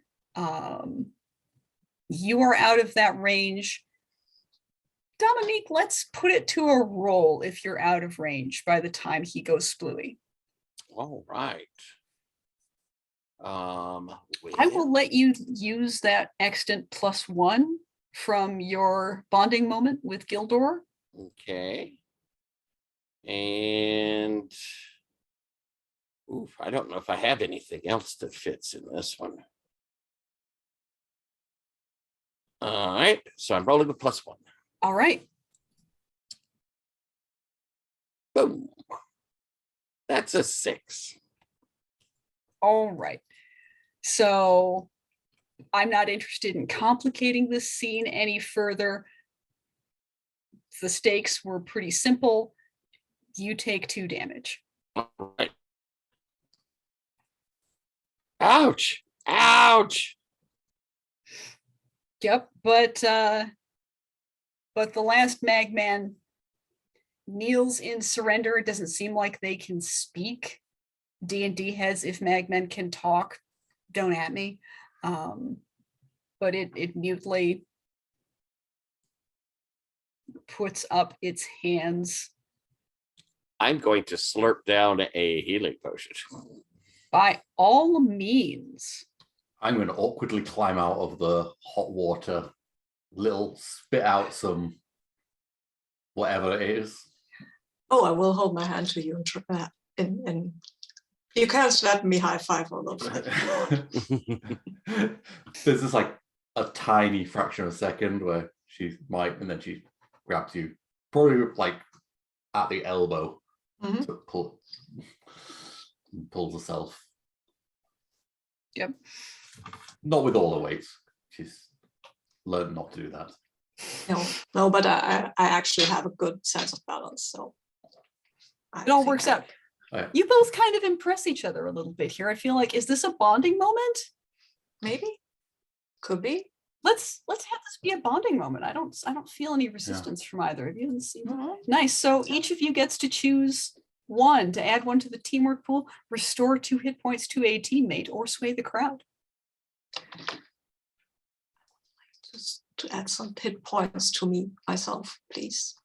You are out of that range. Dominique, let's put it to a roll if you're out of range by the time he goes splooey. All right. I will let you use that extant +1 from your bonding moment with Gildor. Okay. And oof, I don't know if I have anything else that fits in this one. All right, so I'm rolling with +1. All right. Boom. That's a 6. All right. So I'm not interested in complicating this scene any further. The stakes were pretty simple. You take 2 damage. All right. Ouch. Ouch. Yep, but the last Magman kneels in surrender. It doesn't seem like they can speak. D&D has if Magmen can talk, don't at me. But it mutely puts up its hands. I'm going to slurp down a healing potion. By all means. I'm going to awkwardly climb out of the hot water, spit out some whatever it is. Oh, I will hold my hand to you and you can slap me high five or look like There's just like a tiny fraction of a second where she might, and then she grabs you, probably like at the elbow, to pulls herself. Yep. Not with all the weights. She's learned not to do that. No, but I actually have a good sense of balance, so it all works out. Oh, yeah. You both kind of impress each other a little bit here. I feel like, is this a bonding moment? Maybe, could be. Let's have this be a bonding moment. I don't feel any resistance from either of you. This seems nice. So each of you gets to choose one to add one to the teamwork pool, restore 2 hit points to a teammate, or sway the crowd. Just to add some hit points to me myself, please.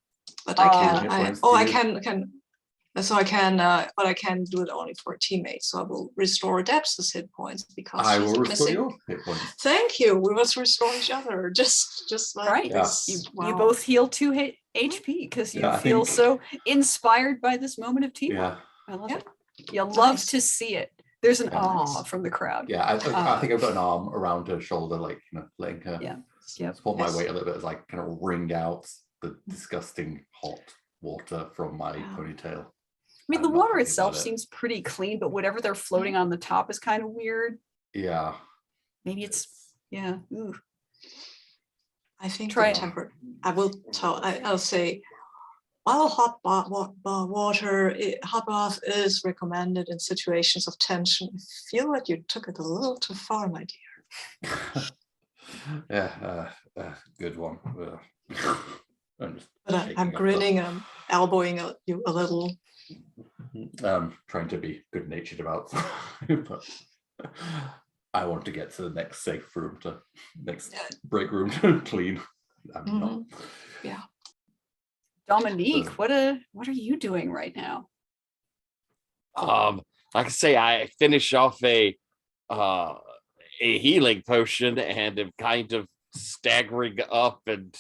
But I can. I can do it only for a teammate. So I will restore Debs' hit points because I will restore missing. your hit points. Thank you. We must restore each other. Just like right. this. You both heal 2 HP because you feel so inspired by this moment of teamwork. I love it. You love to see it. There's an awe from the crowd. Yeah, I think I've got an arm around her shoulder, like letting her support my weight a little bit as I kind of wring out the disgusting hot water from my ponytail. I mean, the water itself seems pretty clean, but whatever they're floating on the top is kind of weird. Yeah. Maybe it's Ooh. I think try temper. I will tell. I'll say, while hot bath is recommended in situations of tension, I feel that you took it a little too far, my dear. Good one. I'm grinning and elbowing you a little. Trying to be good-natured about it, but I want to get to the next safe room, next break room to clean. I'm not. Yeah. Dominique, what are you doing right now? Like I say, I finish off a healing potion and am kind of staggering up, and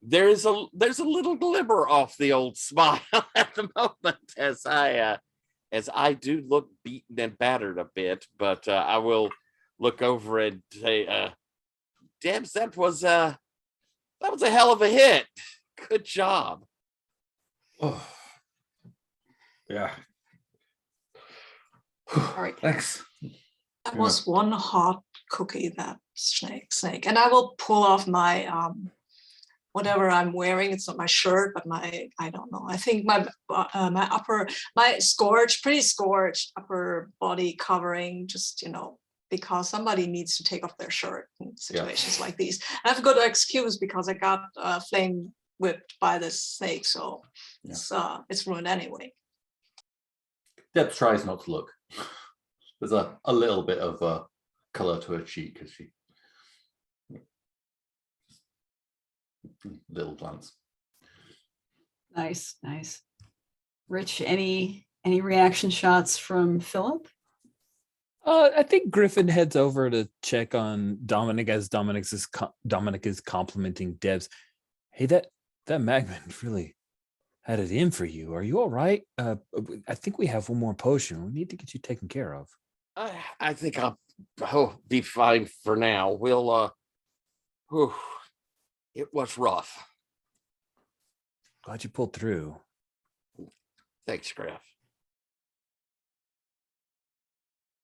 there's a little glimmer off the old smile at the moment as I do look beaten and battered a bit, but I will look over and say, Debs, that was a hell of a hit. Good job. Oh, yeah. All right. Thanks. That Yeah. was one hot cookie, that snake. And I will pull off my whatever I'm wearing. It's not my shirt, but I don't know. I think my pretty scorched upper body covering, just, because somebody needs to take off their shirt in situations like these. I have a good excuse because I got flame whipped by this snake, so it's ruined anyway. Deb tries not to look. There's a little bit of color to her cheek as she little glance. Nice. Rich, any reaction shots from Philip? I think Griffin heads over to check on Dominic as Dominic is complimenting Debs. Hey, that Magman really had it in for you. Are you all right? I think we have one more potion. We need to get you taken care of. I think I'll be fine for now. We'll it was rough. Glad you pulled through. Thanks, Graf.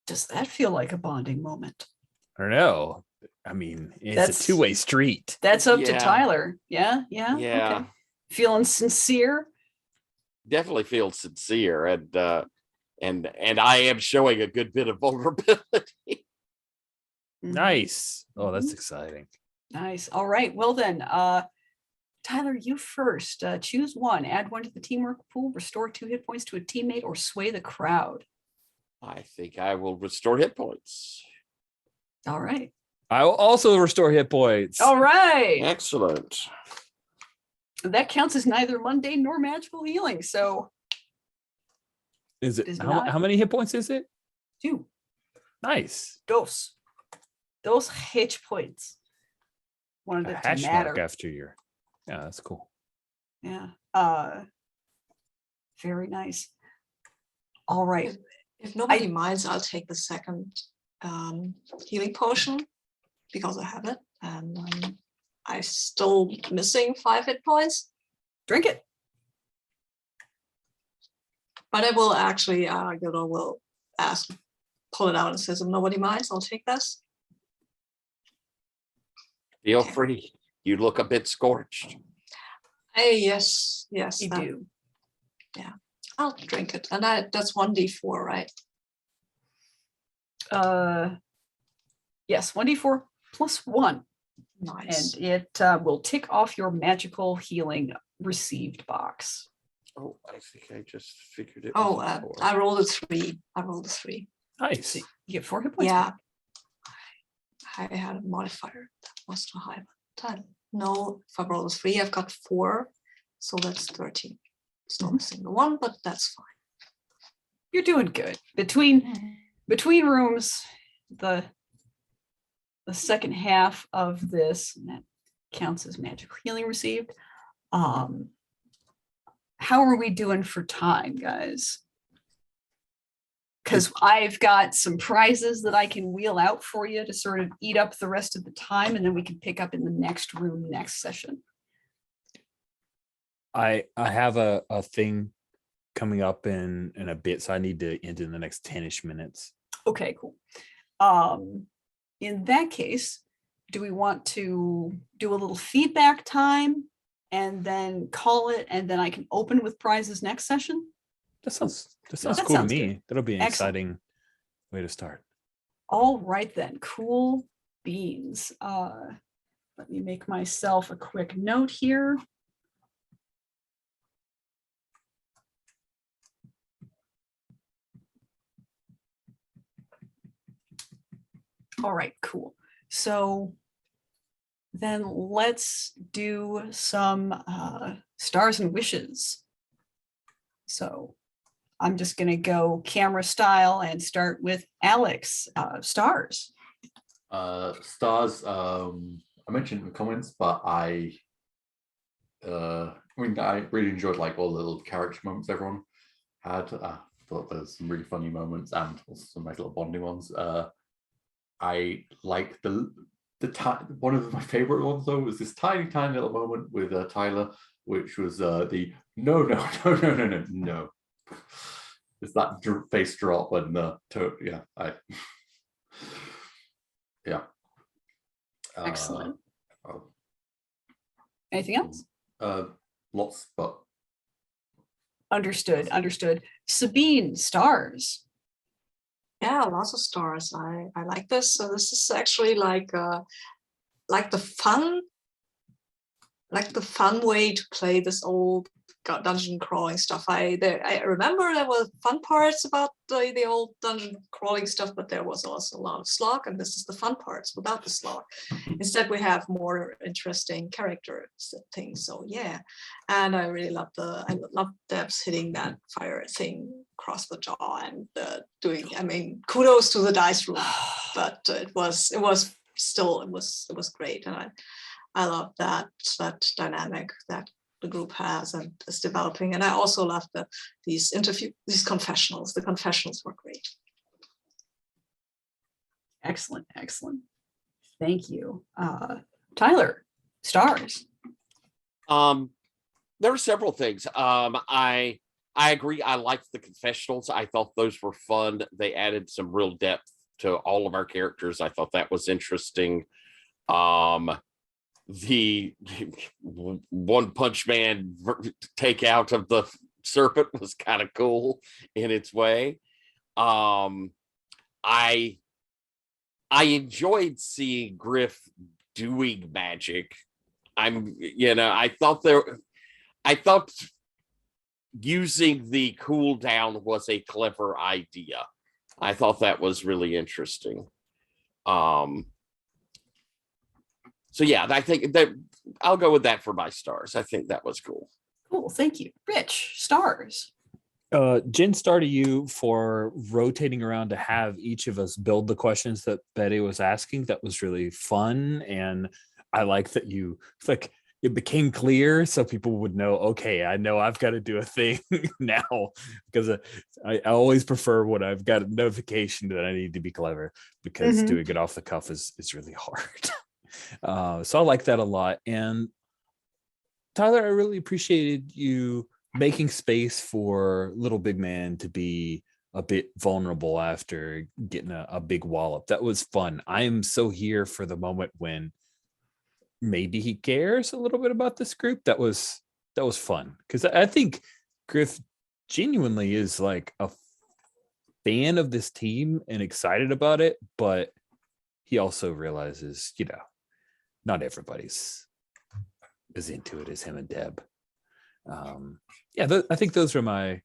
Does that feel like a bonding moment? I don't know. I mean, it's That's- a two-way street. That's up to Yeah. Tyler. Yeah. Yeah. Okay. Feeling sincere? Definitely feel sincere, and I am showing a good bit of vulnerability. Nice. Oh, that's Mhm. exciting. Nice. All right. Well then, Tyler, you first. Choose one. Add one to the teamwork pool. Restore 2 hit points to a teammate, or sway the crowd. I think I will restore hit points. All right. I will also restore hit points. All right. Excellent. That counts as neither mundane nor magical healing. So Is it Does how not- many hit points is it? 2. Nice. Dos hit points. Wanted A it to hash matter. mark after your. Yeah, that's cool. Yeah. Very nice. All right. If nobody minds, I'll take the second healing potion because I have it, and I'm still missing 5 hit points. Drink it. But I will actually, Gildo will pull it out and says, if nobody minds, I'll take this. Feel Okay. free. You look a bit scorched. Hey, yes, You that- do. I'll drink it, and that's 1d4, right? Yes, 1d4 plus 1. Nice. And it will tick off your magical healing received box. Oh, I think I just figured it. Oh, was a 4. I rolled a 3. Nice. So you get 4 hit points. Yeah. I had a modifier that was too high. But no, if I roll a 3, I've got 4, so that's 13. It's not a single one, but that's fine. You're doing good. Between rooms, the second half of this, and that counts as magical healing received. How are we doing for time, guys? Because I've got some prizes that I can wheel out for you to sort of eat up the rest of the time, and then we can pick up in the next room next session. I have a thing coming up in a bit, so I need to end in the next 10-ish minutes. Okay, cool. In that case, do we want to do a little feedback time and then call it, and then I can open with prizes next session? That sounds That cool sounds to me. good. That'll be an Excellent. exciting way to start. All right then, cool beans. Let me make myself a quick note here. All right, cool. So then let's do some stars and wishes. So I'm just going to go camera style and start with Alex. Stars. Stars. I mentioned in the comments, but I really enjoyed like all the little character moments everyone had. I thought there's some really funny moments and also some nice little bonding ones. I like one of my favorite ones though was this tiny little moment with Tyler, which was the no. It's that face drop and yeah. Excellent. Oh, Anything else? lots, but Understood. Sabine, stars. Yeah, lots of stars. I like this. So this is actually like the fun way to play this old dungeon crawling stuff. I remember there were fun parts about the old dungeon crawling stuff, but there was also a lot of slog, and this is the fun parts without the slog. Instead, we have more interesting character things. So yeah, and I really love Debs hitting that fire thing across the jaw and doing. I mean, kudos to the dice room, but it was great, and I love that dynamic that the group has and is developing. And I also love these confessionals. The confessionals were great. Excellent. Thank you. Tyler, stars. There were several things. I agree. I liked the confessionals. I thought those were fun. They added some real depth to all of our characters. I thought that was interesting. The One Punch Man takeout of the serpent was kind of cool in its way. I enjoyed seeing Griff doing magic. I thought using the cooldown was a clever idea. I thought that was really interesting. So yeah, I think that I'll go with that for my stars. I think that was cool. Cool, thank you. Rich, stars. Jen, star to you for rotating around to have each of us build the questions that Betty was asking. That was really fun, and I like that it became clear so people would know, okay, I know I've got to do a thing now, because I always prefer when I've got a notification that I need to be clever, because doing it off the cuff is really hard. So I like that a lot. And Tyler, I really appreciated you making space for little big man to be a bit vulnerable after getting a big wallop. That was fun. I am so here for the moment when maybe he cares a little bit about this group. That was fun, because I think Griff genuinely is like a fan of this team and excited about it, but he also realizes, not everybody's as into it as him and Deb. I think those are my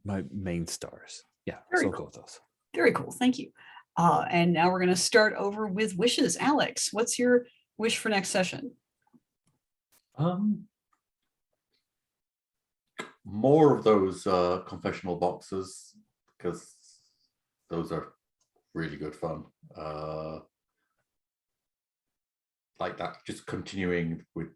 main stars. Yeah, Very so cool. I'll go with those. Very cool, thank you. And now we're going to start over with wishes. Alex, what's your wish for next session? More of those confessional boxes, because those are really good fun. Like that, just continuing with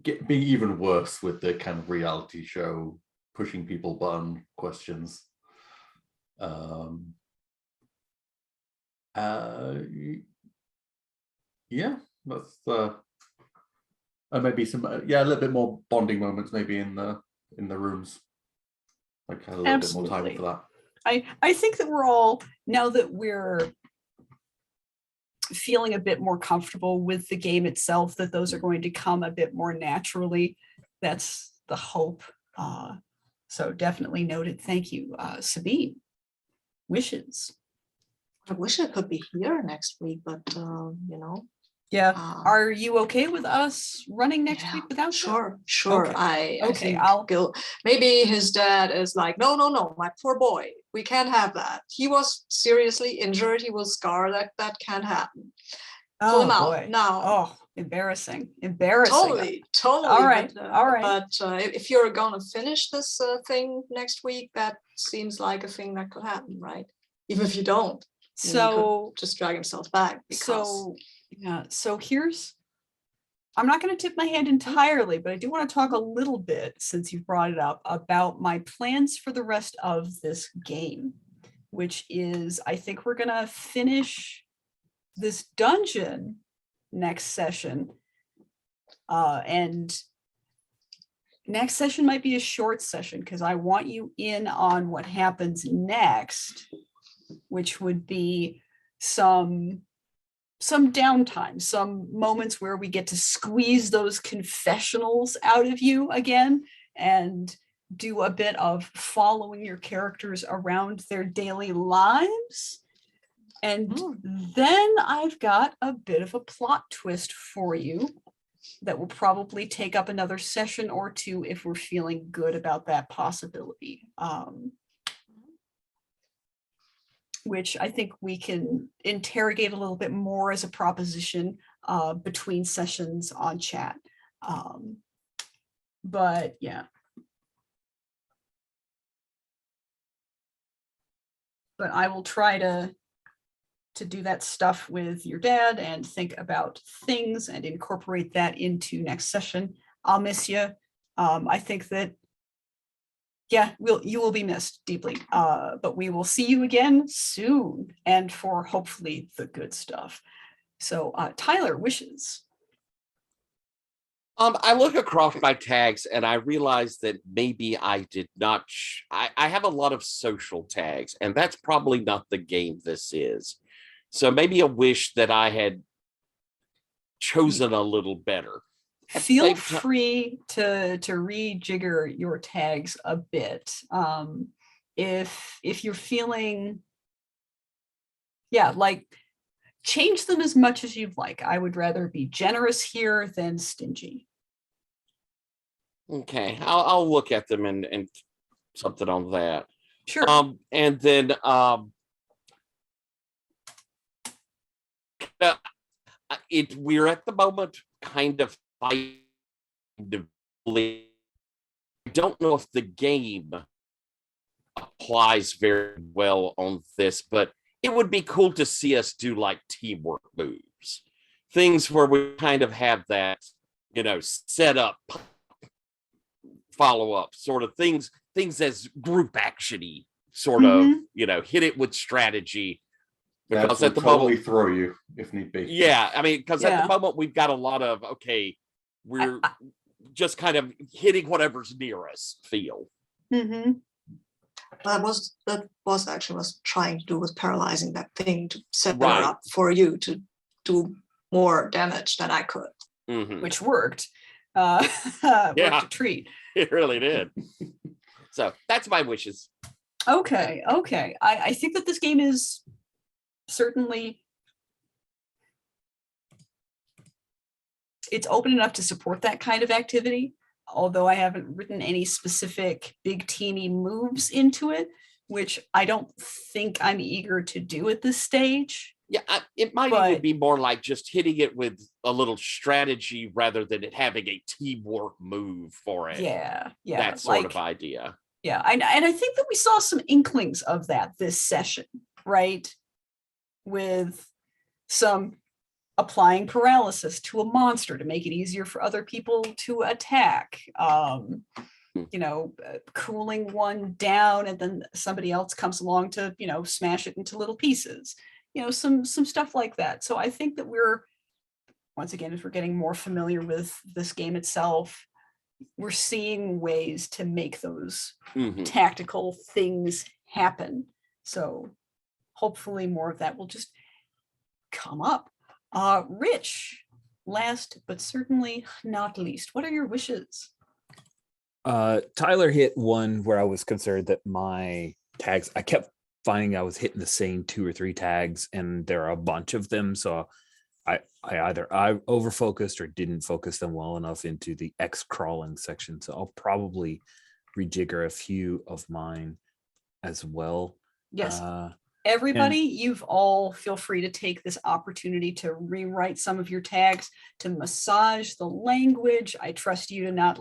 being even worse with the kind of reality show pushing people button questions. Yeah, that's and maybe some a little bit more bonding moments maybe in the rooms. Like a little bit more time for that. I think that we're all, now that we're feeling a bit more comfortable with the game itself, that those are going to come a bit more naturally. That's the hope. So definitely noted. Thank you. Sabine, wishes. I wish I could be here next week, but Yeah. Are you okay with us running next week without you? Sure. Okay. I think maybe his dad is like, no, my poor boy, we can't have that. He was seriously injured. He will scar. That can't happen. Pull him out now. Oh, embarrassing. Totally. All right. But if you're gonna finish this thing next week, that seems like a thing that could happen, right? Even if you don't, so just drag himself back. So here's, I'm not going to tip my hand entirely, but I do want to talk a little bit, since you brought it up, about my plans for the rest of this game. which is I think we're gonna finish this dungeon next session. And next session might be a short session because I want you in on what happens next, which would be some downtime, some moments where we get to squeeze those confessionals out of you again and do a bit of following your characters around their daily lives. And then I've got a bit of a plot twist for you that will probably take up another session or two if we're feeling good about that possibility. Which I think we can interrogate a little bit more as a proposition between sessions on chat. But yeah. But I will try to do that stuff with your dad and think about things and incorporate that into next session. I'll miss you. I think that, yeah, you will be missed deeply, but we will see you again soon and for hopefully the good stuff. So Tyler, wishes. I look across my tags and I realize that maybe I did not. I have a lot of social tags, and that's probably not the game this is. So maybe a wish that I had chosen a little better. Feel free to rejigger your tags a bit. If you're feeling, yeah, like change them as much as you'd like. I would rather be generous here than stingy. Okay, I'll look at them and something on that. Sure. And then we're at the moment kind of fighting. I don't know if the game applies very well on this, but it would be cool to see us do like teamwork moves, things where we kind of have that, set up, follow up sort of things as group actiony sort of, hit it with strategy. Because at the moment, throw you if need be. Yeah, I mean, because at the moment we've got a lot of we're just kind of hitting whatever's near us. Feel. Mm-hmm. That was actually trying to do with paralyzing that thing to set her up for you to do more damage than I could, which worked. Worked a treat. It really did. So that's my wishes. Okay. I think that this game is certainly, it's open enough to support that kind of activity, although I haven't written any specific big teamy moves into it, which I don't think I'm eager to do at this stage. Yeah, it might even be more like just hitting it with a little strategy rather than it having a teamwork move for it. Yeah. That sort of idea. Yeah, and I think that we saw some inklings of that this session, right? With some applying paralysis to a monster to make it easier for other people to attack, cooling one down and then somebody else comes along to, smash it into little pieces, some stuff like that. So I think that we're, once again, as we're getting more familiar with this game itself, we're seeing ways to make those tactical things happen. So hopefully more of that will just come up. Rich, last but certainly not least, what are your wishes? Tyler hit one where I was concerned that my tags, I kept finding I was hitting the same 2 or 3 tags, and there are a bunch of them. So I either overfocused or didn't focus them well enough into the Xcrawling section. So I'll probably rejigger a few of mine as well. Yes. Everybody, you've all feel free to take this opportunity to rewrite some of your tags, to massage the language. I trust you to not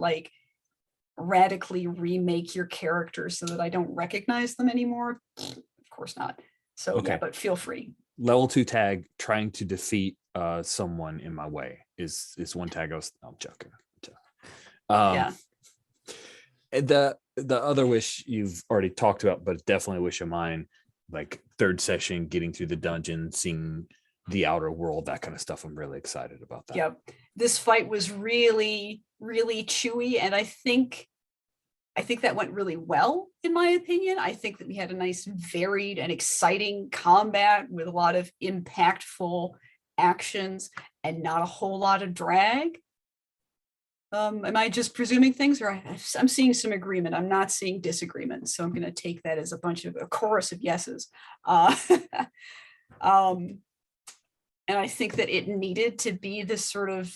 radically remake your characters so that I don't recognize them anymore. Of course not. So okay. Yeah, but feel free. Level 2 tag, trying to defeat someone in my way is one tag. I'm joking. Yeah. The other wish you've already talked about, but definitely a wish of mine, like third session, getting through the dungeon, seeing the outer world, that kind of stuff. I'm really excited about that. Yep. This fight was really, really chewy. And I think that went really well, in my opinion. I think that we had a nice, varied, and exciting combat with a lot of impactful actions and not a whole lot of drag. Am I just presuming things, or I'm seeing some agreement? I'm not seeing disagreement, so I'm going to take that as a chorus of yeses. And I think that it needed to be this sort of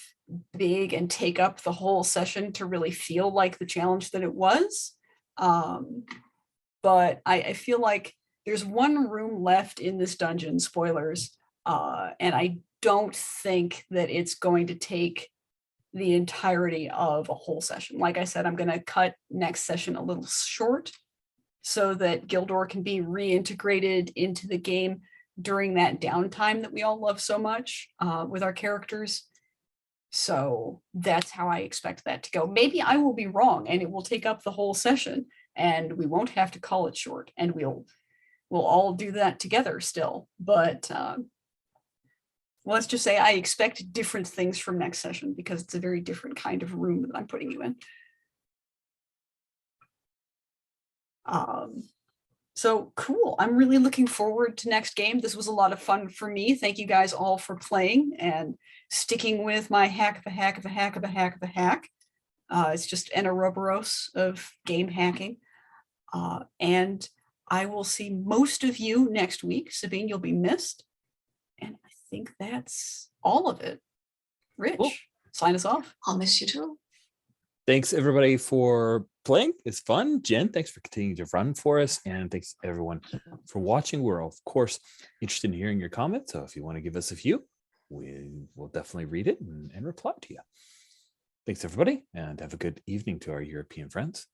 big and take up the whole session to really feel like the challenge that it was. But I feel like there's one room left in this dungeon, spoilers, and I don't think that it's going to take the entirety of a whole session. Like I said, I'm going to cut next session a little short so that Gildor can be reintegrated into the game during that downtime that we all love so much with our characters. So that's how I expect that to go. Maybe I will be wrong and it will take up the whole session and we won't have to call it short, and we'll all do that together still. But let's just say I expect different things from next session because it's a very different kind of room that I'm putting you in. So cool. I'm really looking forward to next game. This was a lot of fun for me. Thank you guys all for playing and sticking with my hack of a hack of a hack of a hack of a hack. It's just an Ouroboros of game hacking. And I will see most of you next week. Sabine, you'll be missed. And I think that's all of it. Rich, Cool. Sign us off. I'll miss you too. Thanks everybody for playing. It's fun. Jen, thanks for continuing to run for us. And thanks everyone for watching. We're of course interested in hearing your comments. So if you want to give us a few, we will definitely read it and reply to you. Thanks everybody, and have a good evening to our European friends.